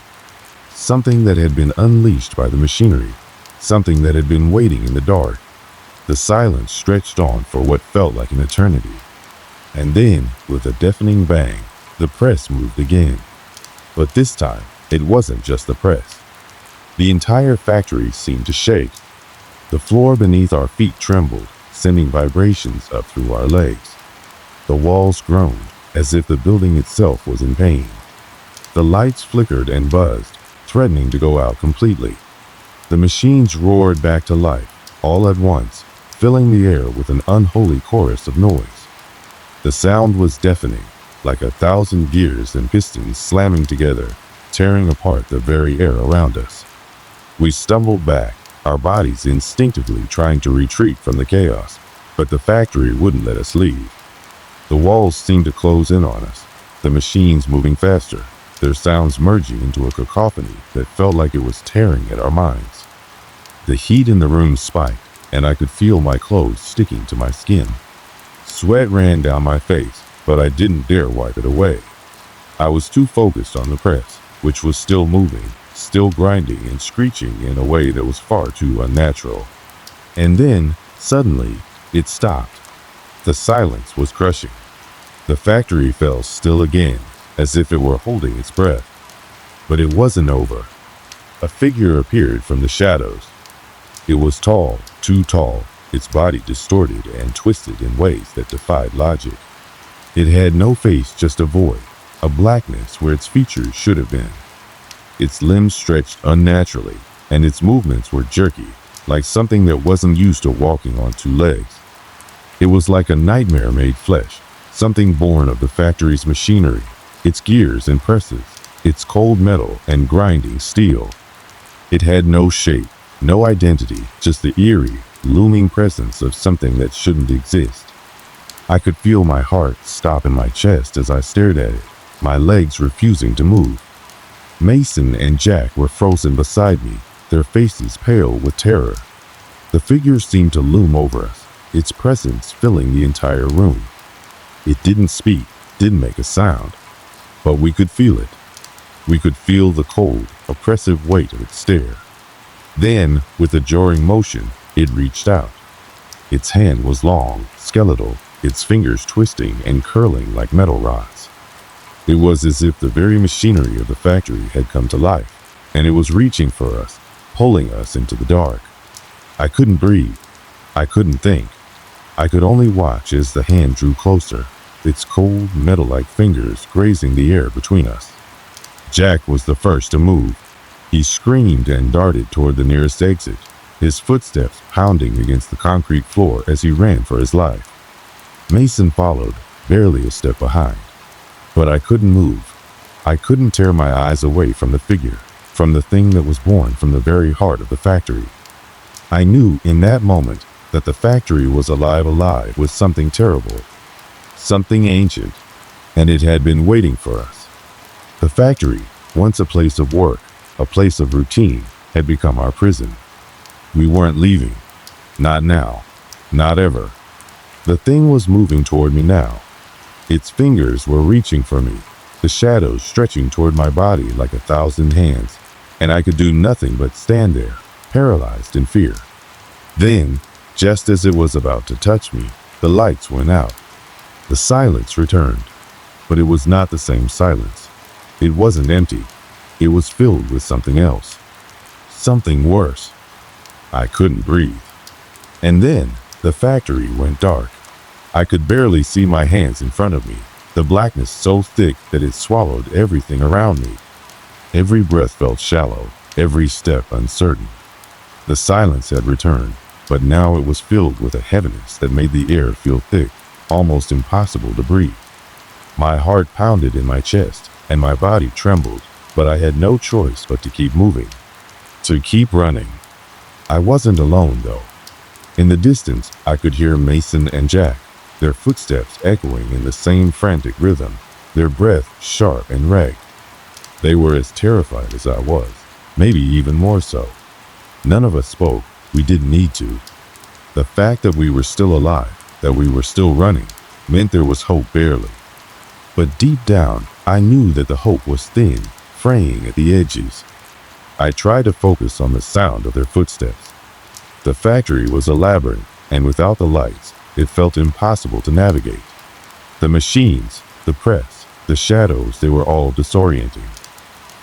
Something that had been unleashed by the machinery. Something that had been waiting in the dark. The silence stretched on for what felt like an eternity. And then, with a deafening bang, the press moved again. But this time, it wasn't just the press. The entire factory seemed to shake. The floor beneath our feet trembled, sending vibrations up through our legs. The walls groaned, as if the building itself was in pain. The lights flickered and buzzed, threatening to go out completely. The machines roared back to life, all at once, filling the air with an unholy chorus of noise. The sound was deafening, like 1,000 gears and pistons slamming together, tearing apart the very air around us. We stumbled back, our bodies instinctively trying to retreat from the chaos, but the factory wouldn't let us leave. The walls seemed to close in on us, the machines moving faster, their sounds merging into a cacophony that felt like it was tearing at our minds. The heat in the room spiked, and I could feel my clothes sticking to my skin. Sweat ran down my face, but I didn't dare wipe it away. I was too focused on the press, which was still moving, still grinding and screeching in a way that was far too unnatural. And then, suddenly, it stopped. The silence was crushing. The factory fell still again, as if it were holding its breath. But it wasn't over. A figure appeared from the shadows. It was tall, too tall, its body distorted and twisted in ways that defied logic. It had no face, just a void, a blackness where its features should have been. Its limbs stretched unnaturally, and its movements were jerky, like something that wasn't used to walking on two legs. It was like a nightmare made flesh, something born of the factory's machinery, its gears and presses, its cold metal and grinding steel. It had no shape, no identity, just the eerie, looming presence of something that shouldn't exist. I could feel my heart stop in my chest as I stared at it, my legs refusing to move. Mason and Jack were frozen beside me, their faces pale with terror. The figure seemed to loom over us, its presence filling the entire room. It didn't speak, didn't make a sound, but we could feel it. We could feel the cold, oppressive weight of its stare. Then, with a jarring motion, it reached out. Its hand was long, skeletal, its fingers twisting and curling like metal rods. It was as if the very machinery of the factory had come to life, and it was reaching for us, pulling us into the dark. I couldn't breathe. I couldn't think. I could only watch as the hand drew closer, its cold, metal-like fingers grazing the air between us. Jack was the first to move. He screamed and darted toward the nearest exit, his footsteps pounding against the concrete floor as he ran for his life. Mason followed, barely a step behind. But I couldn't move. I couldn't tear my eyes away from the figure, from the thing that was born from the very heart of the factory. I knew in that moment that the factory was alive with something terrible, something ancient, and it had been waiting for us. The factory, once a place of work, a place of routine, had become our prison. We weren't leaving. Not now. Not ever. The thing was moving toward me now. Its fingers were reaching for me, the shadows stretching toward my body like 1,000 hands, and I could do nothing but stand there, paralyzed in fear. Then, just as it was about to touch me, The lights went out. The silence returned. But it was not the same silence. It wasn't empty. It was filled with something else. Something worse. I couldn't breathe. And then the factory went dark. I could barely see my hands in front of me, the blackness so thick that it swallowed everything around me. Every breath felt shallow, every step uncertain. The silence had returned, but now it was filled with a heaviness that made the air feel thick, almost impossible to breathe. My heart pounded in my chest, and my body trembled, but I had no choice but to keep moving, to keep running. I wasn't alone, though. In the distance, I could hear Mason and Jack, their footsteps echoing in the same frantic rhythm, their breath sharp and ragged. They were as terrified as I was, maybe even more so. None of us spoke. We didn't need to. The fact that we were still alive, that we were still running, meant there was hope barely. But deep down, I knew that the hope was thin, fraying at the edges. I tried to focus on the sound of their footsteps. The factory was a labyrinth, and without the lights, it felt impossible to navigate. The machines, the press, the shadows, they were all disorienting.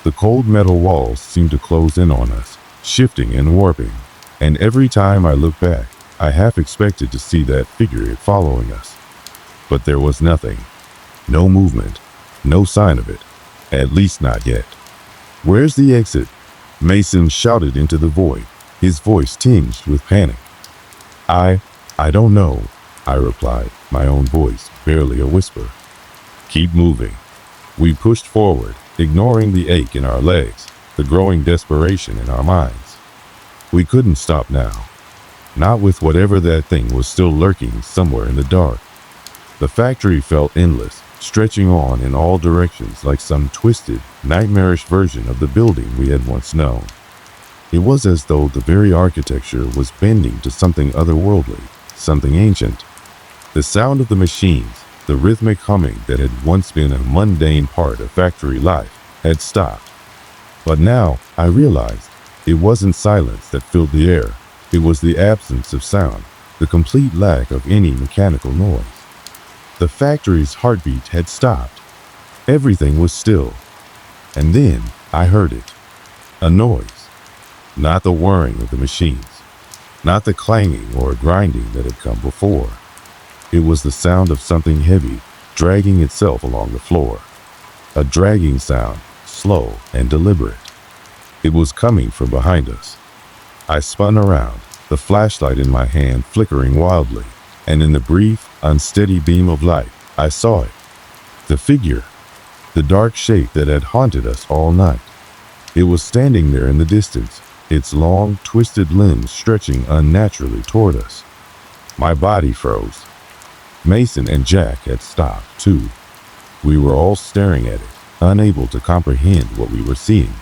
The cold metal walls seemed to close in on us, shifting and warping, and every time I looked back, I half expected to see that figure following us. But there was nothing. No movement. No sign of it. At least not yet. "Where's the exit?" Mason shouted into the void, his voice tinged with panic. I don't know," I replied, my own voice barely a whisper. "Keep moving." We pushed forward, ignoring the ache in our legs, the growing desperation in our minds. We couldn't stop now. Not with whatever that thing was still lurking somewhere in the dark. The factory felt endless, stretching on in all directions like some twisted, nightmarish version of the building we had once known. It was as though the very architecture was bending to something otherworldly, something ancient. The sound of the machines, the rhythmic humming that had once been a mundane part of factory life, had stopped. But now I realized it wasn't silence that filled the air. It was the absence of sound, the complete lack of any mechanical noise. The factory's heartbeat had stopped. Everything was still. And then I heard it. A noise. Not the whirring of the machines. Not the clanging or grinding that had come before. It was the sound of something heavy, dragging itself along the floor. A dragging sound, slow and deliberate. It was coming from behind us. I spun around, the flashlight in my hand flickering wildly, and in the brief, unsteady beam of light, I saw it. The figure. The dark shape that had haunted us all night. It was standing there in the distance, its long, twisted limbs stretching unnaturally toward us. My body froze. Mason and Jack had stopped, too. We were all staring at it, unable to comprehend what we were seeing.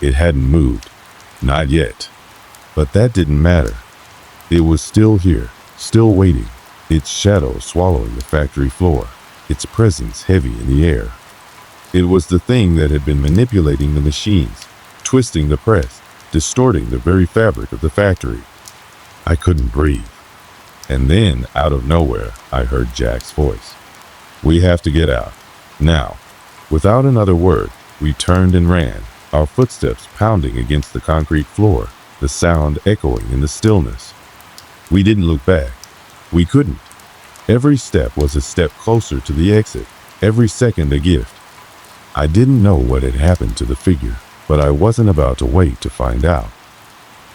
It hadn't moved. Not yet. But that didn't matter. It was still here, still waiting, its shadow swallowing the factory floor, its presence heavy in the air. It was the thing that had been manipulating the machines, twisting the press, distorting the very fabric of the factory. I couldn't breathe. And then, out of nowhere, I heard Jack's voice. "We have to get out. Now." Without another word, we turned and ran, our footsteps pounding against the concrete floor, the sound echoing in the stillness. We didn't look back. We couldn't. Every step was a step closer to the exit, every second a gift. I didn't know what had happened to the figure, but I wasn't about to wait to find out.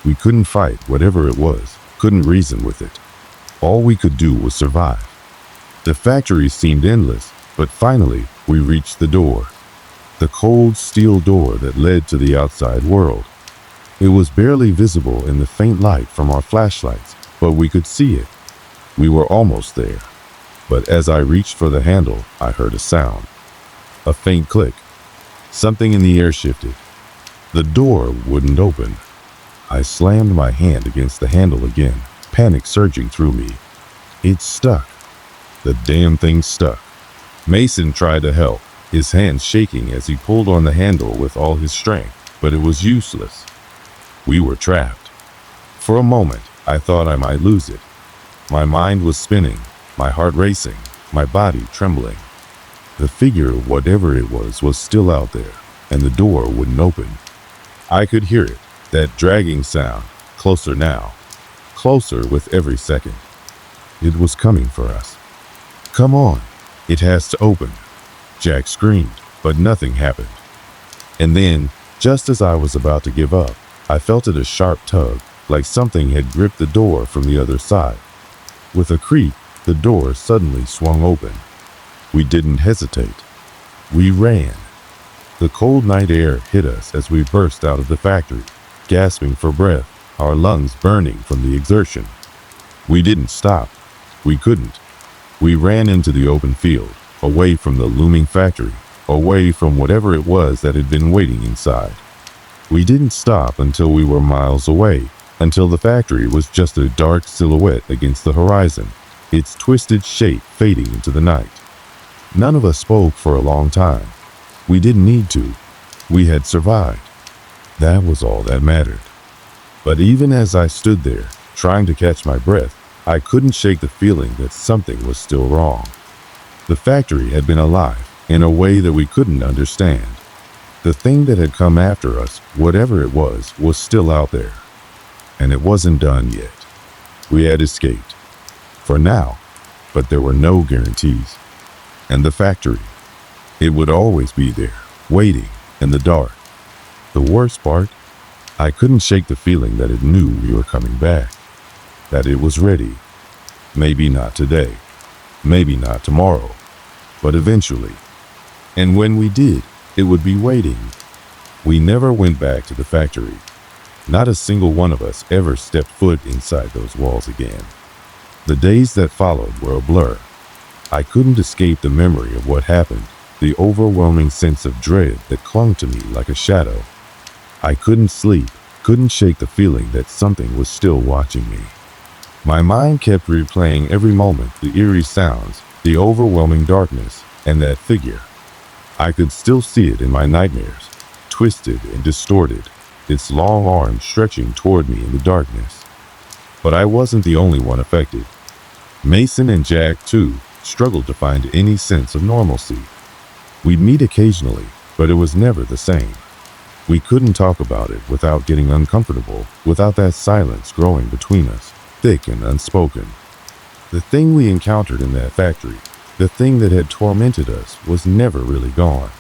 We couldn't fight whatever it was, couldn't reason with it. All we could do was survive. The factory seemed endless, but finally we reached the door. The cold steel door that led to the outside world. It was barely visible in the faint light from our flashlights, but we could see it. We were almost there. But as I reached for the handle, I heard a sound. A faint click. Something in the air shifted. The door wouldn't open. I slammed my hand against the handle again, panic surging through me. It stuck. The damn thing stuck. Mason tried to help, his hands shaking as he pulled on the handle with all his strength, but it was useless. We were trapped. For a moment, I thought I might lose it. My mind was spinning. my heart racing, my body trembling. The figure, whatever it was still out there, and the door wouldn't open. I could hear it, that dragging sound, closer now, closer with every second. It was coming for us. "Come on, it has to open," Jack screamed, but nothing happened. And then, just as I was about to give up, I felt it a sharp tug, like something had gripped the door from the other side. With a creak, the door suddenly swung open. We didn't hesitate. We ran. The cold night air hit us as we burst out of the factory, gasping for breath, our lungs burning from the exertion. We didn't stop. We couldn't. We ran into the open field, away from the looming factory, away from whatever it was that had been waiting inside. We didn't stop until we were miles away, until the factory was just a dark silhouette against the horizon, its twisted shape fading into the night. None of us spoke for a long time. We didn't need to. We had survived. That was all that mattered. But even as I stood there, trying to catch my breath, I couldn't shake the feeling that something was still wrong. The factory had been alive in a way that we couldn't understand. The thing that had come after us, whatever it was still out there. And it wasn't done yet. We had escaped. For now. But there were no guarantees. And the factory, it would always be there, waiting in the dark. The worst part, I couldn't shake the feeling that it knew we were coming back. That it was ready. Maybe not today. Maybe not tomorrow. But eventually. And when we did, it would be waiting. We never went back to the factory. Not a single one of us ever stepped foot inside those walls again. The days that followed were a blur. I couldn't escape the memory of what happened, the overwhelming sense of dread that clung to me like a shadow. I couldn't sleep, couldn't shake the feeling that something was still watching me. My mind kept replaying every moment, the eerie sounds, the overwhelming darkness, and that figure. I could still see it in my nightmares, twisted and distorted, its long arms stretching toward me in the darkness. But I wasn't the only one affected. Mason and Jack, too, struggled to find any sense of normalcy. We'd meet occasionally, but it was never the same. We couldn't talk about it without getting uncomfortable, without that silence growing between us, thick and unspoken. The thing we encountered in that factory, the thing that had tormented us, was never really gone.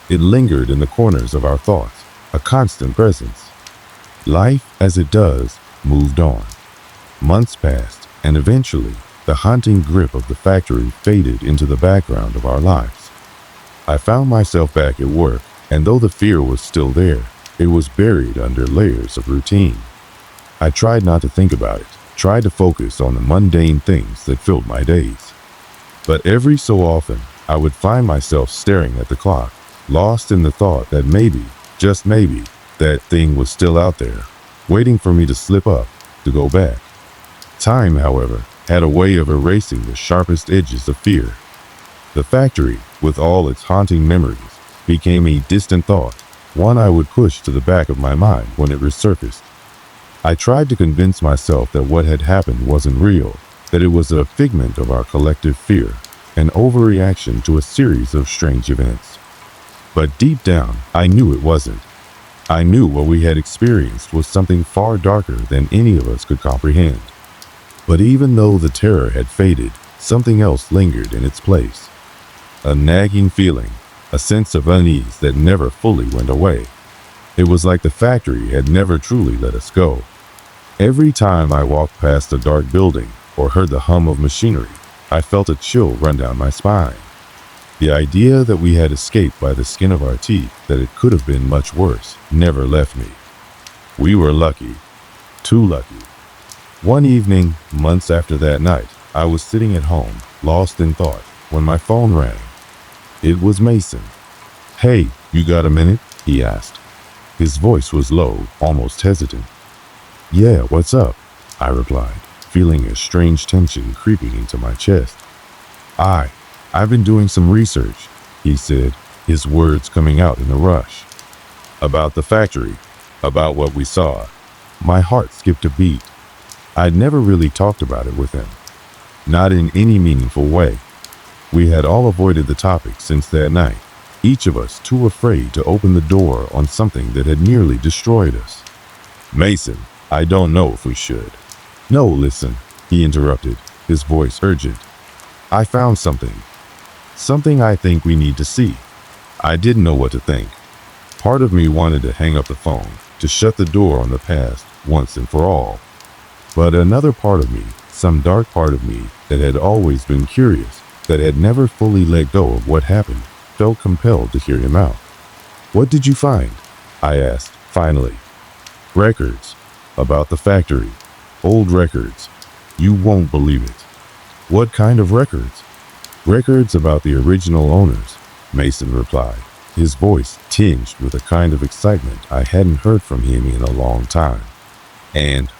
It lingered in the corners of our thoughts, a constant presence. Life, as it does, moved on. Months passed, and eventually, the haunting grip of the factory faded into the background of our lives. I found myself back at work, and though the fear was still there, it was buried under layers of routine. I tried not to think about it, tried to focus on the mundane things that filled my days. But every so often, I would find myself staring at the clock, lost in the thought that maybe, just maybe, that thing was still out there, waiting for me to slip up, to go back. Time, however, had a way of erasing the sharpest edges of fear. The factory, with all its haunting memories, became a distant thought, one I would push to the back of my mind when it resurfaced. I tried to convince myself that what had happened wasn't real, that it was a figment of our collective fear, an overreaction to a series of strange events. But deep down, I knew it wasn't. I knew what we had experienced was something far darker than any of us could comprehend. But even though the terror had faded, something else lingered in its place. A nagging feeling, a sense of unease that never fully went away. It was like the factory had never truly let us go. Every time I walked past a dark building or heard the hum of machinery, I felt a chill run down my spine. The idea that we had escaped by the skin of our teeth, that it could have been much worse, never left me. We were lucky. Too lucky. One evening, months after that night, I was sitting at home, lost in thought, when my phone rang. It was Mason. "Hey, you got a minute?" he asked. His voice was low, almost hesitant. "Yeah, what's up?" I replied, feeling a strange tension creeping into my chest. I've been doing some research," he said, his words coming out in a rush. "About the factory, about what we saw." My heart skipped a beat. I'd never really talked about it with him. not in any meaningful way. We had all avoided the topic since that night, each of us too afraid to open the door on something that had nearly destroyed us. Mason, I don't know if we should. No, listen, he interrupted, his voice urgent. I found something. Something I think we need to see. I didn't know what to think. Part of me wanted to hang up the phone, to shut the door on the past once and for all. But another part of me, some dark part of me that had always been curious, that had never fully let go of what happened, felt compelled to hear him out. What did you find? I asked, finally. Records. About the factory. Old records. You won't believe it. What kind of records? Records about the original owners, Mason replied, his voice tinged with a kind of excitement I hadn't heard from him in a long time. And,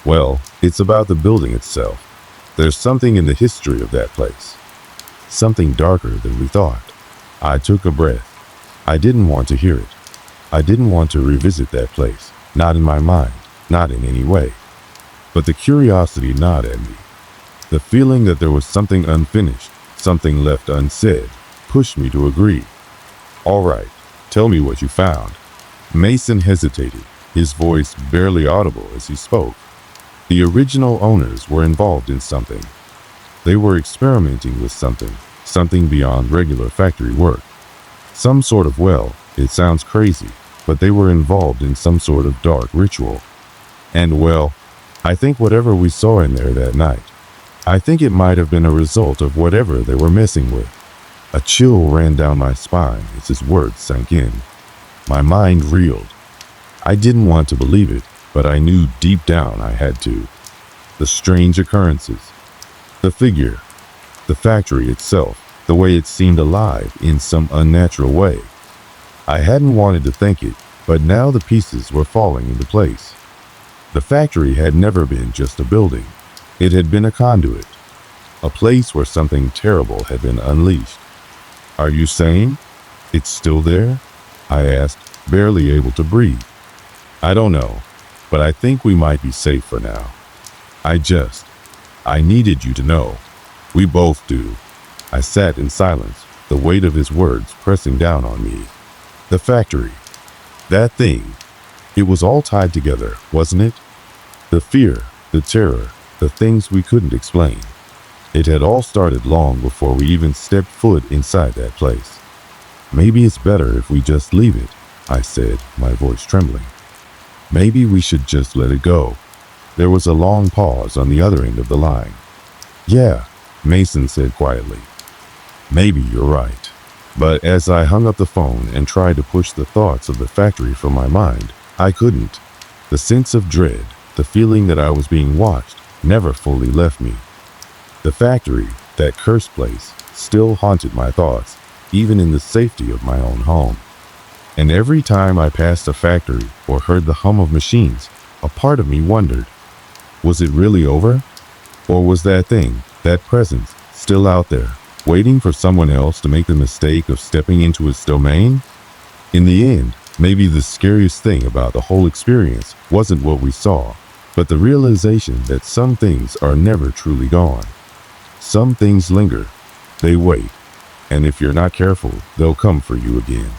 well, it's about the building itself. There's something in the history of that place. Something darker than we thought. I took a breath. I didn't want to hear it. I didn't want to revisit that place, not in my mind, not in any way. But the curiosity gnawed at me. The feeling that there was something unfinished, something left unsaid, pushed me to agree. All right, tell me what you found. Mason hesitated, his voice barely audible as he spoke. The original owners were involved in something. They were experimenting with something beyond regular factory work. Some sort of, well, it sounds crazy, but they were involved in some sort of dark ritual. And well, I think whatever we saw in there that night, I think it might have been a result of whatever they were messing with. A chill ran down my spine as his words sank in. My mind reeled. I didn't want to believe it, but I knew deep down I had to. The strange occurrences, the figure, the factory itself, the way it seemed alive in some unnatural way. I hadn't wanted to think it, but now the pieces were falling into place. The factory had never been just a building. It had been a conduit, a place where something terrible had been unleashed. Are you saying it's still there? I asked, barely able to breathe. I don't know, but I think we might be safe for now. I needed you to know. We both do. I sat in silence, the weight of his words pressing down on me. The factory. That thing. It was all tied together, wasn't it? The fear, the terror, the things we couldn't explain. It had all started long before we even stepped foot inside that place. Maybe it's better if we just leave it, I said, my voice trembling. Maybe we should just let it go. There was a long pause on the other end of the line. Yeah, Mason said quietly. Maybe you're right. But as I hung up the phone and tried to push the thoughts of the factory from my mind, I couldn't. The sense of dread, the feeling that I was being watched, never fully left me. The factory, that cursed place, still haunted my thoughts, even in the safety of my own home. And every time I passed a factory or heard the hum of machines, a part of me wondered, was it really over? Or was that thing, that presence, still out there, waiting for someone else to make the mistake of stepping into its domain? In the end, maybe the scariest thing about the whole experience wasn't what we saw, but the realization that some things are never truly gone. Some things linger, they wait, and if you're not careful, they'll come for you again.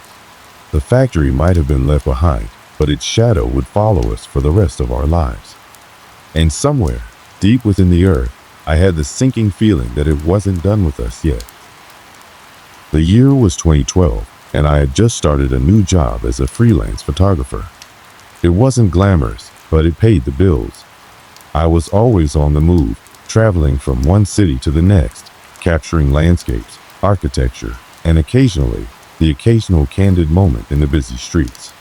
The factory might have been left behind, but its shadow would follow us for the rest of our lives. And somewhere, deep within the earth, I had the sinking feeling that it wasn't done with us yet. The year was 2012, and I had just started a new job as a freelance photographer. It wasn't glamorous, but it paid the bills. I was always on the move, traveling from one city to the next, capturing landscapes, architecture, and occasionally, the occasional candid moment in the busy streets.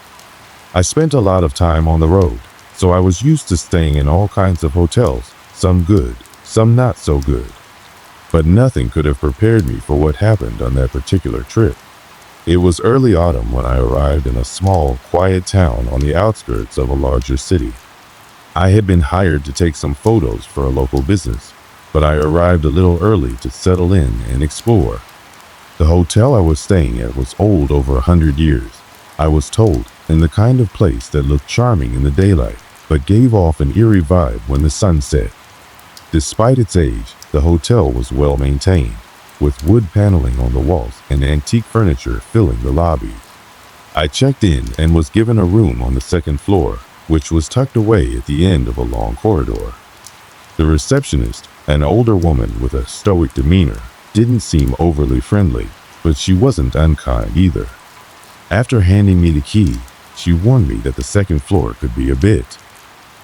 I spent a lot of time on the road, so I was used to staying in all kinds of hotels, some good, some not so good. But nothing could have prepared me for what happened on that particular trip. It was early autumn when I arrived in a small, quiet town on the outskirts of a larger city. I had been hired to take some photos for a local business, but I arrived a little early to settle in and explore. The hotel I was staying at was old over 100 years, I was told, and the kind of place that looked charming in the daylight, but gave off an eerie vibe when the sun set. Despite its age, The hotel was well maintained, with wood paneling on the walls and antique furniture filling the lobby. I checked in and was given a room on the second floor, which was tucked away at the end of a long corridor. The receptionist, an older woman with a stoic demeanor, didn't seem overly friendly, but she wasn't unkind either. After handing me the key, she warned me that the second floor could be a bit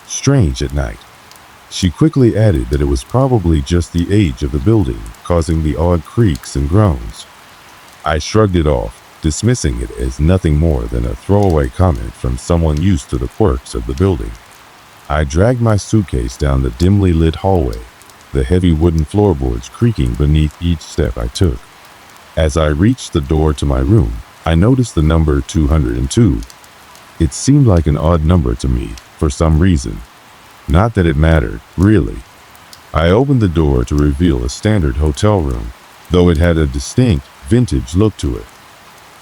strange at night. She quickly added that it was probably just the age of the building causing the odd creaks and groans. I shrugged it off, dismissing it as nothing more than a throwaway comment from someone used to the quirks of the building. I dragged my suitcase down the dimly lit hallway, the heavy wooden floorboards creaking beneath each step I took. As I reached the door to my room, I noticed the number 202. It seemed like an odd number to me, for some reason. Not that it mattered, really. I opened the door to reveal a standard hotel room, though it had a distinct, vintage look to it.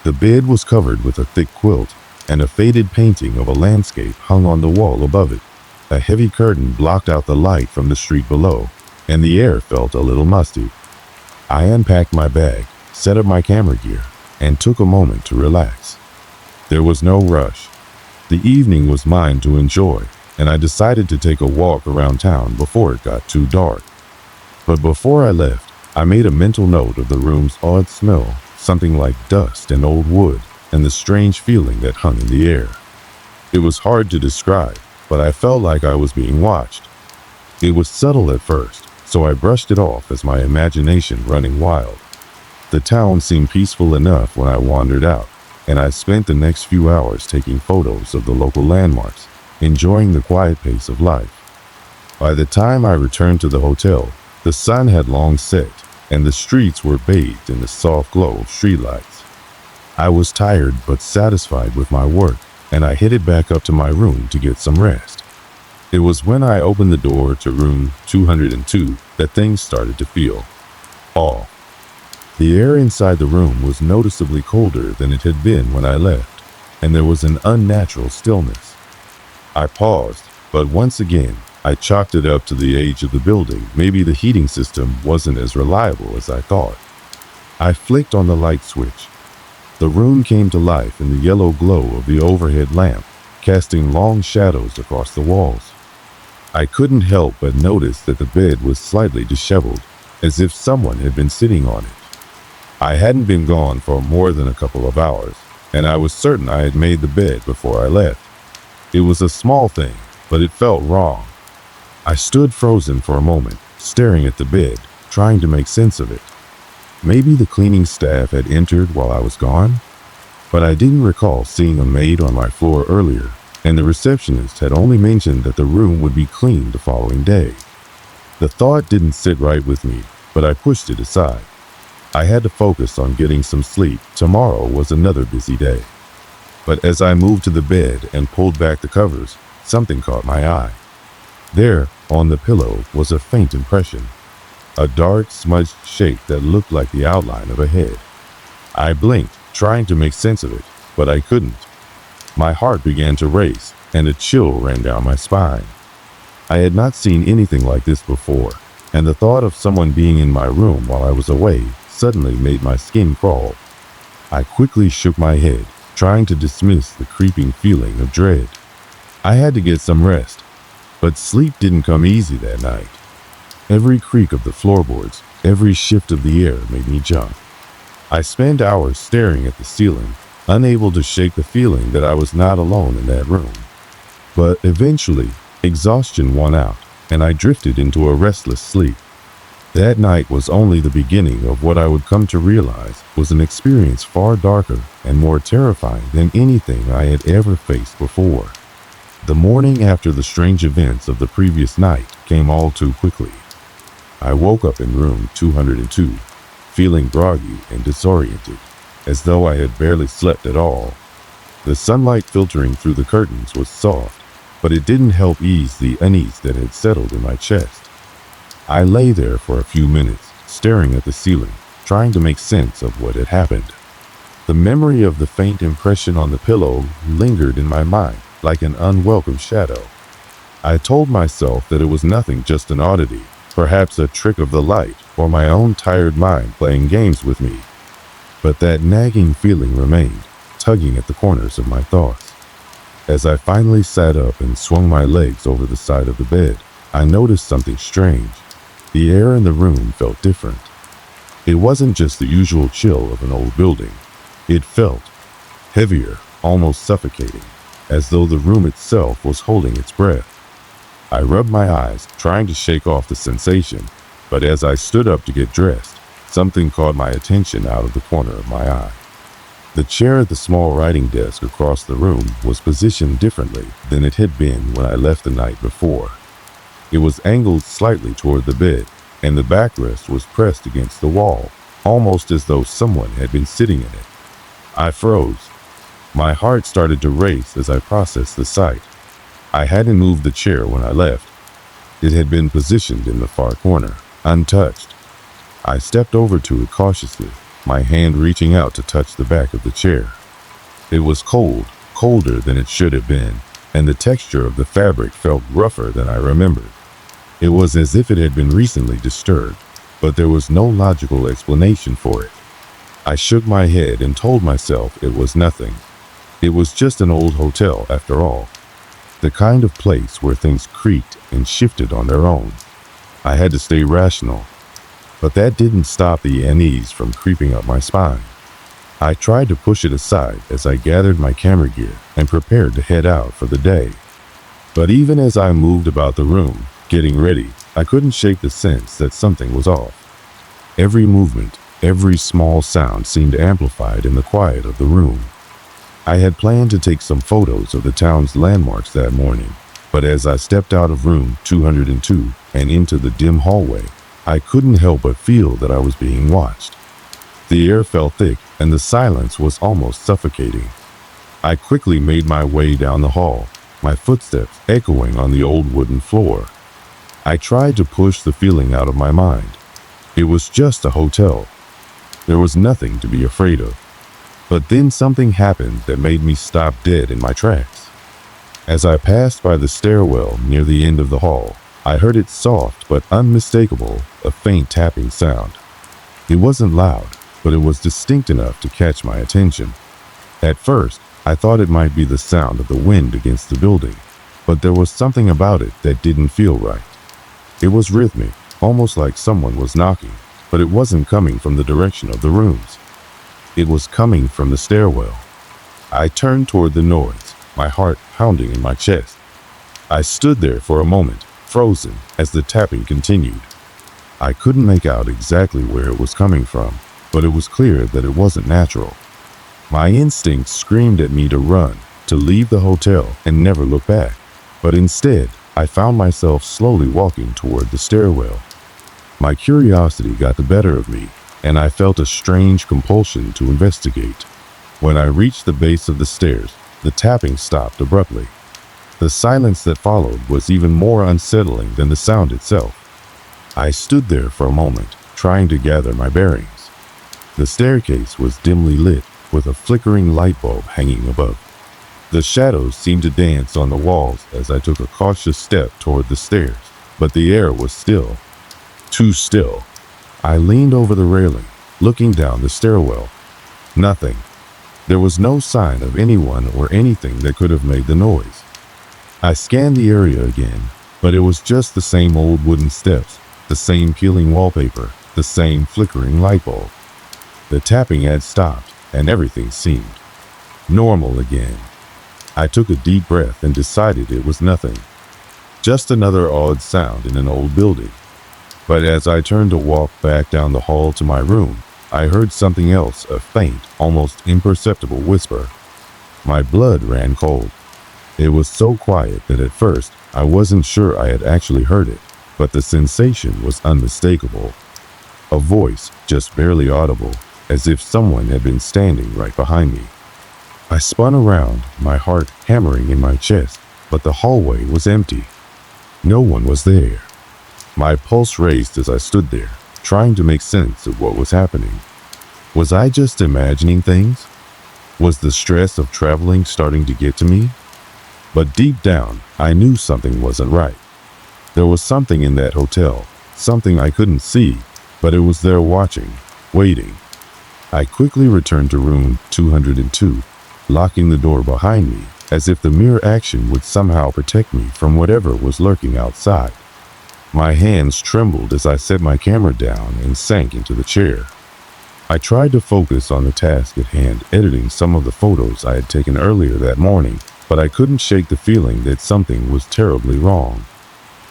The bed was covered with a thick quilt, and a faded painting of a landscape hung on the wall above it. A heavy curtain blocked out the light from the street below, and the air felt a little musty. I unpacked my bag, set up my camera gear, and took a moment to relax. There was no rush. The evening was mine to enjoy, and I decided to take a walk around town before it got too dark. But before I left, I made a mental note of the room's odd smell, something like dust and old wood, and the strange feeling that hung in the air. It was hard to describe, but I felt like I was being watched. It was subtle at first, so I brushed it off as my imagination running wild. The town seemed peaceful enough when I wandered out, and I spent the next few hours taking photos of the local landmarks, enjoying the quiet pace of life. By the time I returned to the hotel, the sun had long set, and the streets were bathed in the soft glow of streetlights. I was tired but satisfied with my work, and I headed back up to my room to get some rest. It was when I opened the door to room 202 that things started to feel off. The air inside the room was noticeably colder than it had been when I left, and there was an unnatural stillness. I paused, but once again, I chalked it up to the age of the building. Maybe the heating system wasn't as reliable as I thought. I flicked on the light switch. The room came to life in the yellow glow of the overhead lamp, casting long shadows across the walls. I couldn't help but notice that the bed was slightly disheveled, as if someone had been sitting on it. I hadn't been gone for more than a couple of hours, and I was certain I had made the bed before I left. It was a small thing, but it felt wrong. I stood frozen for a moment, staring at the bed, trying to make sense of it. Maybe the cleaning staff had entered while I was gone, but I didn't recall seeing a maid on my floor earlier, and the receptionist had only mentioned that the room would be cleaned the following day. The thought didn't sit right with me, but I pushed it aside. I had to focus on getting some sleep. Tomorrow was another busy day. But as I moved to the bed and pulled back the covers, something caught my eye. There, on the pillow, was a faint impression. A dark, smudged shape that looked like the outline of a head. I blinked, trying to make sense of it, but I couldn't. My heart began to race, and a chill ran down my spine. I had not seen anything like this before, and the thought of someone being in my room while I was away suddenly made my skin crawl. I quickly shook my head, trying to dismiss the creeping feeling of dread. I had to get some rest, but sleep didn't come easy that night. Every creak of the floorboards, every shift of the air made me jump. I spent hours staring at the ceiling, unable to shake the feeling that I was not alone in that room. But eventually, exhaustion won out, and I drifted into a restless sleep. That night was only the beginning of what I would come to realize was an experience far darker and more terrifying than anything I had ever faced before. The morning after the strange events of the previous night came all too quickly. I woke up in room 202, feeling groggy and disoriented, as though I had barely slept at all. The sunlight filtering through the curtains was soft, but it didn't help ease the unease that had settled in my chest. I lay there for a few minutes, staring at the ceiling, trying to make sense of what had happened. The memory of the faint impression on the pillow lingered in my mind like an unwelcome shadow. I told myself that it was nothing, just an oddity, Perhaps a trick of the light or my own tired mind playing games with me. But that nagging feeling remained, tugging at the corners of my thoughts. As I finally sat up and swung my legs over the side of the bed, I noticed something strange. The air in the room felt different. It wasn't just the usual chill of an old building. It felt heavier, almost suffocating, as though the room itself was holding its breath. I rubbed my eyes, trying to shake off the sensation, but as I stood up to get dressed, something caught my attention out of the corner of my eye. The chair at the small writing desk across the room was positioned differently than it had been when I left the night before. It was angled slightly toward the bed, and the backrest was pressed against the wall, almost as though someone had been sitting in it. I froze. My heart started to race as I processed the sight. I hadn't moved the chair when I left. It had been positioned in the far corner, untouched. I stepped over to it cautiously, my hand reaching out to touch the back of the chair. It was cold, colder than it should have been, and the texture of the fabric felt rougher than I remembered. It was as if it had been recently disturbed, but there was no logical explanation for it. I shook my head and told myself it was nothing. It was just an old hotel after all. The kind of place where things creaked and shifted on their own. I had to stay rational. But that didn't stop the unease from creeping up my spine. I tried to push it aside as I gathered my camera gear and prepared to head out for the day. But even as I moved about the room, getting ready, I couldn't shake the sense that something was off. Every movement, every small sound seemed amplified in the quiet of the room. I had planned to take some photos of the town's landmarks that morning, but as I stepped out of room 202 and into the dim hallway, I couldn't help but feel that I was being watched. The air felt thick and the silence was almost suffocating. I quickly made my way down the hall, my footsteps echoing on the old wooden floor. I tried to push the feeling out of my mind. It was just a hotel. There was nothing to be afraid of. But then something happened that made me stop dead in my tracks. As I passed by the stairwell near the end of the hall, I heard its soft but unmistakable, a faint tapping sound. It wasn't loud, but it was distinct enough to catch my attention. At first, I thought it might be the sound of the wind against the building, but there was something about it that didn't feel right. It was rhythmic, almost like someone was knocking, but it wasn't coming from the direction of the rooms. It was coming from the stairwell. I turned toward the noise, my heart pounding in my chest. I stood there for a moment, frozen, as the tapping continued. I couldn't make out exactly where it was coming from, but it was clear that it wasn't natural. My instincts screamed at me to run, to leave the hotel and never look back. But instead, I found myself slowly walking toward the stairwell. My curiosity got the better of me, and I felt a strange compulsion to investigate. When I reached the base of the stairs, the tapping stopped abruptly. The silence that followed was even more unsettling than the sound itself. I stood there for a moment, trying to gather my bearings. The staircase was dimly lit, with a flickering light bulb hanging above. The shadows seemed to dance on the walls as I took a cautious step toward the stairs, but the air was still. Too still. I leaned over the railing, looking down the stairwell. Nothing. There was no sign of anyone or anything that could have made the noise. I scanned the area again, but it was just the same old wooden steps, the same peeling wallpaper, the same flickering light bulb. The tapping had stopped, and everything seemed normal again. I took a deep breath and decided it was nothing. Just another odd sound in an old building. But as I turned to walk back down the hall to my room, I heard something else, a faint, almost imperceptible whisper. My blood ran cold. It was so quiet that at first I wasn't sure I had actually heard it, but the sensation was unmistakable. A voice, just barely audible, as if someone had been standing right behind me. I spun around, my heart hammering in my chest, but the hallway was empty. No one was there. My pulse raced as I stood there, trying to make sense of what was happening. Was I just imagining things? Was the stress of traveling starting to get to me? But deep down, I knew something wasn't right. There was something in that hotel, something I couldn't see, but it was there watching, waiting. I quickly returned to room 202, locking the door behind me, as if the mere action would somehow protect me from whatever was lurking outside. My hands trembled as I set my camera down and sank into the chair. I tried to focus on the task at hand, editing some of the photos I had taken earlier that morning, but I couldn't shake the feeling that something was terribly wrong.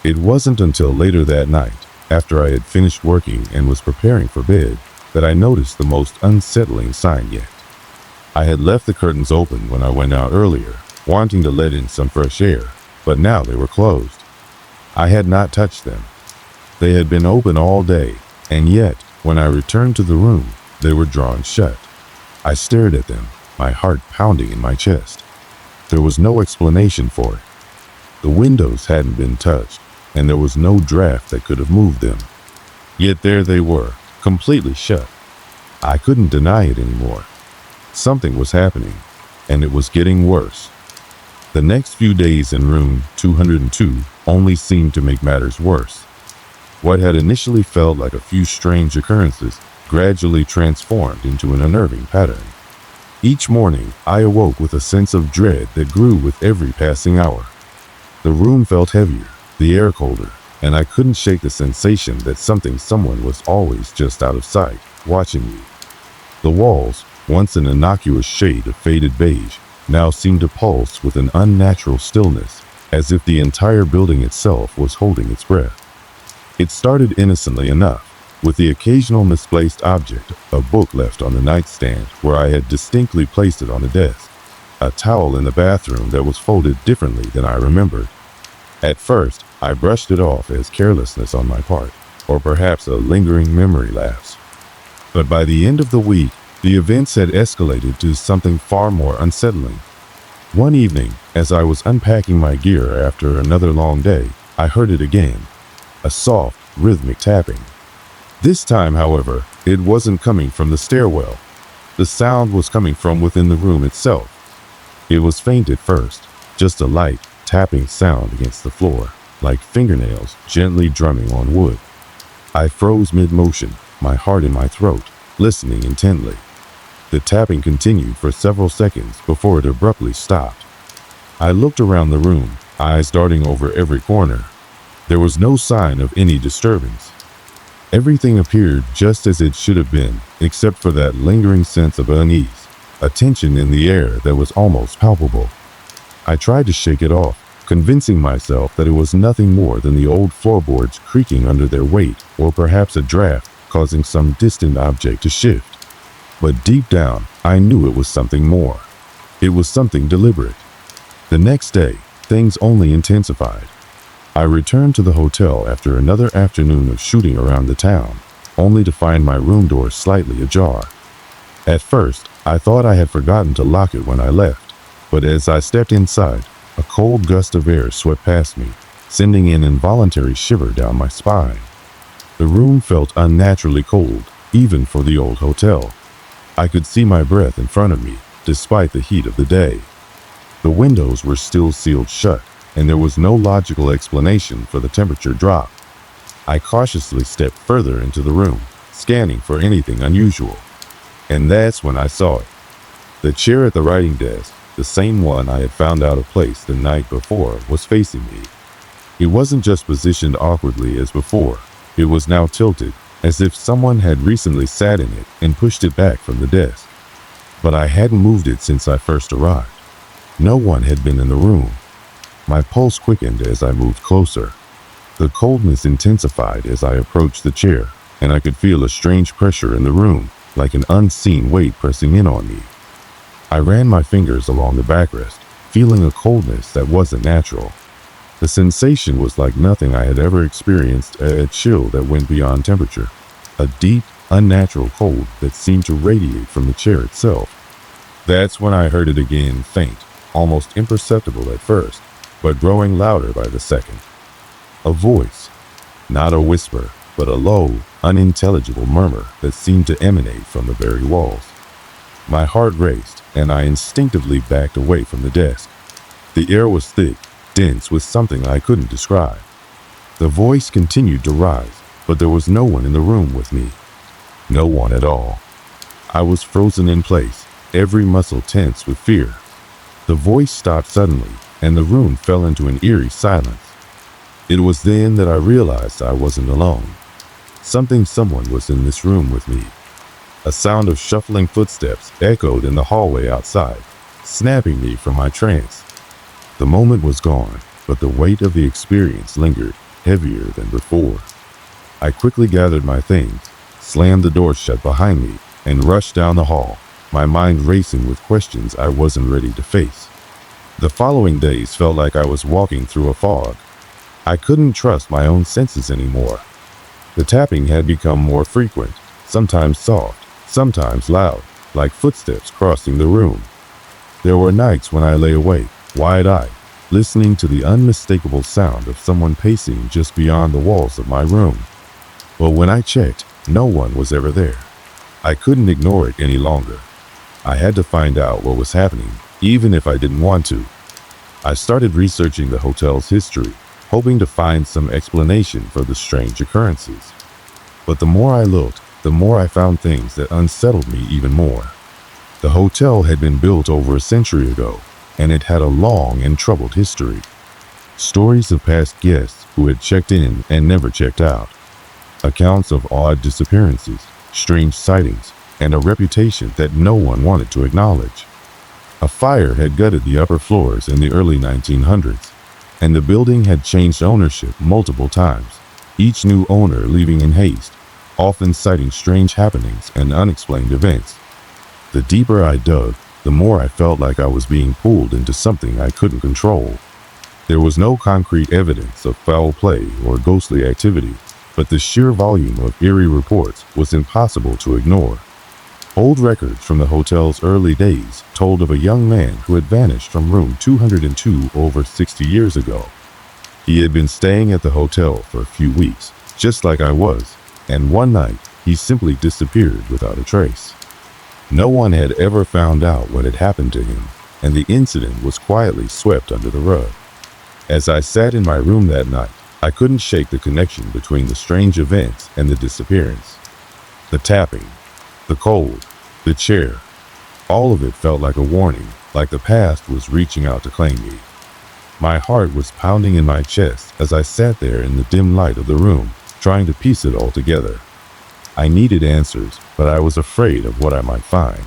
It wasn't until later that night, after I had finished working and was preparing for bed, that I noticed the most unsettling sign yet. I had left the curtains open when I went out earlier, wanting to let in some fresh air, but now they were closed. I had not touched them. They had been open all day, and yet, when I returned to the room, they were drawn shut. I stared at them, my heart pounding in my chest. There was no explanation for it. The windows hadn't been touched, and there was no draft that could have moved them. Yet there they were, completely shut. I couldn't deny it anymore. Something was happening, and it was getting worse. The next few days in room 202 only seemed to make matters worse. What had initially felt like a few strange occurrences gradually transformed into an unnerving pattern. Each morning, I awoke with a sense of dread that grew with every passing hour. The room felt heavier, the air colder, and I couldn't shake the sensation that someone was always just out of sight, watching me. The walls, once an innocuous shade of faded beige, now seemed to pulse with an unnatural stillness, as if the entire building itself was holding its breath. It started innocently enough, with the occasional misplaced object, a book left on the nightstand where I had distinctly placed it on the desk, a towel in the bathroom that was folded differently than I remembered. At first, I brushed it off as carelessness on my part, or perhaps a lingering memory lapse. But by the end of the week, the events had escalated to something far more unsettling. One evening, as I was unpacking my gear after another long day, I heard it again, a soft, rhythmic tapping. This time, however, it wasn't coming from the stairwell. The sound was coming from within the room itself. It was faint at first, just a light, tapping sound against the floor, like fingernails gently drumming on wood. I froze mid-motion, my heart in my throat, listening intently. The tapping continued for several seconds before it abruptly stopped. I looked around the room, eyes darting over every corner. There was no sign of any disturbance. Everything appeared just as it should have been, except for that lingering sense of unease, a tension in the air that was almost palpable. I tried to shake it off, convincing myself that it was nothing more than the old floorboards creaking under their weight, or perhaps a draft causing some distant object to shift. But deep down, I knew it was something more. It was something deliberate. The next day, things only intensified. I returned to the hotel after another afternoon of shooting around the town, only to find my room door slightly ajar. At first, I thought I had forgotten to lock it when I left, but as I stepped inside, a cold gust of air swept past me, sending an involuntary shiver down my spine. The room felt unnaturally cold, even for the old hotel. I could see my breath in front of me, despite the heat of the day. The windows were still sealed shut, and there was no logical explanation for the temperature drop. I cautiously stepped further into the room, scanning for anything unusual. And that's when I saw it. The chair at the writing desk, the same one I had found out of place the night before, was facing me. It wasn't just positioned awkwardly as before. It was now tilted, as if someone had recently sat in it and pushed it back from the desk. But I hadn't moved it since I first arrived. No one had been in the room. My pulse quickened as I moved closer. The coldness intensified as I approached the chair, and I could feel a strange pressure in the room, like an unseen weight pressing in on me. I ran my fingers along the backrest, feeling a coldness that wasn't natural. The sensation was like nothing I had ever experienced, a chill that went beyond temperature, a deep, unnatural cold that seemed to radiate from the chair itself. That's when I heard it again, faint, almost imperceptible at first, but growing louder by the second. A voice, not a whisper, but a low, unintelligible murmur that seemed to emanate from the very walls. My heart raced, and I instinctively backed away from the desk. The air was thick, dense with something I couldn't describe. The voice continued to rise, but there was no one in the room with me. No one at all. I was frozen in place, every muscle tense with fear. The voice stopped suddenly, and the room fell into an eerie silence. It was then that I realized I wasn't alone. Someone was in this room with me. A sound of shuffling footsteps echoed in the hallway outside, snapping me from my trance. The moment was gone, but the weight of the experience lingered, heavier than before. I quickly gathered my things, slammed the door shut behind me, and rushed down the hall, my mind racing with questions I wasn't ready to face. The following days felt like I was walking through a fog. I couldn't trust my own senses anymore. The tapping had become more frequent, sometimes soft, sometimes loud, like footsteps crossing the room. There were nights when I lay awake, wide-eyed, listening to the unmistakable sound of someone pacing just beyond the walls of my room. But when I checked, no one was ever there. I couldn't ignore it any longer. I had to find out what was happening, even if I didn't want to. I started researching the hotel's history, hoping to find some explanation for the strange occurrences. But the more I looked, the more I found things that unsettled me even more. The hotel had been built over a century ago, and it had a long and troubled history. Stories of past guests who had checked in and never checked out. Accounts of odd disappearances, strange sightings, and a reputation that no one wanted to acknowledge. A fire had gutted the upper floors in the early 1900s, and the building had changed ownership multiple times, each new owner leaving in haste, often citing strange happenings and unexplained events. The deeper I dug, the more I felt like I was being pulled into something I couldn't control. There was no concrete evidence of foul play or ghostly activity, but the sheer volume of eerie reports was impossible to ignore. Old records from the hotel's early days told of a young man who had vanished from room 202 over 60 years ago. He had been staying at the hotel for a few weeks, just like I was, and one night he simply disappeared without a trace. No one had ever found out what had happened to him, and the incident was quietly swept under the rug. As I sat in my room that night, I couldn't shake the connection between the strange events and the disappearance. The tapping, the cold, the chair, all of it felt like a warning, like the past was reaching out to claim me. My heart was pounding in my chest as I sat there in the dim light of the room, trying to piece it all together. I needed answers, but I was afraid of what I might find.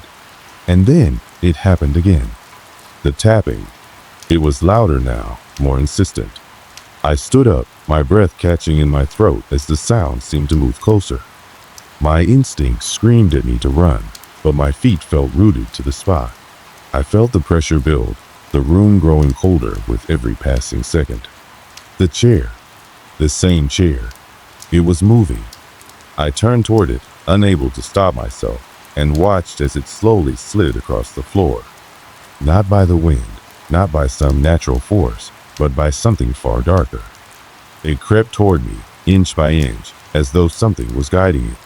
And then it happened again. The tapping. It was louder now, more insistent. I stood up, my breath catching in my throat as the sound seemed to move closer. My instincts screamed at me to run, but my feet felt rooted to the spot. I felt the pressure build, the room growing colder with every passing second. The chair. The same chair. It was moving. I turned toward it, unable to stop myself, and watched as it slowly slid across the floor. Not by the wind, not by some natural force, but by something far darker. It crept toward me, inch by inch, as though something was guiding it.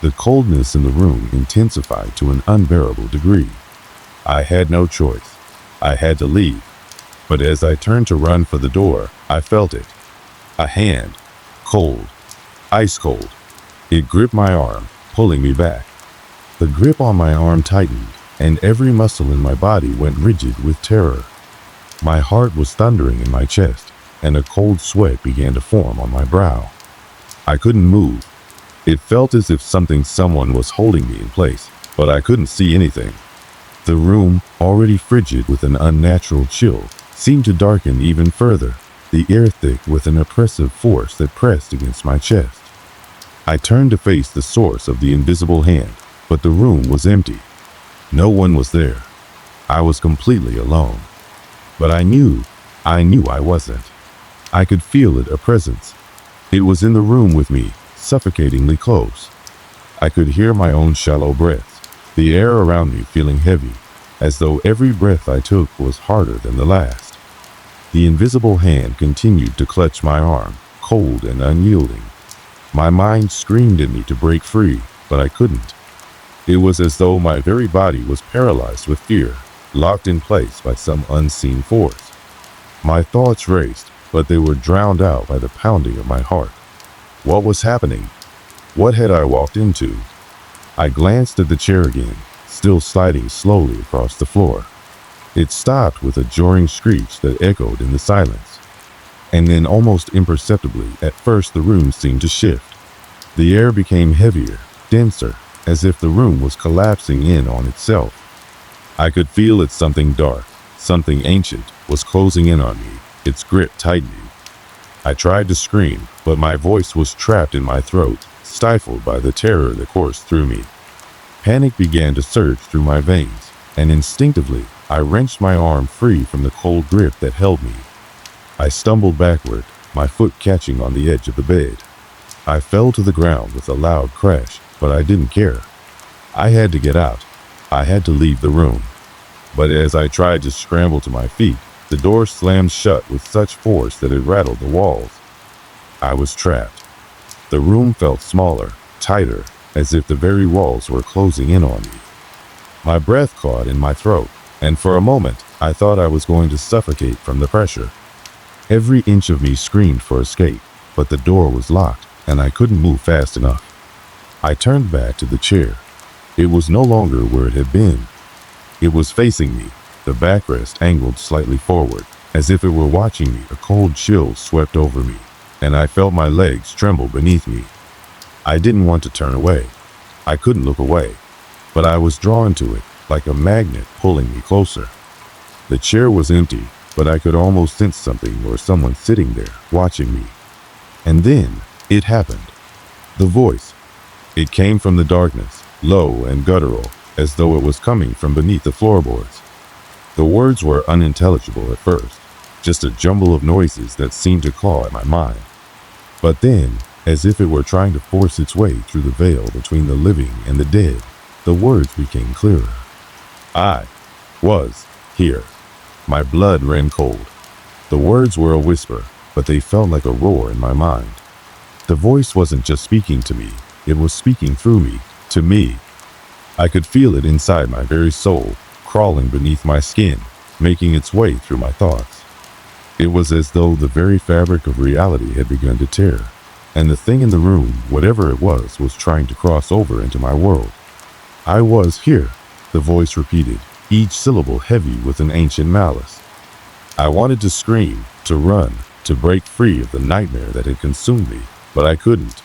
The coldness in the room intensified to an unbearable degree. I had no choice. I had to leave. But as I turned to run for the door, I felt it. A hand. Cold. Ice cold. It gripped my arm, pulling me back. The grip on my arm tightened, and every muscle in my body went rigid with terror. My heart was thundering in my chest, and a cold sweat began to form on my brow. I couldn't move. It felt as if someone was holding me in place, but I couldn't see anything. The room, already frigid with an unnatural chill, seemed to darken even further, the air thick with an oppressive force that pressed against my chest. I turned to face the source of the invisible hand, but the room was empty. No one was there. I was completely alone. But I knew I wasn't. I could feel it, a presence. It was in the room with me, suffocatingly close. I could hear my own shallow breaths, the air around me feeling heavy, as though every breath I took was harder than the last. The invisible hand continued to clutch my arm, cold and unyielding. My mind screamed at me to break free, but I couldn't. It was as though my very body was paralyzed with fear, locked in place by some unseen force. My thoughts raced, but they were drowned out by the pounding of my heart. What was happening? What had I walked into? I glanced at the chair again, still sliding slowly across the floor. It stopped with a jarring screech that echoed in the silence. And then, almost imperceptibly, at first the room seemed to shift. The air became heavier, denser, as if the room was collapsing in on itself. I could feel that something dark, something ancient, was closing in on me, its grip tightening. I tried to scream, but my voice was trapped in my throat, stifled by the terror that coursed through me. Panic began to surge through my veins, and instinctively, I wrenched my arm free from the cold grip that held me. I stumbled backward, my foot catching on the edge of the bed. I fell to the ground with a loud crash, but I didn't care. I had to get out. I had to leave the room. But as I tried to scramble to my feet, the door slammed shut with such force that it rattled the walls. I was trapped. The room felt smaller, tighter, as if the very walls were closing in on me. My breath caught in my throat, and for a moment, I thought I was going to suffocate from the pressure. Every inch of me screamed for escape, but the door was locked, and I couldn't move fast enough. I turned back to the chair. It was no longer where it had been. It was facing me, the backrest angled slightly forward, as if it were watching me. A cold chill swept over me, and I felt my legs tremble beneath me. I didn't want to turn away. I couldn't look away, but I was drawn to it, like a magnet pulling me closer. The chair was empty, but I could almost sense something or someone sitting there, watching me. And then, it happened. The voice. It came from the darkness, low and guttural, as though it was coming from beneath the floorboards. The words were unintelligible at first, just a jumble of noises that seemed to claw at my mind. But then, as if it were trying to force its way through the veil between the living and the dead, the words became clearer. I was here. My blood ran cold. The words were a whisper, but they felt like a roar in my mind. The voice wasn't just speaking to me, it was speaking through me, to me. I could feel it inside my very soul, crawling beneath my skin, making its way through my thoughts. It was as though the very fabric of reality had begun to tear, and the thing in the room, whatever it was trying to cross over into my world. I was here, the voice repeated, each syllable heavy with an ancient malice. I wanted to scream, to run, to break free of the nightmare that had consumed me, but I couldn't.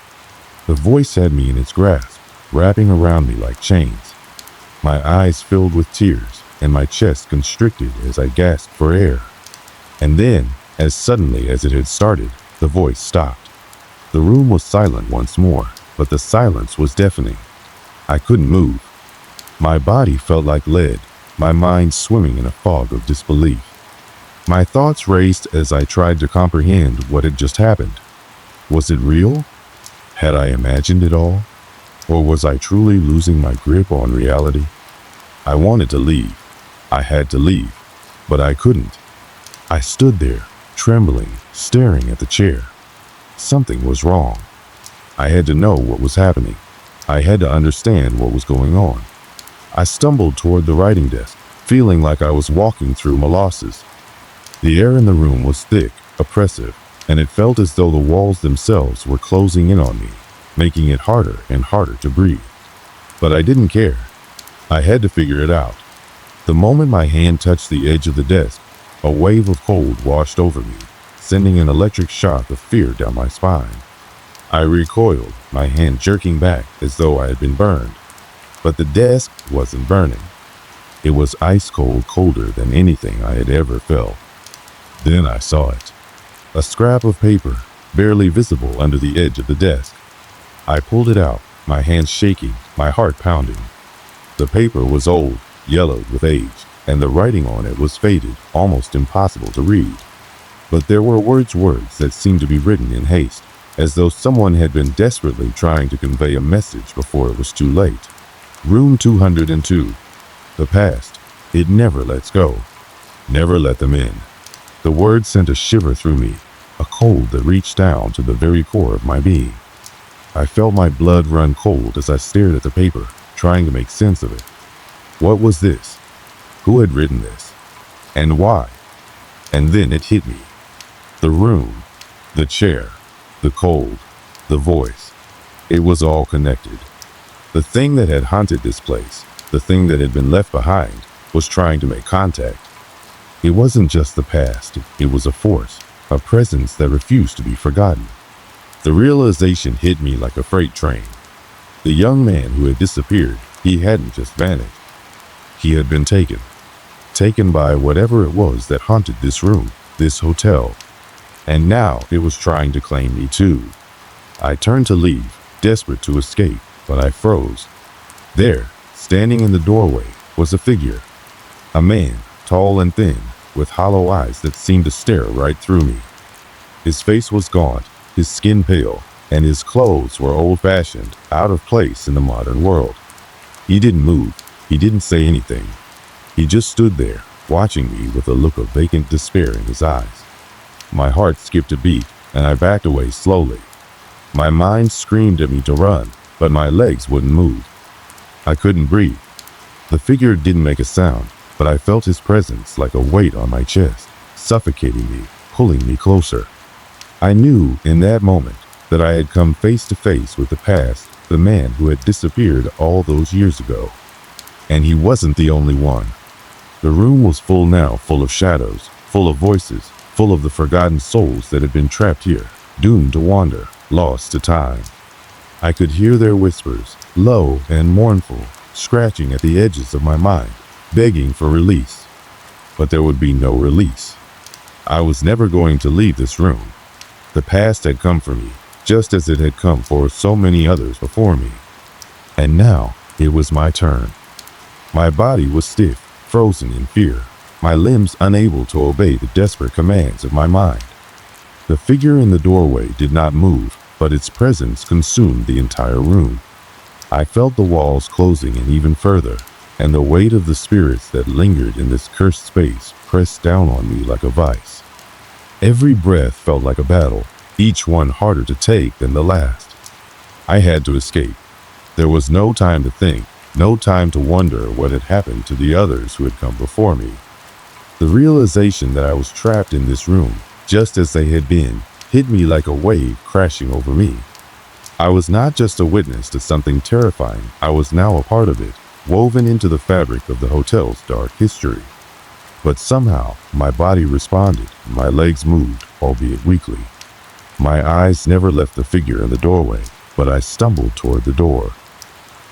The voice had me in its grasp, wrapping around me like chains. My eyes filled with tears, and my chest constricted as I gasped for air. And then, as suddenly as it had started, the voice stopped. The room was silent once more, but the silence was deafening. I couldn't move. My body felt like lead, my mind swimming in a fog of disbelief. My thoughts raced as I tried to comprehend what had just happened. Was it real? Had I imagined it all? Or was I truly losing my grip on reality? I wanted to leave. I had to leave, but I couldn't. I stood there, trembling, staring at the chair. Something was wrong. I had to know what was happening. I had to understand what was going on. I stumbled toward the writing desk, feeling like I was walking through molasses. The air in the room was thick, oppressive, and it felt as though the walls themselves were closing in on me, making it harder and harder to breathe. But I didn't care. I had to figure it out. The moment my hand touched the edge of the desk, a wave of cold washed over me, sending an electric shock of fear down my spine. I recoiled, my hand jerking back as though I had been burned. But the desk wasn't burning. It was ice cold, colder than anything I had ever felt. Then I saw it. A scrap of paper, barely visible under the edge of the desk. I pulled it out, my hands shaking, my heart pounding. The paper was old, yellowed with age, and the writing on it was faded, almost impossible to read. But there were words that seemed to be written in haste, as though someone had been desperately trying to convey a message before it was too late. Room 202. The past. It never lets go. Never let them in. The words sent a shiver through me, a cold that reached down to the very core of my being. I felt my blood run cold as I stared at the paper, trying to make sense of it. What was this? Who had written this? And why? And then it hit me. The room, the chair, the cold. the voice. It was all connected. The thing that had haunted this place, the thing that had been left behind, was trying to make contact. It wasn't just the past, it was a force, a presence that refused to be forgotten. The realization hit me like a freight train. The young man who had disappeared, he hadn't just vanished. He had been taken by whatever it was that haunted this room, this hotel. And now it was trying to claim me too. I turned to leave, desperate to escape, but I froze. There, standing in the doorway, was a figure. A man, tall and thin, with hollow eyes that seemed to stare right through me. His face was gaunt, his skin pale, and his clothes were old-fashioned, out of place in the modern world. He didn't move. He didn't say anything. He just stood there, watching me with a look of vacant despair in his eyes. My heart skipped a beat, and I backed away slowly. My mind screamed at me to run, but my legs wouldn't move. I couldn't breathe. The figure didn't make a sound, but I felt his presence like a weight on my chest, suffocating me, pulling me closer. I knew in that moment that I had come face to face with the past, the man who had disappeared all those years ago. And he wasn't the only one. The room was full now, full of shadows, full of voices, full of the forgotten souls that had been trapped here, doomed to wander, lost to time. I could hear their whispers, low and mournful, scratching at the edges of my mind, begging for release. But there would be no release. I was never going to leave this room. The past had come for me, just as it had come for so many others before me. And now it was my turn. My body was stiff, frozen in fear, my limbs unable to obey the desperate commands of my mind. The figure in the doorway did not move, but its presence consumed the entire room. I felt the walls closing in even further, and the weight of the spirits that lingered in this cursed space pressed down on me like a vice. Every breath felt like a battle, each one harder to take than the last. I had to escape. There was no time to think, no time to wonder what had happened to the others who had come before me. The realization that I was trapped in this room, just as they had been, hit me like a wave crashing over me. I was not just a witness to something terrifying, I was now a part of it, woven into the fabric of the hotel's dark history. But somehow, my body responded, my legs moved, albeit weakly. My eyes never left the figure in the doorway, but I stumbled toward the door.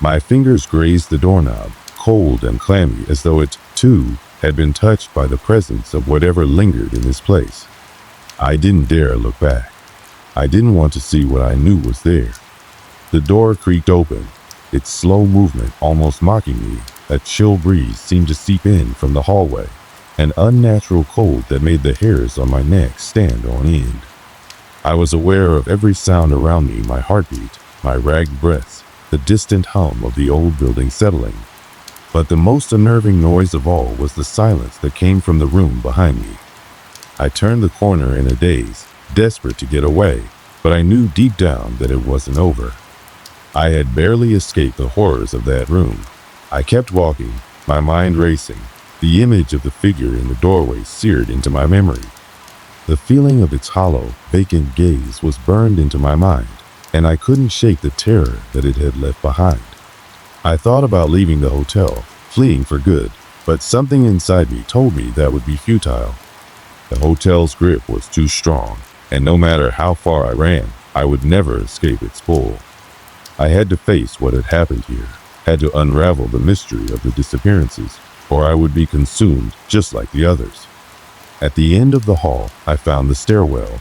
My fingers grazed the doorknob, cold and clammy, as though it, too, had been touched by the presence of whatever lingered in this place. I didn't dare look back. I didn't want to see what I knew was there. The door creaked open, its slow movement almost mocking me. A chill breeze seemed to seep in from the hallway, an unnatural cold that made the hairs on my neck stand on end. I was aware of every sound around me, my heartbeat, my ragged breaths, the distant hum of the old building settling. But the most unnerving noise of all was the silence that came from the room behind me. I turned the corner in a daze, desperate to get away, but I knew deep down that it wasn't over. I had barely escaped the horrors of that room. I kept walking, my mind racing. The image of the figure in the doorway seared into my memory. The feeling of its hollow, vacant gaze was burned into my mind, and I couldn't shake the terror that it had left behind. I thought about leaving the hotel, fleeing for good, but something inside me told me that would be futile. The hotel's grip was too strong, and no matter how far I ran, I would never escape its pull. I had to face what had happened here, had to unravel the mystery of the disappearances, or I would be consumed just like the others. At the end of the hall, I found the stairwell.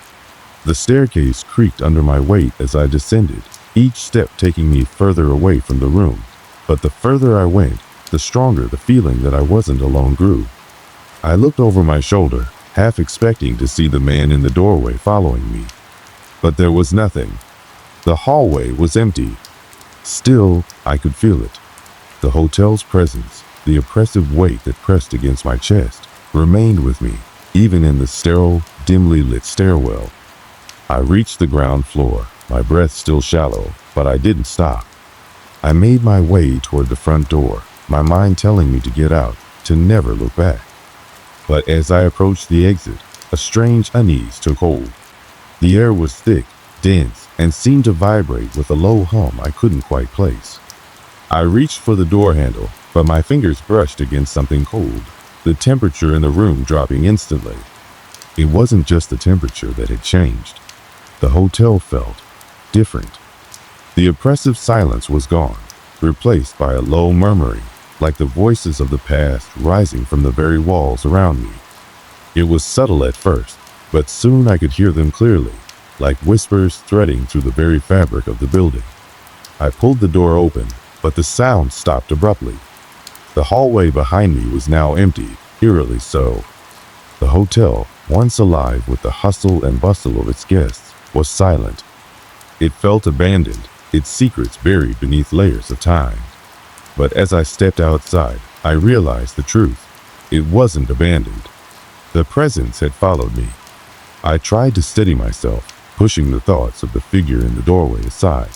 The staircase creaked under my weight as I descended, each step taking me further away from the room. But the further I went, the stronger the feeling that I wasn't alone grew. I looked over my shoulder, half expecting to see the man in the doorway following me. But there was nothing. The hallway was empty. Still, I could feel it. The hotel's presence, the oppressive weight that pressed against my chest, remained with me, even in the sterile, dimly lit stairwell. I reached the ground floor, my breath still shallow, but I didn't stop. I made my way toward the front door, my mind telling me to get out, to never look back. But as I approached the exit, a strange unease took hold. The air was thick, dense, and seemed to vibrate with a low hum I couldn't quite place. I reached for the door handle, but my fingers brushed against something cold, the temperature in the room dropping instantly. It wasn't just the temperature that had changed. The hotel felt different. The oppressive silence was gone, replaced by a low murmuring, like the voices of the past rising from the very walls around me. It was subtle at first, but soon I could hear them clearly, like whispers threading through the very fabric of the building. I pulled the door open, but the sound stopped abruptly. The hallway behind me was now empty, eerily so. The hotel, once alive with the hustle and bustle of its guests, was silent. It felt abandoned, its secrets buried beneath layers of time. But as I stepped outside, I realized the truth. It wasn't abandoned. The presence had followed me. I tried to steady myself, pushing the thoughts of the figure in the doorway aside.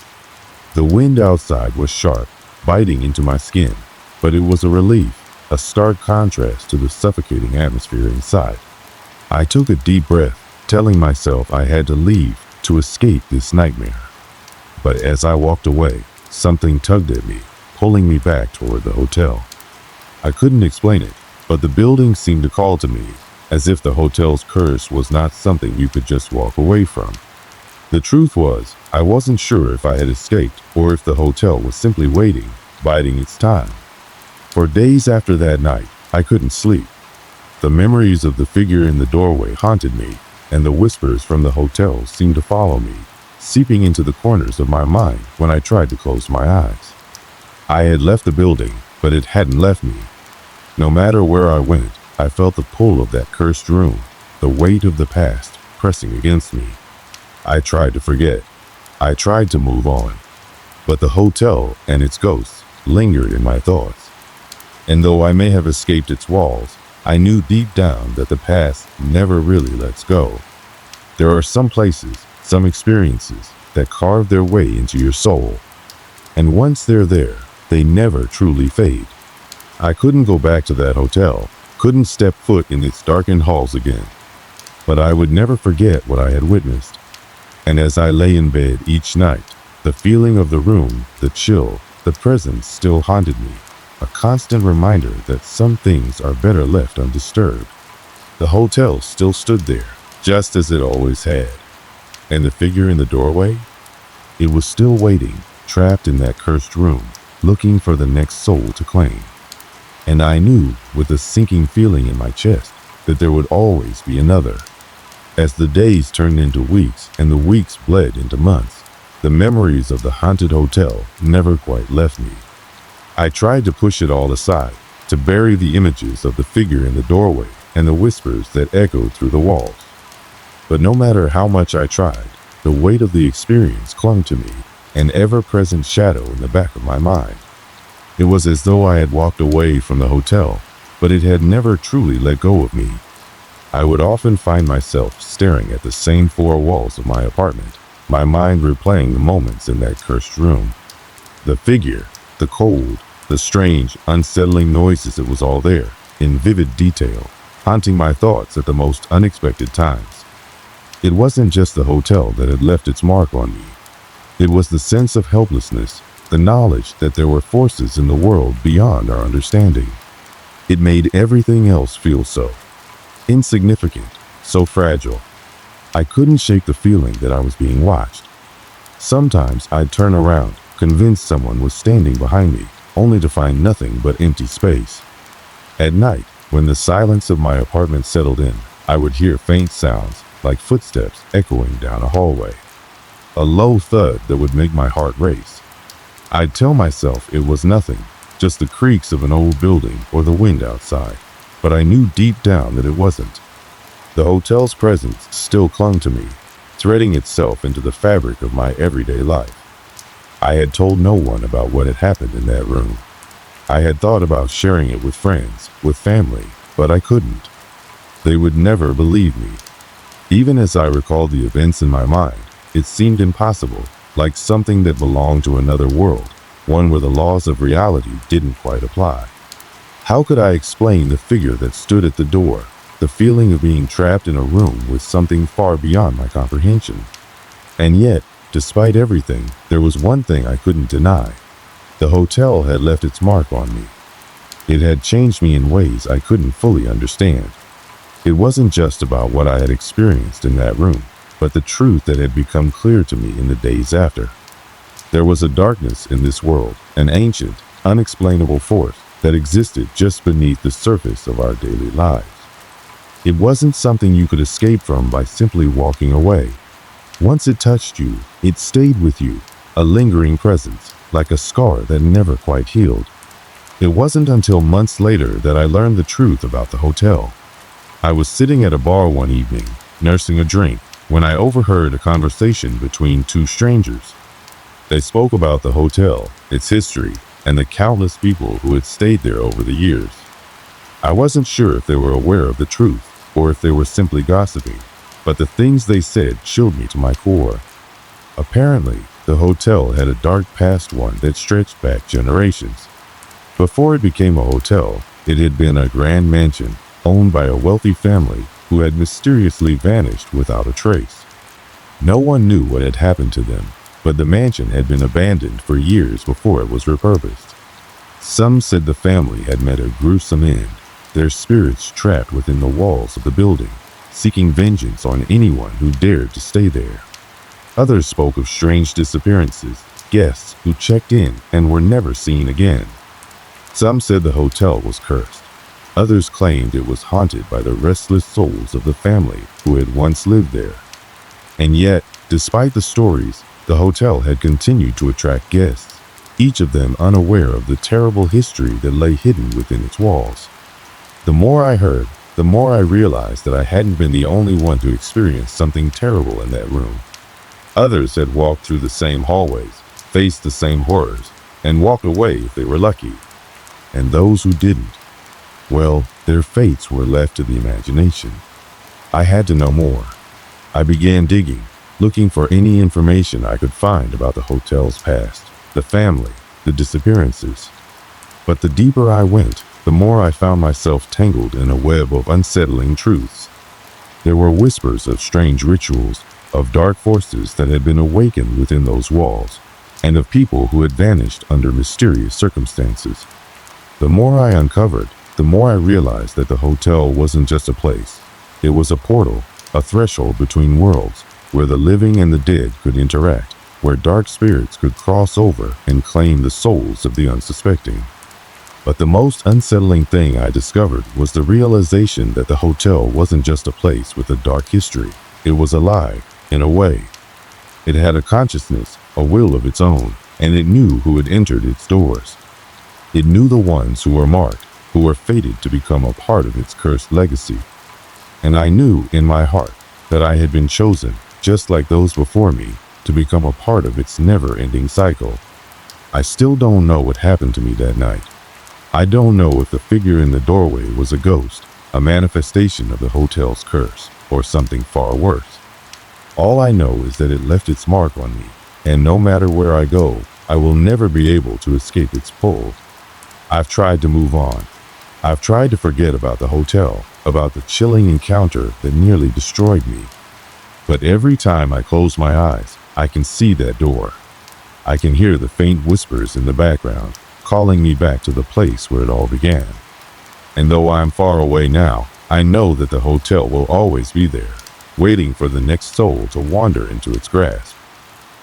The wind outside was sharp, biting into my skin, but it was a relief, a stark contrast to the suffocating atmosphere inside. I took a deep breath, telling myself I had to leave to escape this nightmare. But as I walked away, something tugged at me, pulling me back toward the hotel. I couldn't explain it, but the building seemed to call to me, as if the hotel's curse was not something you could just walk away from. The truth was, I wasn't sure if I had escaped or if the hotel was simply waiting, biding its time. For days after that night, I couldn't sleep. The memories of the figure in the doorway haunted me, and the whispers from the hotel seemed to follow me, seeping into the corners of my mind when I tried to close my eyes. I had left the building, but it hadn't left me. No matter where I went, I felt the pull of that cursed room, the weight of the past pressing against me. I tried to forget. I tried to move on. But the hotel and its ghosts lingered in my thoughts. And though I may have escaped its walls, I knew deep down that the past never really lets go. There are some places, some experiences that carve their way into your soul. And once they're there, they never truly fade. I couldn't go back to that hotel, couldn't step foot in its darkened halls again. But I would never forget what I had witnessed. And as I lay in bed each night, the feeling of the room, the chill, the presence still haunted me, a constant reminder that some things are better left undisturbed. The hotel still stood there, just as it always had. And the figure in the doorway? It was still waiting, trapped in that cursed room, looking for the next soul to claim. And I knew, with a sinking feeling in my chest, that there would always be another. As the days turned into weeks and the weeks bled into months, the memories of the haunted hotel never quite left me. I tried to push it all aside, to bury the images of the figure in the doorway and the whispers that echoed through the walls. But no matter how much I tried, the weight of the experience clung to me, an ever-present shadow in the back of my mind. It was as though I had walked away from the hotel, but it had never truly let go of me. I would often find myself staring at the same four walls of my apartment, my mind replaying the moments in that cursed room. The figure, the cold, the strange, unsettling noises, it was all there, in vivid detail, haunting my thoughts at the most unexpected times. It wasn't just the hotel that had left its mark on me. It was the sense of helplessness, the knowledge that there were forces in the world beyond our understanding. It made everything else feel so insignificant, so fragile. I couldn't shake the feeling that I was being watched. Sometimes I'd turn around, convinced someone was standing behind me, only to find nothing but empty space. At night, when the silence of my apartment settled in, I would hear faint sounds, like footsteps echoing down a hallway. A low thud that would make my heart race. I'd tell myself it was nothing, just the creaks of an old building or the wind outside. But I knew deep down that it wasn't. The hotel's presence still clung to me, threading itself into the fabric of my everyday life. I had told no one about what had happened in that room. I had thought about sharing it with friends, with family, but I couldn't. They would never believe me. Even as I recalled the events in my mind, it seemed impossible, like something that belonged to another world, one where the laws of reality didn't quite apply. How could I explain the figure that stood at the door, the feeling of being trapped in a room with something far beyond my comprehension? And yet, Despite everything, there was one thing I couldn't deny. The hotel had left its mark on me. It had changed me in ways I couldn't fully understand. It wasn't just about what I had experienced in that room, but the truth that had become clear to me in the days after. There was a darkness in this world, an ancient, unexplainable force that existed just beneath the surface of our daily lives. It wasn't something you could escape from by simply walking away. Once it touched you, it stayed with you, a lingering presence, like a scar that never quite healed. It wasn't until months later that I learned the truth about the hotel. I was sitting at a bar one evening, nursing a drink, when I overheard a conversation between two strangers. They spoke about the hotel, its history, and the countless people who had stayed there over the years. I wasn't sure if they were aware of the truth, or if they were simply gossiping, but the things they said chilled me to my core. Apparently, the hotel had a dark past, one that stretched back generations. Before it became a hotel, it had been a grand mansion owned by a wealthy family who had mysteriously vanished without a trace. No one knew what had happened to them, but the mansion had been abandoned for years before it was repurposed. Some said the family had met a gruesome end, their spirits trapped within the walls of the building, seeking vengeance on anyone who dared to stay there. Others spoke of strange disappearances, guests who checked in and were never seen again. Some said the hotel was cursed. Others claimed it was haunted by the restless souls of the family who had once lived there. And yet, despite the stories, the hotel had continued to attract guests, each of them unaware of the terrible history that lay hidden within its walls. The more I heard, the more I realized that I hadn't been the only one to experience something terrible in that room. Others had walked through the same hallways, faced the same horrors, and walked away if they were lucky. And those who didn't, well, their fates were left to the imagination. I had to know more. I began digging, looking for any information I could find about the hotel's past, the family, the disappearances. But the deeper I went, the more I found myself tangled in a web of unsettling truths. There were whispers of strange rituals, of dark forces that had been awakened within those walls, and of people who had vanished under mysterious circumstances. The more I uncovered, the more I realized that the hotel wasn't just a place. It was a portal, a threshold between worlds, where the living and the dead could interact, where dark spirits could cross over and claim the souls of the unsuspecting. But the most unsettling thing I discovered was the realization that the hotel wasn't just a place with a dark history. It was alive, in a way. It had a consciousness, a will of its own, and it knew who had entered its doors. It knew the ones who were marked, who were fated to become a part of its cursed legacy. And I knew in my heart that I had been chosen, just like those before me, to become a part of its never-ending cycle. I still don't know what happened to me that night. I don't know if the figure in the doorway was a ghost, a manifestation of the hotel's curse, or something far worse. All I know is that it left its mark on me, and no matter where I go, I will never be able to escape its pull. I've tried to move on. I've tried to forget about the hotel, about the chilling encounter that nearly destroyed me. But every time I close my eyes, I can see that door. I can hear the faint whispers in the background, calling me back to the place where it all began. And though I'm far away now, I know that the hotel will always be there, waiting for the next soul to wander into its grasp.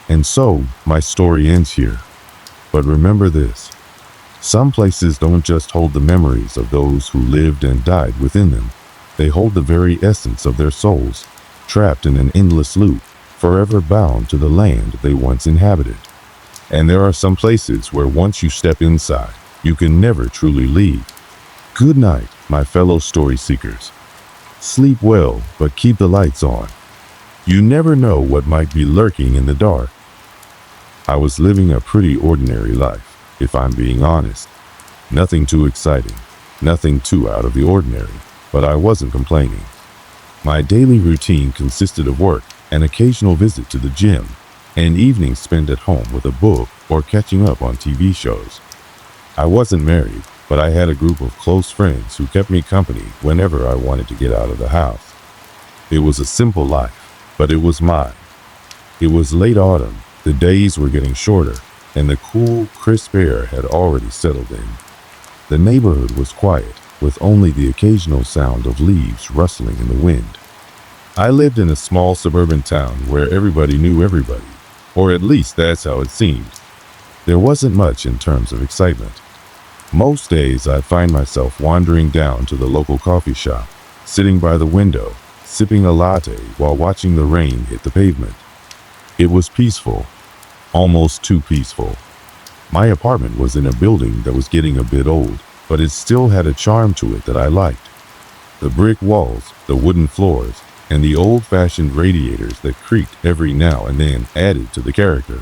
And so, my story ends here. But remember this. Some places don't just hold the memories of those who lived and died within them. They hold the very essence of their souls, trapped in an endless loop, forever bound to the land they once inhabited. And there are some places where once you step inside, you can never truly leave. Good night, my fellow story seekers. Sleep well, but keep the lights on. You never know what might be lurking in the dark. I was living a pretty ordinary life, if I'm being honest. Nothing too exciting, nothing too out of the ordinary, but I wasn't complaining. My daily routine consisted of work, an occasional visit to the gym, and evenings spent at home with a book or catching up on TV shows. I wasn't married, but I had a group of close friends who kept me company whenever I wanted to get out of the house. It was a simple life, but it was mine. It was late autumn, the days were getting shorter, and the cool, crisp air had already settled in. The neighborhood was quiet, with only the occasional sound of leaves rustling in the wind. I lived in a small suburban town where everybody knew everybody, or at least that's how it seemed. There wasn't much in terms of excitement. Most days I'd find myself wandering down to the local coffee shop, sitting by the window, sipping a latte while watching the rain hit the pavement. It was peaceful, almost too peaceful. My apartment was in a building that was getting a bit old, but it still had a charm to it that I liked. The brick walls, the wooden floors, and the old-fashioned radiators that creaked every now and then added to the character.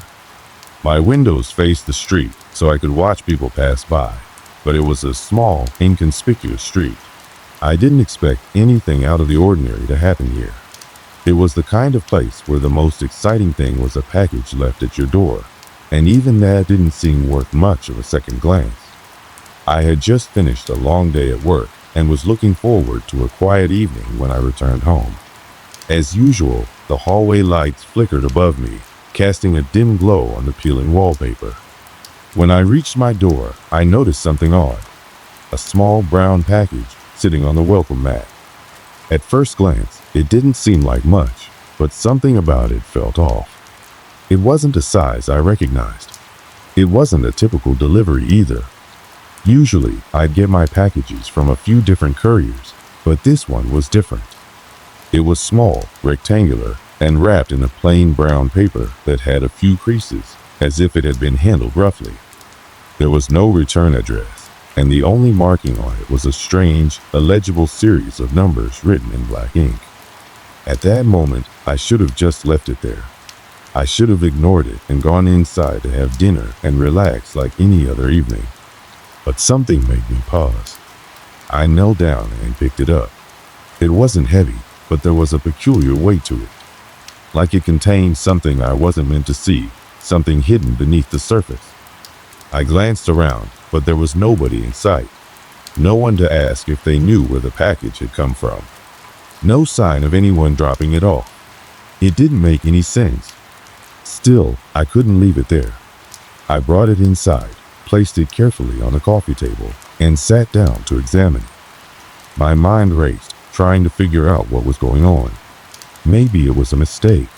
My windows faced the street, so I could watch people pass by, but it was a small, inconspicuous street. I didn't expect anything out of the ordinary to happen here. It was the kind of place where the most exciting thing was a package left at your door, and even that didn't seem worth much of a second glance. I had just finished a long day at work and was looking forward to a quiet evening when I returned home. As usual, the hallway lights flickered above me, casting a dim glow on the peeling wallpaper. When I reached my door, I noticed something odd. A small brown package sitting on the welcome mat. At first glance, it didn't seem like much, but something about it felt off. It wasn't a size I recognized. It wasn't a typical delivery either. Usually, I'd get my packages from a few different couriers, but this one was different. It was small, rectangular, and wrapped in a plain brown paper that had a few creases, as if it had been handled roughly. There was no return address, and the only marking on it was a strange, illegible series of numbers written in black ink. At that moment, I should have just left it there. I should have ignored it and gone inside to have dinner and relax like any other evening. But something made me pause. I knelt down and picked it up. It wasn't heavy, but there was a peculiar weight to it. Like it contained something I wasn't meant to see, something hidden beneath the surface. I glanced around, but there was nobody in sight. No one to ask if they knew where the package had come from. No sign of anyone dropping it off. It didn't make any sense. Still, I couldn't leave it there. I brought it inside, placed it carefully on the coffee table, and sat down to examine it. My mind raced, trying to figure out what was going on. Maybe it was a mistake.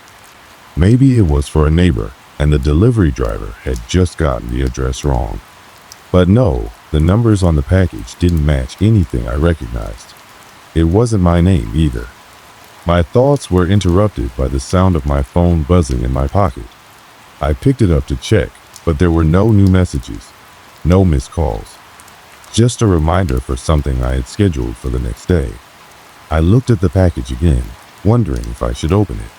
Maybe it was for a neighbor, and the delivery driver had just gotten the address wrong. But no, the numbers on the package didn't match anything I recognized. It wasn't my name either. My thoughts were interrupted by the sound of my phone buzzing in my pocket. I picked it up to check, but there were no new messages, no missed calls. Just a reminder for something I had scheduled for the next day. I looked at the package again, wondering if I should open it.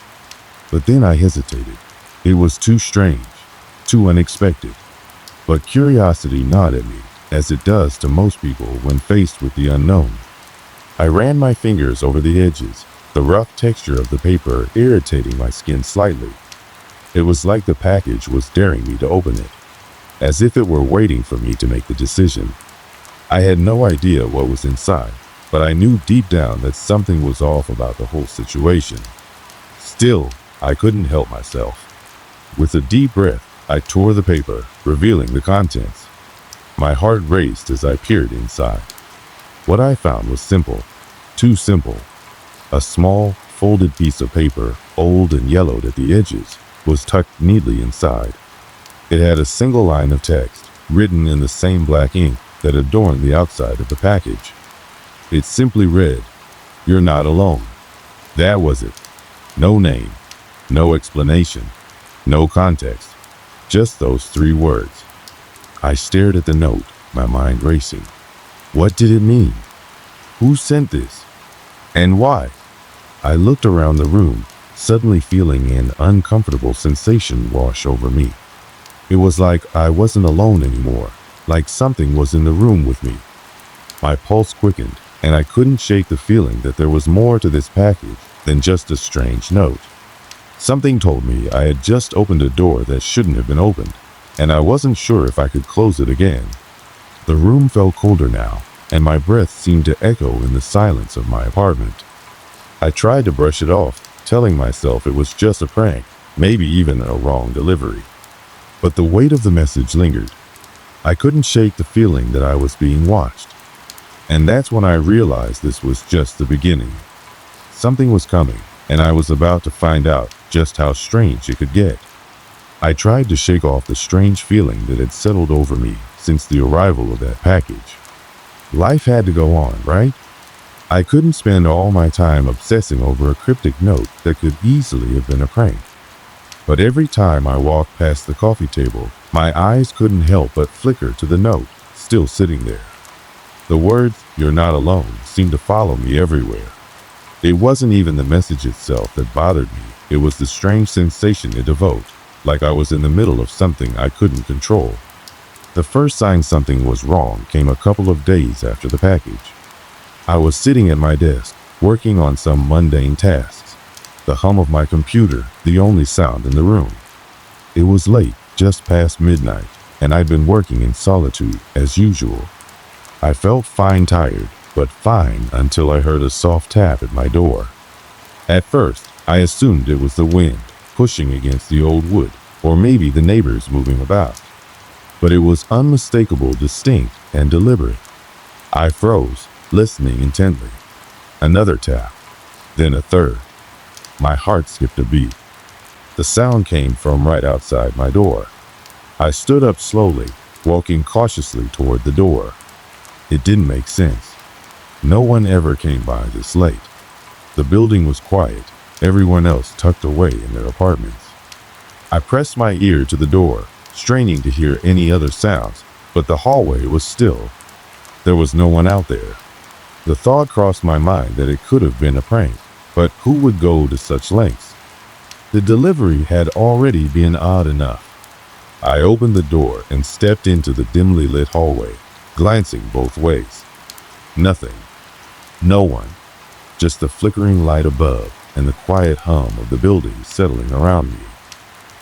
But then I hesitated. It was too strange, too unexpected. But curiosity gnawed at me, as it does to most people when faced with the unknown. I ran my fingers over the edges, the rough texture of the paper irritating my skin slightly. It was like the package was daring me to open it, as if it were waiting for me to make the decision. I had no idea what was inside, but I knew deep down that something was off about the whole situation. Still, I couldn't help myself. With a deep breath, I tore the paper, revealing the contents. My heart raced as I peered inside. What I found was simple, too simple. A small, folded piece of paper, old and yellowed at the edges, was tucked neatly inside. It had a single line of text, written in the same black ink that adorned the outside of the package. It simply read, "You're not alone." That was it. No name, no explanation, no context, just those 3 words. I stared at the note, my mind racing. What did it mean? Who sent this? And why? I looked around the room, suddenly feeling an uncomfortable sensation wash over me. It was like I wasn't alone anymore, like something was in the room with me. My pulse quickened, and I couldn't shake the feeling that there was more to this package than just a strange note. Something told me I had just opened a door that shouldn't have been opened, and I wasn't sure if I could close it again. The room felt colder now, and my breath seemed to echo in the silence of my apartment. I tried to brush it off, telling myself it was just a prank, maybe even a wrong delivery. But the weight of the message lingered. I couldn't shake the feeling that I was being watched. And that's when I realized this was just the beginning. Something was coming, and I was about to find out just how strange it could get. I tried to shake off the strange feeling that had settled over me since the arrival of that package. Life had to go on, right? I couldn't spend all my time obsessing over a cryptic note that could easily have been a prank. But every time I walked past the coffee table, my eyes couldn't help but flicker to the note, still sitting there. The words, "You're not alone," seemed to follow me everywhere. It wasn't even the message itself that bothered me. It was the strange sensation it evoked, like I was in the middle of something I couldn't control. The first sign something was wrong came a couple of days after the package. I was sitting at my desk, working on some mundane tasks. The hum of my computer, the only sound in the room. It was late, just past midnight, and I'd been working in solitude as usual. I felt fine tired, but fine until I heard a soft tap at my door. At first, I assumed it was the wind pushing against the old wood, or maybe the neighbors moving about. But it was unmistakable, distinct, and deliberate. I froze, listening intently. Another tap, then a third. My heart skipped a beat. The sound came from right outside my door. I stood up slowly, walking cautiously toward the door. It didn't make sense. No one ever came by this late. The building was quiet, everyone else tucked away in their apartments. I pressed my ear to the door, straining to hear any other sounds, but the hallway was still. There was no one out there. The thought crossed my mind that it could have been a prank, but who would go to such lengths? The delivery had already been odd enough. I opened the door and stepped into the dimly lit hallway, glancing both ways. Nothing. No one. Just the flickering light above and the quiet hum of the building settling around me.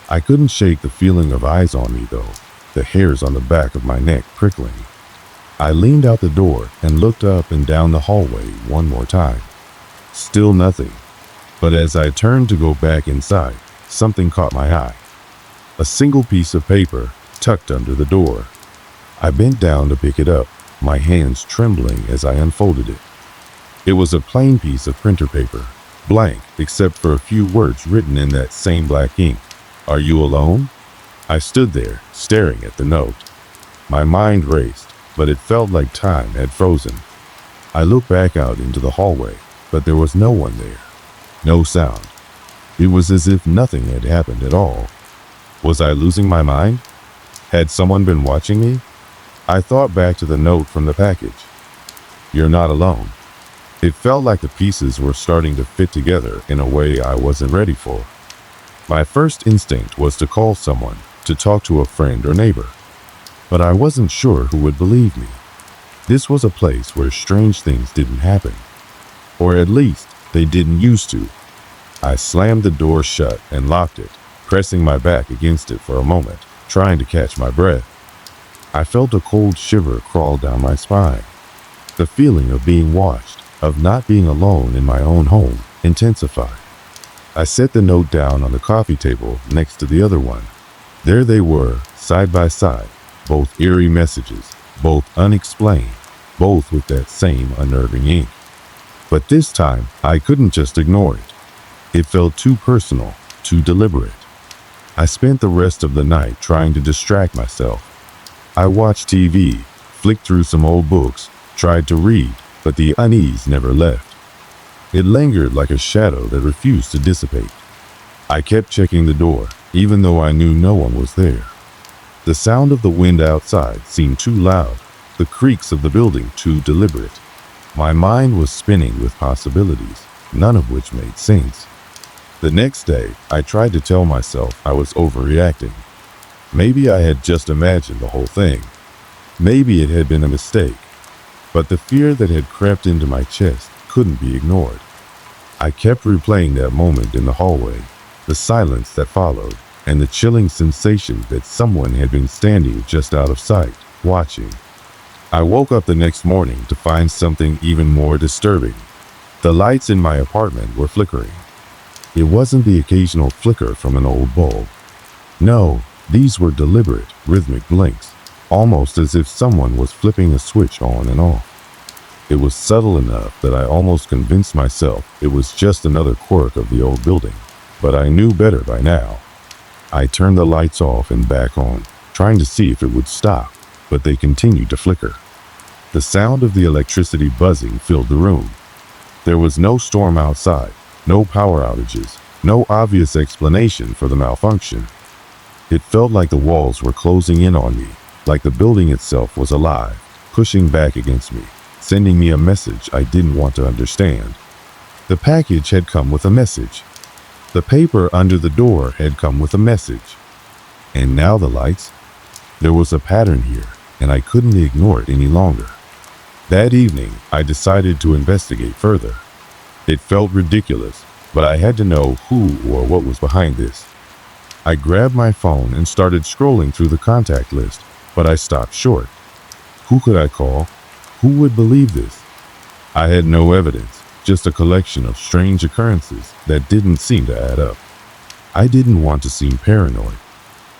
I couldn't shake the feeling of eyes on me, though, the hairs on the back of my neck prickling. I leaned out the door and looked up and down the hallway one more time. Still nothing. But as I turned to go back inside, something caught my eye. A single piece of paper tucked under the door. I bent down to pick it up, my hands trembling as I unfolded it. It was a plain piece of printer paper, blank except for a few words written in that same black ink. "Are you alone?" I stood there, staring at the note. My mind raced, but it felt like time had frozen. I looked back out into the hallway, but there was no one there. No sound. It was as if nothing had happened at all. Was I losing my mind? Had someone been watching me? I thought back to the note from the package. "You're not alone." It felt like the pieces were starting to fit together in a way I wasn't ready for. My first instinct was to call someone, to talk to a friend or neighbor. But I wasn't sure who would believe me. This was a place where strange things didn't happen. Or at least, they didn't used to. I slammed the door shut and locked it, pressing my back against it for a moment, trying to catch my breath. I felt a cold shiver crawl down my spine. The feeling of being watched, of not being alone in my own home, intensified. I set the note down on the coffee table next to the other one. There they were, side by side, both eerie messages, both unexplained, both with that same unnerving ink. But this time, I couldn't just ignore it. It felt too personal, too deliberate. I spent the rest of the night trying to distract myself. I watched TV, flicked through some old books, tried to read, but the unease never left. It lingered like a shadow that refused to dissipate. I kept checking the door, even though I knew no one was there. The sound of the wind outside seemed too loud, the creaks of the building too deliberate. My mind was spinning with possibilities, none of which made sense. The next day, I tried to tell myself I was overreacting. Maybe I had just imagined the whole thing. Maybe it had been a mistake. But the fear that had crept into my chest couldn't be ignored. I kept replaying that moment in the hallway, the silence that followed, and the chilling sensation that someone had been standing just out of sight, watching. I woke up the next morning to find something even more disturbing. The lights in my apartment were flickering. It wasn't the occasional flicker from an old bulb. No, these were deliberate, rhythmic blinks, almost as if someone was flipping a switch on and off. It was subtle enough that I almost convinced myself it was just another quirk of the old building, but I knew better by now. I turned the lights off and back on, trying to see if it would stop, but they continued to flicker. The sound of the electricity buzzing filled the room. There was no storm outside, no power outages, no obvious explanation for the malfunction. It felt like the walls were closing in on me, like the building itself was alive, pushing back against me, sending me a message I didn't want to understand. The package had come with a message. The paper under the door had come with a message. And now the lights? There was a pattern here, and I couldn't ignore it any longer. That evening, I decided to investigate further. It felt ridiculous, but I had to know who or what was behind this. I grabbed my phone and started scrolling through the contact list, but I stopped short. Who could I call? Who would believe this? I had no evidence, just a collection of strange occurrences that didn't seem to add up. I didn't want to seem paranoid.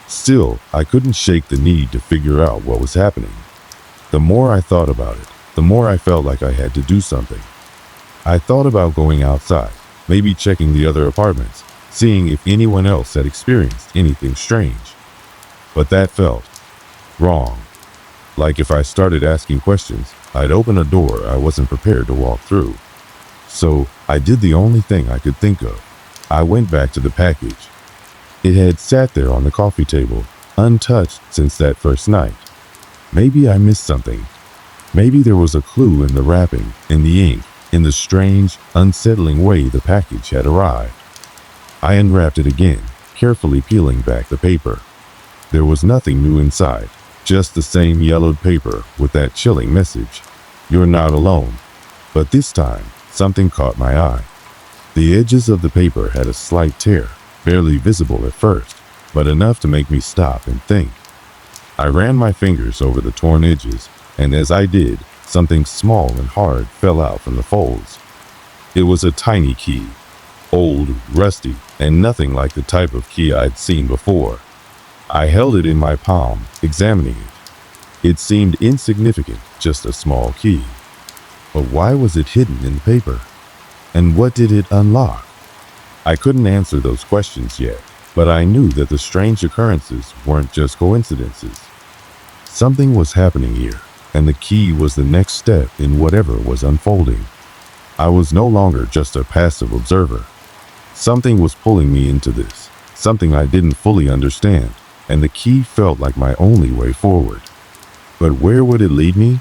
Still, I couldn't shake the need to figure out what was happening. The more I thought about it, the more I felt like I had to do something. I thought about going outside, maybe checking the other apartments, seeing if anyone else had experienced anything strange. But that felt wrong. Like if I started asking questions, I'd open a door I wasn't prepared to walk through. So I did the only thing I could think of. I went back to the package. It had sat there on the coffee table, untouched since that first night. Maybe I missed something. Maybe there was a clue in the wrapping, in the ink, in the strange, unsettling way the package had arrived. I unwrapped it again, carefully peeling back the paper. There was nothing new inside, just the same yellowed paper with that chilling message. You're not alone. But this time, something caught my eye. The edges of the paper had a slight tear, barely visible at first, but enough to make me stop and think. I ran my fingers over the torn edges, and as I did, something small and hard fell out from the folds. It was a tiny key, old, rusty, and nothing like the type of key I'd seen before. I held it in my palm, examining it. It seemed insignificant, just a small key. But why was it hidden in the paper? And what did it unlock? I couldn't answer those questions yet, but I knew that the strange occurrences weren't just coincidences. Something was happening here, and the key was the next step in whatever was unfolding. I was no longer just a passive observer. Something was pulling me into this, something I didn't fully understand, and the key felt like my only way forward. But where would it lead me?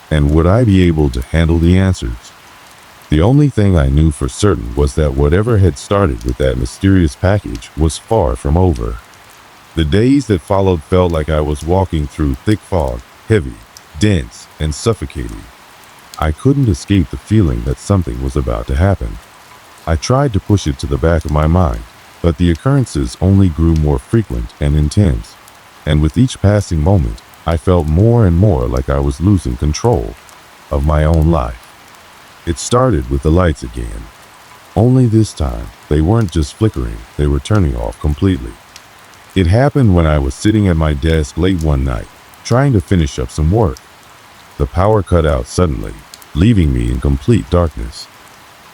And would I be able to handle the answers? The only thing I knew for certain was that whatever had started with that mysterious package was far from over. The days that followed felt like I was walking through thick fog, heavy, dense, and suffocating. I couldn't escape the feeling that something was about to happen. I tried to push it to the back of my mind, but the occurrences only grew more frequent and intense, and with each passing moment, I felt more and more like I was losing control of my own life. It started with the lights again. Only this time, they weren't just flickering, they were turning off completely. It happened when I was sitting at my desk late one night, trying to finish up some work. The power cut out suddenly, leaving me in complete darkness.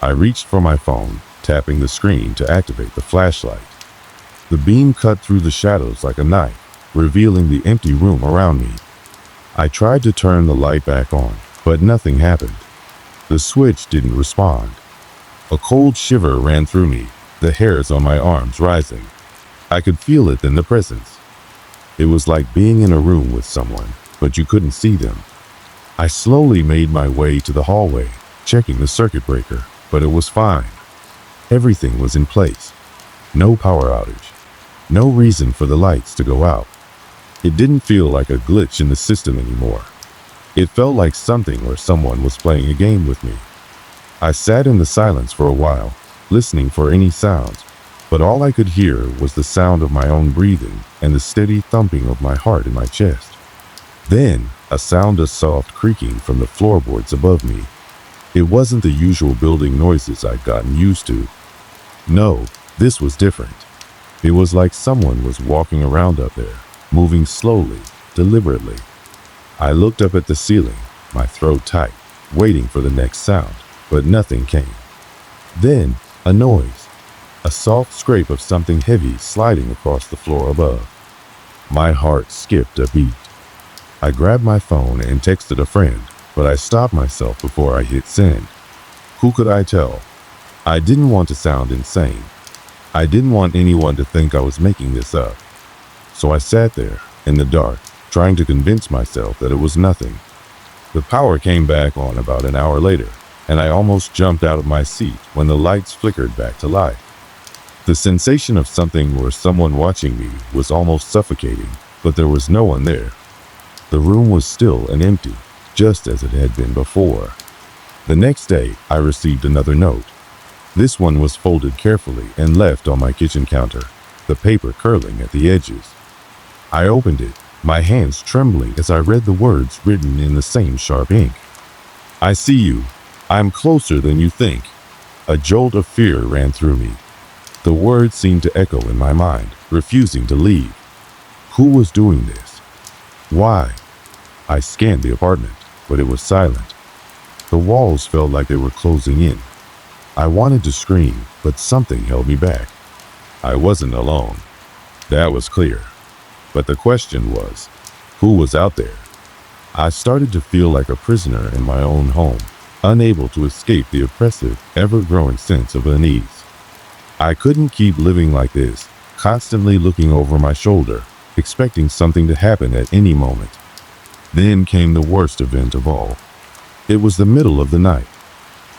I reached for my phone, tapping the screen to activate the flashlight. The beam cut through the shadows like a knife, revealing the empty room around me. I tried to turn the light back on, but nothing happened. The switch didn't respond. A cold shiver ran through me, the hairs on my arms rising. I could feel it in the presence. It was like being in a room with someone, but you couldn't see them. I slowly made my way to the hallway, checking the circuit breaker, but it was fine. Everything was in place. No power outage. No reason for the lights to go out. It didn't feel like a glitch in the system anymore. It felt like something or someone was playing a game with me. I sat in the silence for a while, listening for any sounds, but all I could hear was the sound of my own breathing and the steady thumping of my heart in my chest. Then, a sound of soft creaking from the floorboards above me. It wasn't the usual building noises I'd gotten used to. No, This was different. It was like someone was walking around up there, moving slowly, deliberately. I looked up at the ceiling, my throat tight, waiting for the next sound, but nothing came. Then, a noise, a soft scrape of something heavy sliding across the floor above. My heart skipped a beat. I grabbed my phone and texted a friend, but I stopped myself before I hit send. Who could I tell? I didn't want to sound insane. I didn't want anyone to think I was making this up. So I sat there, in the dark, trying to convince myself that it was nothing. The power came back on about an hour later, and I almost jumped out of my seat when the lights flickered back to life. The sensation of something or someone watching me was almost suffocating, but there was no one there. The room was still and empty, just as it had been before. The next day, I received another note. This one was folded carefully and left on my kitchen counter, the paper curling at the edges. I opened it, my hands trembling as I read the words written in the same sharp ink. I see you. I'm closer than you think. A jolt of fear ran through me. The words seemed to echo in my mind, refusing to leave. Who was doing this? Why? I scanned the apartment, but it was silent. The walls felt like they were closing in. I wanted to scream, but something held me back. I wasn't alone. That was clear. But the question was, who was out there? I started to feel like a prisoner in my own home, unable to escape the oppressive, ever-growing sense of unease. I couldn't keep living like this, constantly looking over my shoulder, expecting something to happen at any moment. Then came the worst event of all. It was the middle of the night.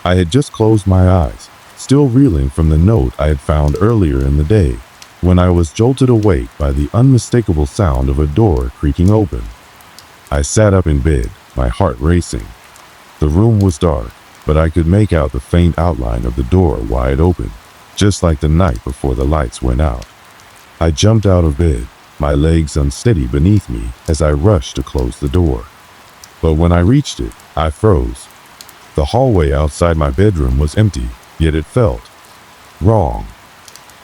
I had just closed my eyes, still reeling from the note I had found earlier in the day, when I was jolted awake by the unmistakable sound of a door creaking open. I sat up in bed, my heart racing. The room was dark, but I could make out the faint outline of the door wide open, just like the night before the lights went out. I jumped out of bed, my legs unsteady beneath me as I rushed to close the door. But when I reached it, I froze. The hallway outside my bedroom was empty, yet it felt wrong.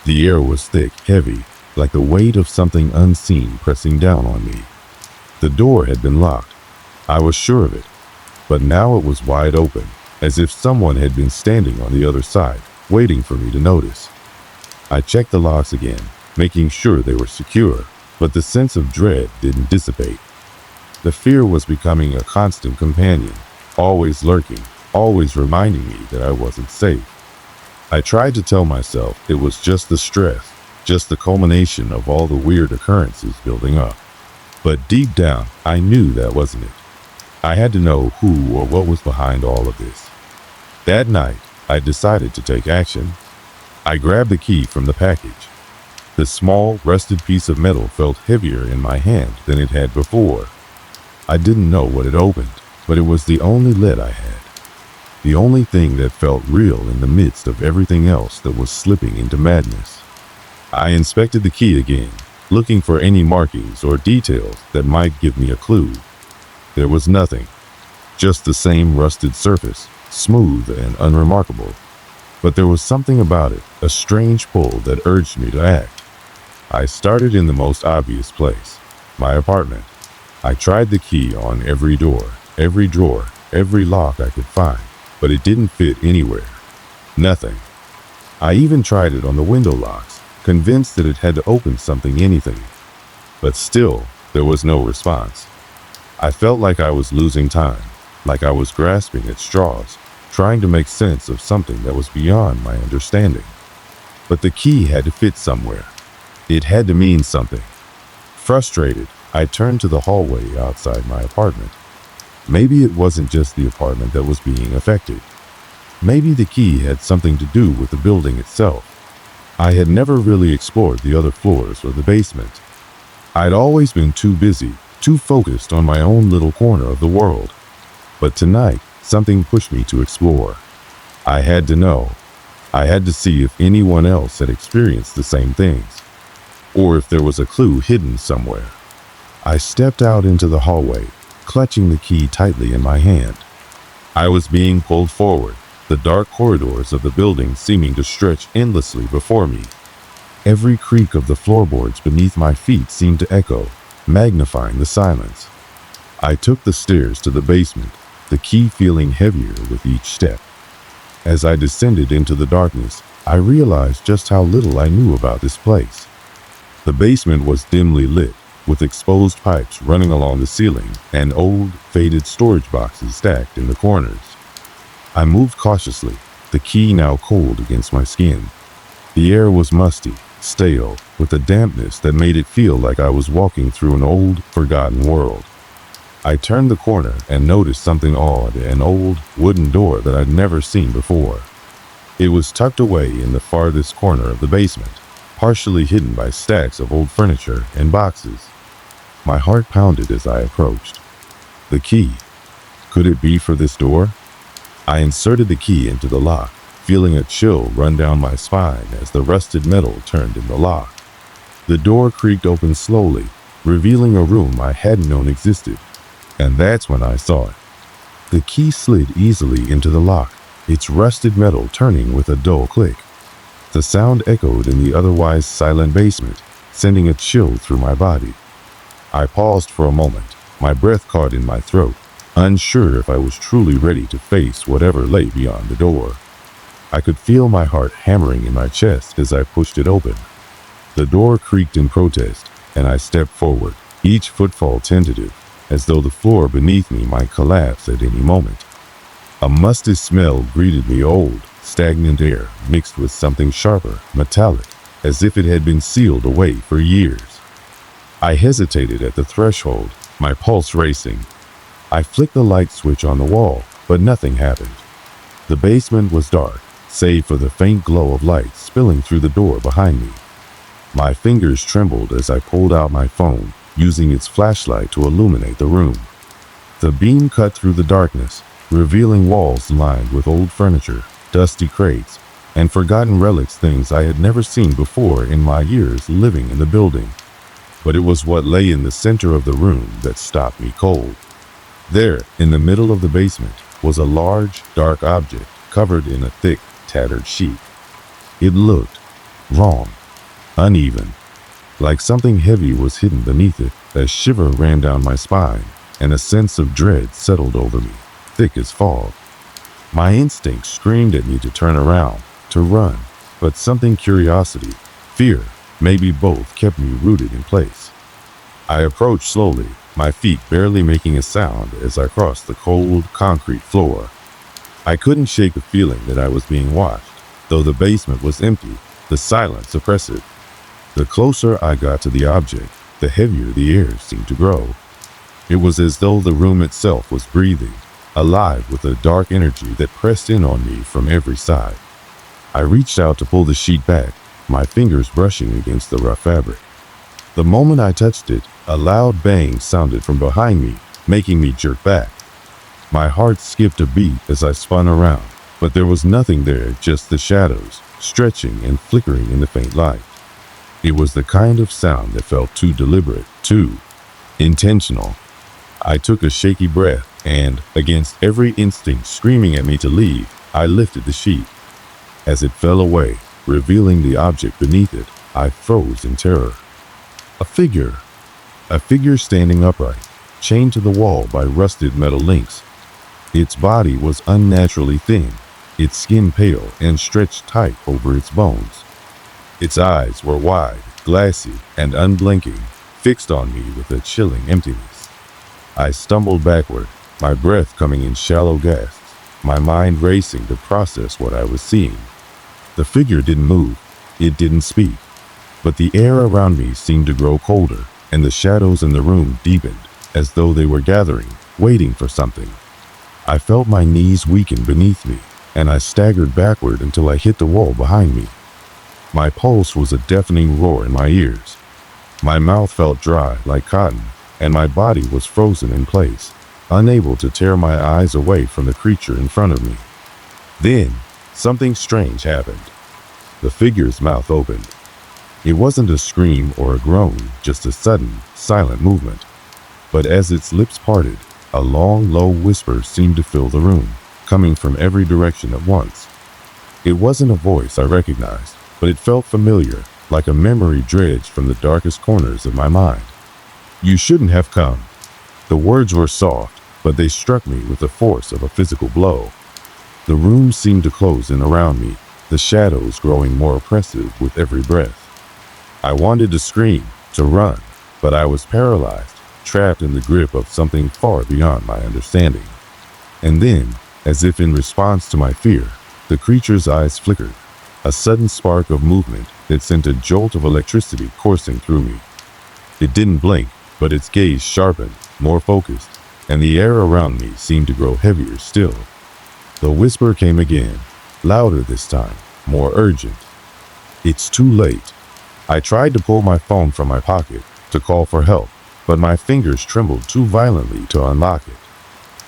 The air was thick, heavy, like the weight of something unseen pressing down on me. The door had been locked. I was sure of it. But now it was wide open, as if someone had been standing on the other side, waiting for me to notice. I checked the locks again, making sure they were secure, but the sense of dread didn't dissipate. The fear was becoming a constant companion, always lurking, always reminding me that I wasn't safe. I tried to tell myself it was just the stress, just the culmination of all the weird occurrences building up. But deep down, I knew that wasn't it. I had to know who or what was behind all of this. That night, I decided to take action. I grabbed the key from the package. The small, rusted piece of metal felt heavier in my hand than it had before. I didn't know what it opened, but it was the only lead I had. The only thing that felt real in the midst of everything else that was slipping into madness. I inspected the key again, looking for any markings or details that might give me a clue. There was nothing, just the same rusted surface, smooth and unremarkable. But there was something about it, a strange pull that urged me to act. I started in the most obvious place, my apartment. I tried the key on every door, every drawer, every lock I could find, but it didn't fit anywhere. Nothing. I even tried it on the window locks, convinced that it had to open something, anything. But still, there was no response. I felt like I was losing time, like I was grasping at straws, trying to make sense of something that was beyond my understanding. But the key had to fit somewhere. It had to mean something. Frustrated, I turned to the hallway outside my apartment. Maybe it wasn't just the apartment that was being affected. Maybe the key had something to do with the building itself. I had never really explored the other floors or the basement. I'd always been too busy, too focused on my own little corner of the world. But tonight, something pushed me to explore. I had to know. I had to see if anyone else had experienced the same things, or if there was a clue hidden somewhere. I stepped out into the hallway, clutching the key tightly in my hand. I was being pulled forward, the dark corridors of the building seeming to stretch endlessly before me, Every creak of the floorboards beneath my feet seemed to echo, magnifying the silence. I took the stairs to the basement, the key feeling heavier with each step. As I descended into the darkness, I realized just how little I knew about this place. The basement was dimly lit, with exposed pipes running along the ceiling and old, faded storage boxes stacked in the corners. I moved cautiously, the key now cold against my skin. The air was musty, stale, with a dampness that made it feel like I was walking through an old, forgotten world. I turned the corner and noticed something odd, an old, wooden door that I'd never seen before. It was tucked away in the farthest corner of the basement, partially hidden by stacks of old furniture and boxes. My heart pounded as I approached. The key. Could it be for this door? I inserted the key into the lock, feeling a chill run down my spine as the rusted metal turned in the lock. The door creaked open slowly, revealing a room I hadn't known existed. And that's when I saw it. The key slid easily into the lock, its rusted metal turning with a dull click. The sound echoed in the otherwise silent basement, sending a chill through my body. I paused for a moment, my breath caught in my throat, unsure if I was truly ready to face whatever lay beyond the door. I could feel my heart hammering in my chest as I pushed it open. The door creaked in protest, and I stepped forward, each footfall tentative, as though the floor beneath me might collapse at any moment. A musty smell greeted me, old, stagnant air mixed with something sharper, metallic, as if it had been sealed away for years. I hesitated at the threshold, my pulse racing. I flicked the light switch on the wall, but nothing happened. The basement was dark, save for the faint glow of light spilling through the door behind me. My fingers trembled as I pulled out my phone, using its flashlight to illuminate the room. The beam cut through the darkness, revealing walls lined with old furniture, dusty crates, and forgotten relics, things I had never seen before in my years living in the building. But it was what lay in the center of the room that stopped me cold. There, in the middle of the basement, was a large, dark object covered in a thick, tattered sheet. It looked wrong, uneven, like something heavy was hidden beneath it. A shiver ran down my spine, and a sense of dread settled over me, thick as fog. My instinct screamed at me to turn around, to run, but something, curiosity, fear, maybe both, kept me rooted in place. I approached slowly, my feet barely making a sound as I crossed the cold, concrete floor. I couldn't shake the feeling that I was being watched, though the basement was empty, the silence oppressive. The closer I got to the object, the heavier the air seemed to grow. It was as though the room itself was breathing, alive with a dark energy that pressed in on me from every side. I reached out to pull the sheet back, my fingers brushing against the rough fabric. The moment I touched it, a loud bang sounded from behind me, making me jerk back. My heart skipped a beat as I spun around, but there was nothing there, just the shadows, stretching and flickering in the faint light. It was the kind of sound that felt too deliberate, too intentional. I took a shaky breath and, against every instinct screaming at me to leave, I lifted the sheet. As it fell away, revealing the object beneath it, I froze in terror. A figure standing upright, chained to the wall by rusted metal links. Its body was unnaturally thin, its skin pale and stretched tight over its bones. Its eyes were wide, glassy, and unblinking, fixed on me with a chilling emptiness. I stumbled backward, my breath coming in shallow gasps, my mind racing to process what I was seeing. The figure didn't move, it didn't speak, but the air around me seemed to grow colder, and the shadows in the room deepened, as though they were gathering, waiting for something. I felt my knees weaken beneath me, and I staggered backward until I hit the wall behind me. My pulse was a deafening roar in my ears. My mouth felt dry like cotton, and my body was frozen in place, unable to tear my eyes away from the creature in front of me. Then, something strange happened. The figure's mouth opened. It wasn't a scream or a groan, just a sudden, silent movement. But as its lips parted, a long, low whisper seemed to fill the room, coming from every direction at once. It wasn't a voice I recognized, but it felt familiar, like a memory dredged from the darkest corners of my mind. "You shouldn't have come." The words were soft, but they struck me with the force of a physical blow. The room seemed to close in around me, the shadows growing more oppressive with every breath. I wanted to scream, to run, but I was paralyzed, trapped in the grip of something far beyond my understanding. And then, as if in response to my fear, the creature's eyes flickered, a sudden spark of movement that sent a jolt of electricity coursing through me. It didn't blink, but its gaze sharpened, more focused, and the air around me seemed to grow heavier still. The whisper came again, louder this time, more urgent. "It's too late." I tried to pull my phone from my pocket, to call for help, but my fingers trembled too violently to unlock it.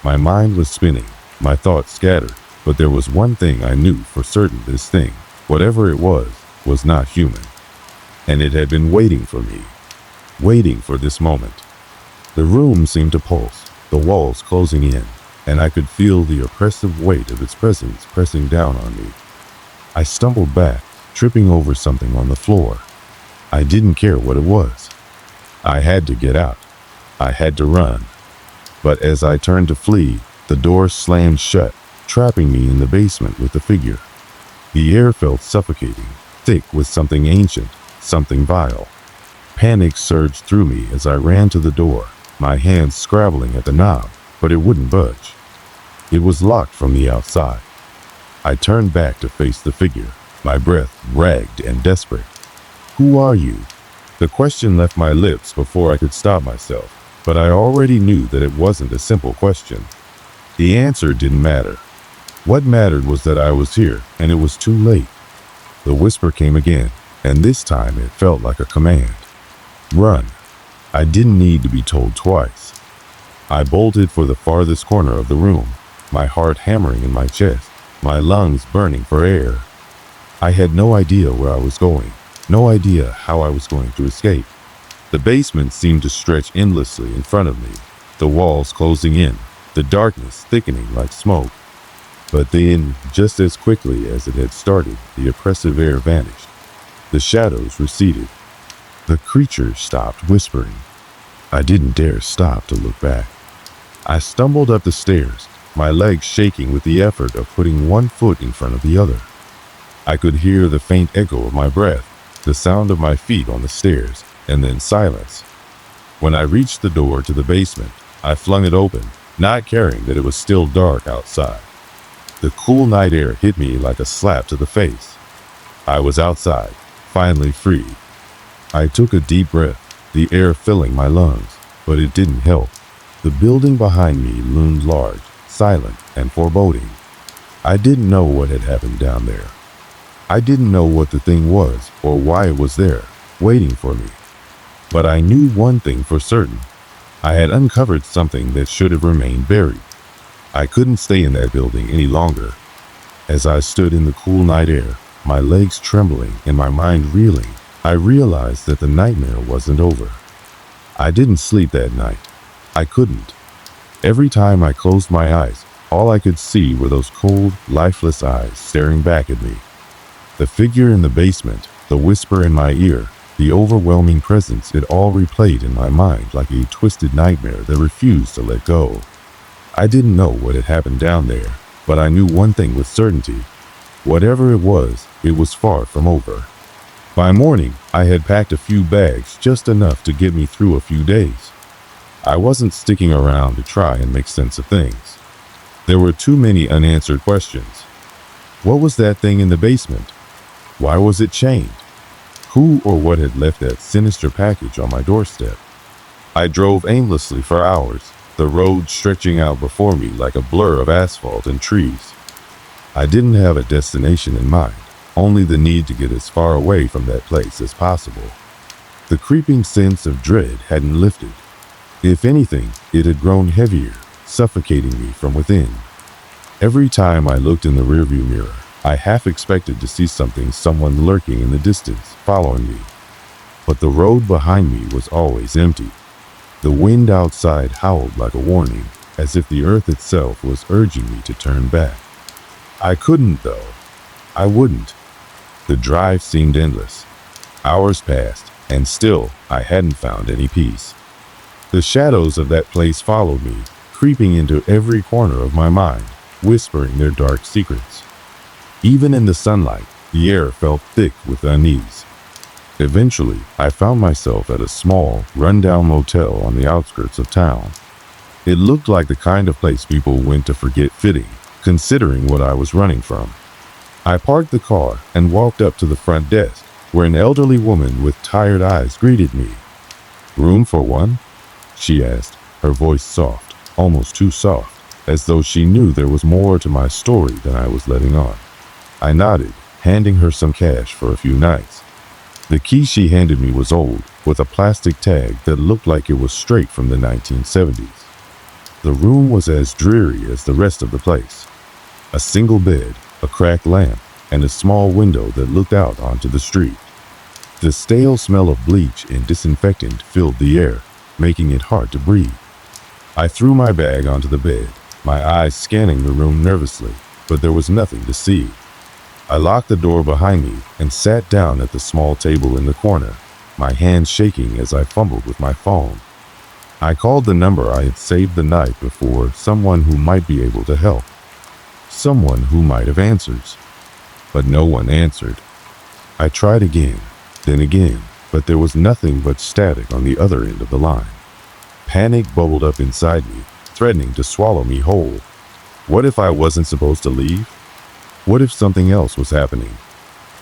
My mind was spinning, my thoughts scattered, but there was one thing I knew for certain: this thing, whatever it was not human. And it had been waiting for me, waiting for this moment. The room seemed to pulse, the walls closing in, and I could feel the oppressive weight of its presence pressing down on me. I stumbled back, tripping over something on the floor. I didn't care what it was. I had to get out. I had to run. But as I turned to flee, the door slammed shut, trapping me in the basement with the figure. The air felt suffocating, thick with something ancient, something vile. Panic surged through me as I ran to the door, my hands scrabbling at the knob, but it wouldn't budge. It was locked from the outside. I turned back to face the figure, my breath ragged and desperate. "Who are you?" The question left my lips before I could stop myself, but I already knew that it wasn't a simple question. The answer didn't matter. What mattered was that I was here, and it was too late. The whisper came again, and this time it felt like a command. Run. I didn't need to be told twice. I bolted for the farthest corner of the room, my heart hammering in my chest, my lungs burning for air. I had no idea where I was going, no idea how I was going to escape. The basement seemed to stretch endlessly in front of me, the walls closing in, the darkness thickening like smoke. But then, just as quickly as it had started, the oppressive air vanished. The shadows receded. The creature stopped whispering. I didn't dare stop to look back. I stumbled up the stairs, my legs shaking with the effort of putting one foot in front of the other. I could hear the faint echo of my breath, the sound of my feet on the stairs, and then silence. When I reached the door to the basement, I flung it open, not caring that it was still dark outside. The cool night air hit me like a slap to the face. I was outside, finally free. I took a deep breath, the air filling my lungs, but it didn't help. The building behind me loomed large, silent, and foreboding. I didn't know what had happened down there. I didn't know what the thing was or why it was there, waiting for me. But I knew one thing for certain. I had uncovered something that should have remained buried. I couldn't stay in that building any longer. As I stood in the cool night air, my legs trembling and my mind reeling, I realized that the nightmare wasn't over. I didn't sleep that night. I couldn't. Every time I closed my eyes, all I could see were those cold, lifeless eyes staring back at me. The figure in the basement, the whisper in my ear, the overwhelming presence, it all replayed in my mind like a twisted nightmare that refused to let go. I didn't know what had happened down there, but I knew one thing with certainty. Whatever it was far from over. By morning, I had packed a few bags, just enough to get me through a few days. I wasn't sticking around to try and make sense of things. There were too many unanswered questions. What was that thing in the basement? Why was it chained? Who or what had left that sinister package on my doorstep? I drove aimlessly for hours, the road stretching out before me like a blur of asphalt and trees. I didn't have a destination in mind, only the need to get as far away from that place as possible. The creeping sense of dread hadn't lifted. If anything, it had grown heavier, suffocating me from within. Every time I looked in the rearview mirror, I half expected to see someone lurking in the distance, following me. But the road behind me was always empty. The wind outside howled like a warning, as if the earth itself was urging me to turn back. I couldn't, though. I wouldn't. The drive seemed endless. Hours passed, and still I hadn't found any peace. The shadows of that place followed me, creeping into every corner of my mind, whispering their dark secrets. Even in the sunlight, the air felt thick with unease. Eventually, I found myself at a small, run-down motel on the outskirts of town. It looked like the kind of place people went to forget fitting, considering what I was running from. I parked the car and walked up to the front desk, where an elderly woman with tired eyes greeted me. "Room for one?" she asked, her voice soft, almost too soft, as though she knew there was more to my story than I was letting on. I nodded, handing her some cash for a few nights. The key she handed me was old, with a plastic tag that looked like it was straight from the 1970s. The room was as dreary as the rest of the place. A single bed, a cracked lamp, and a small window that looked out onto the street. The stale smell of bleach and disinfectant filled the air, making it hard to breathe. I threw my bag onto the bed, my eyes scanning the room nervously, but there was nothing to see. I locked the door behind me and sat down at the small table in the corner, my hands shaking as I fumbled with my phone. I called the number I had saved the night before, someone who might be able to help. Someone who might have answers. But no one answered. I tried again, then again, but there was nothing but static on the other end of the line. Panic bubbled up inside me, threatening to swallow me whole. What if I wasn't supposed to leave? What if something else was happening?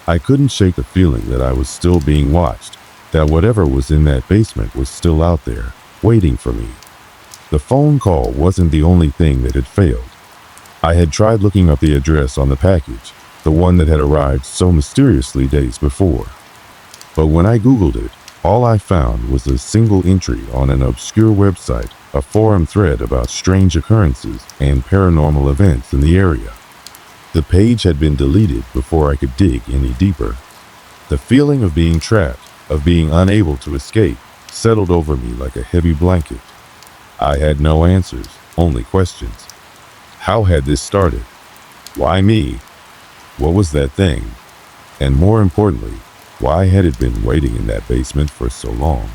I couldn't shake the feeling that I was still being watched, that whatever was in that basement was still out there, waiting for me. The phone call wasn't the only thing that had failed. I had tried looking up the address on the package, the one that had arrived so mysteriously days before. But when I Googled it, all I found was a single entry on an obscure website, a forum thread about strange occurrences and paranormal events in the area. The page had been deleted before I could dig any deeper. The feeling of being trapped, of being unable to escape, settled over me like a heavy blanket. I had no answers, only questions. How had this started? Why me? What was that thing? And more importantly, why had it been waiting in that basement for so long?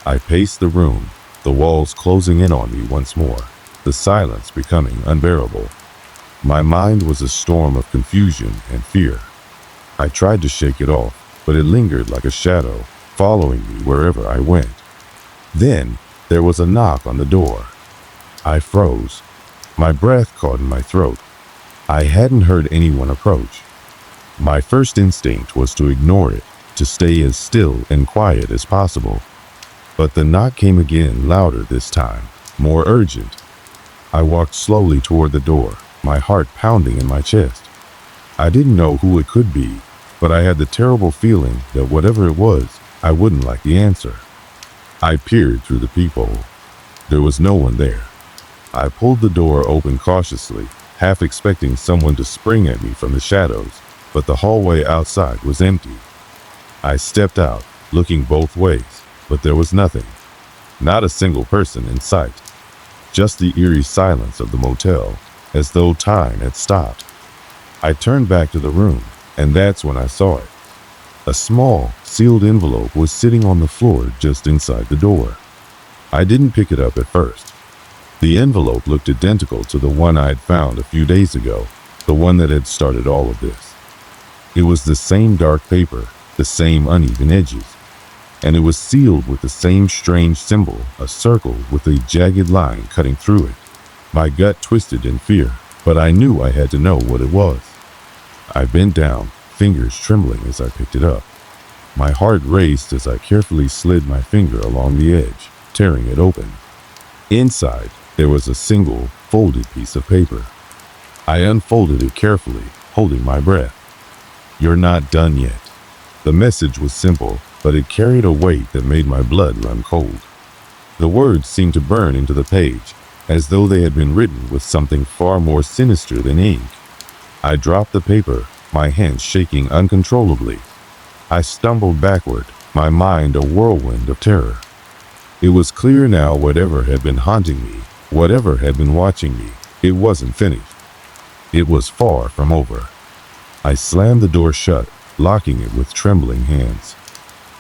I paced the room, the walls closing in on me once more, the silence becoming unbearable. My mind was a storm of confusion and fear. I tried to shake it off, but it lingered like a shadow, following me wherever I went. Then there was a knock on the door. I froze. My breath caught in my throat. I hadn't heard anyone approach. My first instinct was to ignore it, to stay as still and quiet as possible. But the knock came again, louder this time, more urgent. I walked slowly toward the door, my heart pounding in my chest. I didn't know who it could be, but I had the terrible feeling that whatever it was, I wouldn't like the answer. I peered through the peephole. There was no one there. I pulled the door open cautiously, half expecting someone to spring at me from the shadows, but the hallway outside was empty. I stepped out, looking both ways, but there was nothing. Not a single person in sight. Just the eerie silence of the motel, as though time had stopped. I turned back to the room, and that's when I saw it. A small, sealed envelope was sitting on the floor just inside the door. I didn't pick it up at first. The envelope looked identical to the one I had found a few days ago, the one that had started all of this. It was the same dark paper, the same uneven edges, and it was sealed with the same strange symbol, a circle with a jagged line cutting through it. My gut twisted in fear, but I knew I had to know what it was. I bent down, fingers trembling as I picked it up. My heart raced as I carefully slid my finger along the edge, tearing it open. Inside, there was a single, folded piece of paper. I unfolded it carefully, holding my breath. "You're not done yet." The message was simple, but it carried a weight that made my blood run cold. The words seemed to burn into the page, as though they had been written with something far more sinister than ink. I dropped the paper, my hands shaking uncontrollably. I stumbled backward, my mind a whirlwind of terror. It was clear now whatever had been haunting me, whatever had been watching me, it wasn't finished. It was far from over. I slammed the door shut, locking it with trembling hands.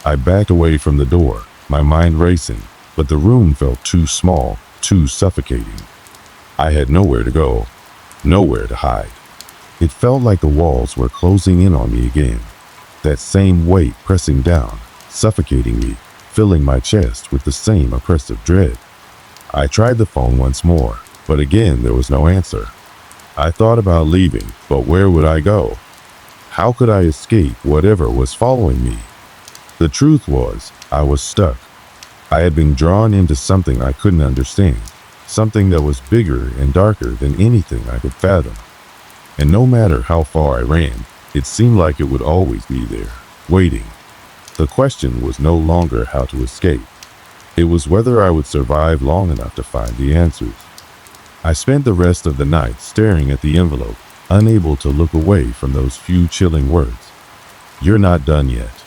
I backed away from the door, my mind racing, but the room felt too small, too suffocating. I had nowhere to go, nowhere to hide. It felt like the walls were closing in on me again, that same weight pressing down, suffocating me, filling my chest with the same oppressive dread. I tried the phone once more, but again there was no answer. I thought about leaving, but where would I go? How could I escape whatever was following me? The truth was, I was stuck. I had been drawn into something I couldn't understand, something that was bigger and darker than anything I could fathom. And no matter how far I ran, it seemed like it would always be there, waiting. The question was no longer how to escape. It was whether I would survive long enough to find the answers. I spent the rest of the night staring at the envelope, unable to look away from those few chilling words. "You're not done yet."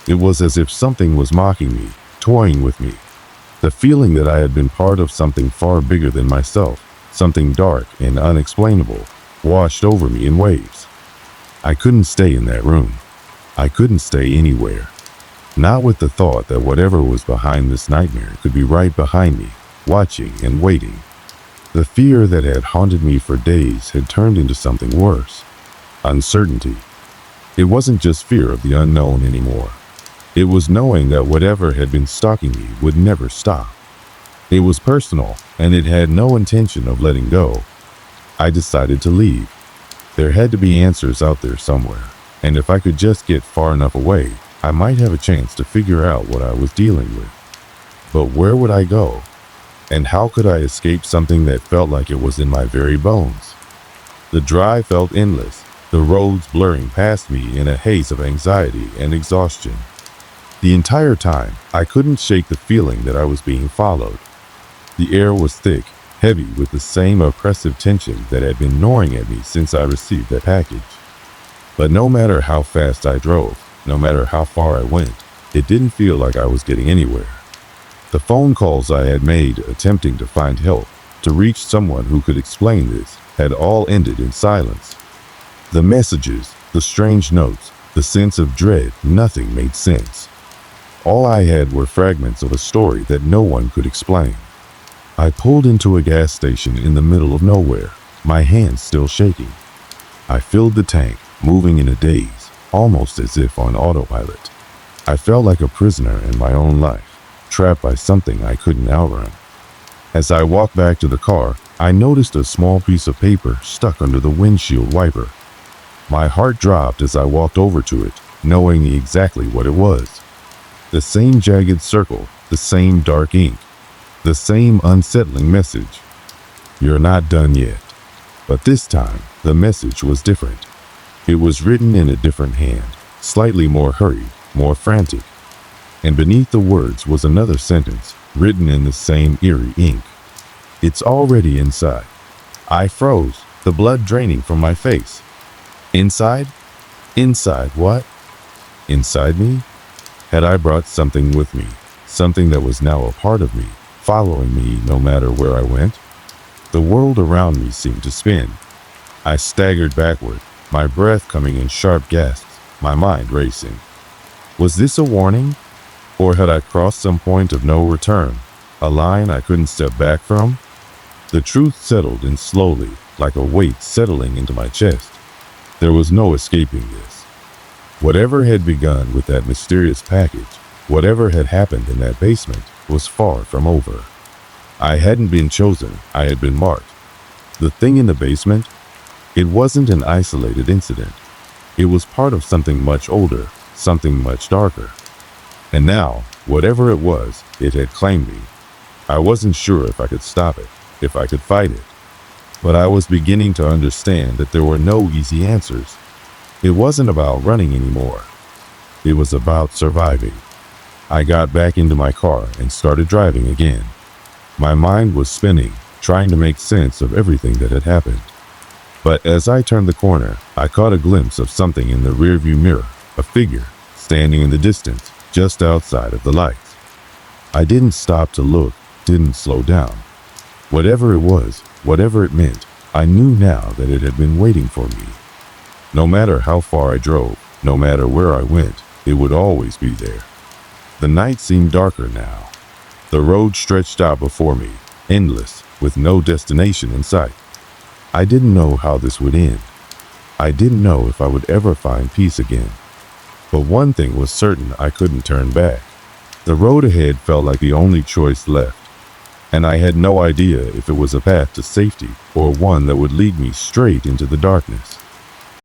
It was as if something was mocking me, toying with me. The feeling that I had been part of something far bigger than myself, something dark and unexplainable, washed over me in waves. I couldn't stay in that room. I couldn't stay anywhere. Not with the thought that whatever was behind this nightmare could be right behind me, watching and waiting. The fear that had haunted me for days had turned into something worse. Uncertainty. It wasn't just fear of the unknown anymore. It was knowing that whatever had been stalking me would never stop. It was personal, and it had no intention of letting go. I decided to leave. There had to be answers out there somewhere, and if I could just get far enough away, I might have a chance to figure out what I was dealing with. But where would I go? And how could I escape something that felt like it was in my very bones? The drive felt endless, the roads blurring past me in a haze of anxiety and exhaustion. The entire time, I couldn't shake the feeling that I was being followed. The air was thick, heavy with the same oppressive tension that had been gnawing at me since I received that package. But no matter how fast I drove, no matter how far I went, it didn't feel like I was getting anywhere. The phone calls I had made attempting to find help, to reach someone who could explain this, had all ended in silence. The messages, the strange notes, the sense of dread, nothing made sense. All I had were fragments of a story that no one could explain. I pulled into a gas station in the middle of nowhere, my hands still shaking. I filled the tank, moving in a daze, almost as if on autopilot. I felt like a prisoner in my own life, trapped by something I couldn't outrun. As I walked back to the car, I noticed a small piece of paper stuck under the windshield wiper. My heart dropped as I walked over to it, knowing exactly what it was. The same jagged circle, the same dark ink, the same unsettling message. "You're not done yet." But this time, the message was different. It was written in a different hand, slightly more hurried, more frantic. And beneath the words was another sentence, written in the same eerie ink. "It's already inside." I froze, the blood draining from my face. Inside? Inside what? Inside me? Had I brought something with me, something that was now a part of me, following me no matter where I went? The world around me seemed to spin. I staggered backward, my breath coming in sharp gasps, my mind racing. Was this a warning? Or had I crossed some point of no return, a line I couldn't step back from? The truth settled in slowly, like a weight settling into my chest. There was no escaping this. Whatever had begun with that mysterious package, whatever had happened in that basement, was far from over. I hadn't been chosen, I had been marked. The thing in the basement? It wasn't an isolated incident. It was part of something much older, something much darker. And now, whatever it was, it had claimed me. I wasn't sure if I could stop it, if I could fight it. But I was beginning to understand that there were no easy answers. It wasn't about running anymore. It was about surviving. I got back into my car and started driving again. My mind was spinning, trying to make sense of everything that had happened. But as I turned the corner, I caught a glimpse of something in the rearview mirror, a figure, standing in the distance, just outside of the lights. I didn't stop to look, didn't slow down. Whatever it was, whatever it meant, I knew now that it had been waiting for me. No matter how far I drove, no matter where I went, it would always be there, The night seemed darker now. The road stretched out before me, endless, with no destination in sight. I didn't know how this would end. I didn't know if I would ever find peace again. But one thing was certain: I couldn't turn back. The road ahead felt like the only choice left, and I had no idea if it was a path to safety or one that would lead me straight into the darkness.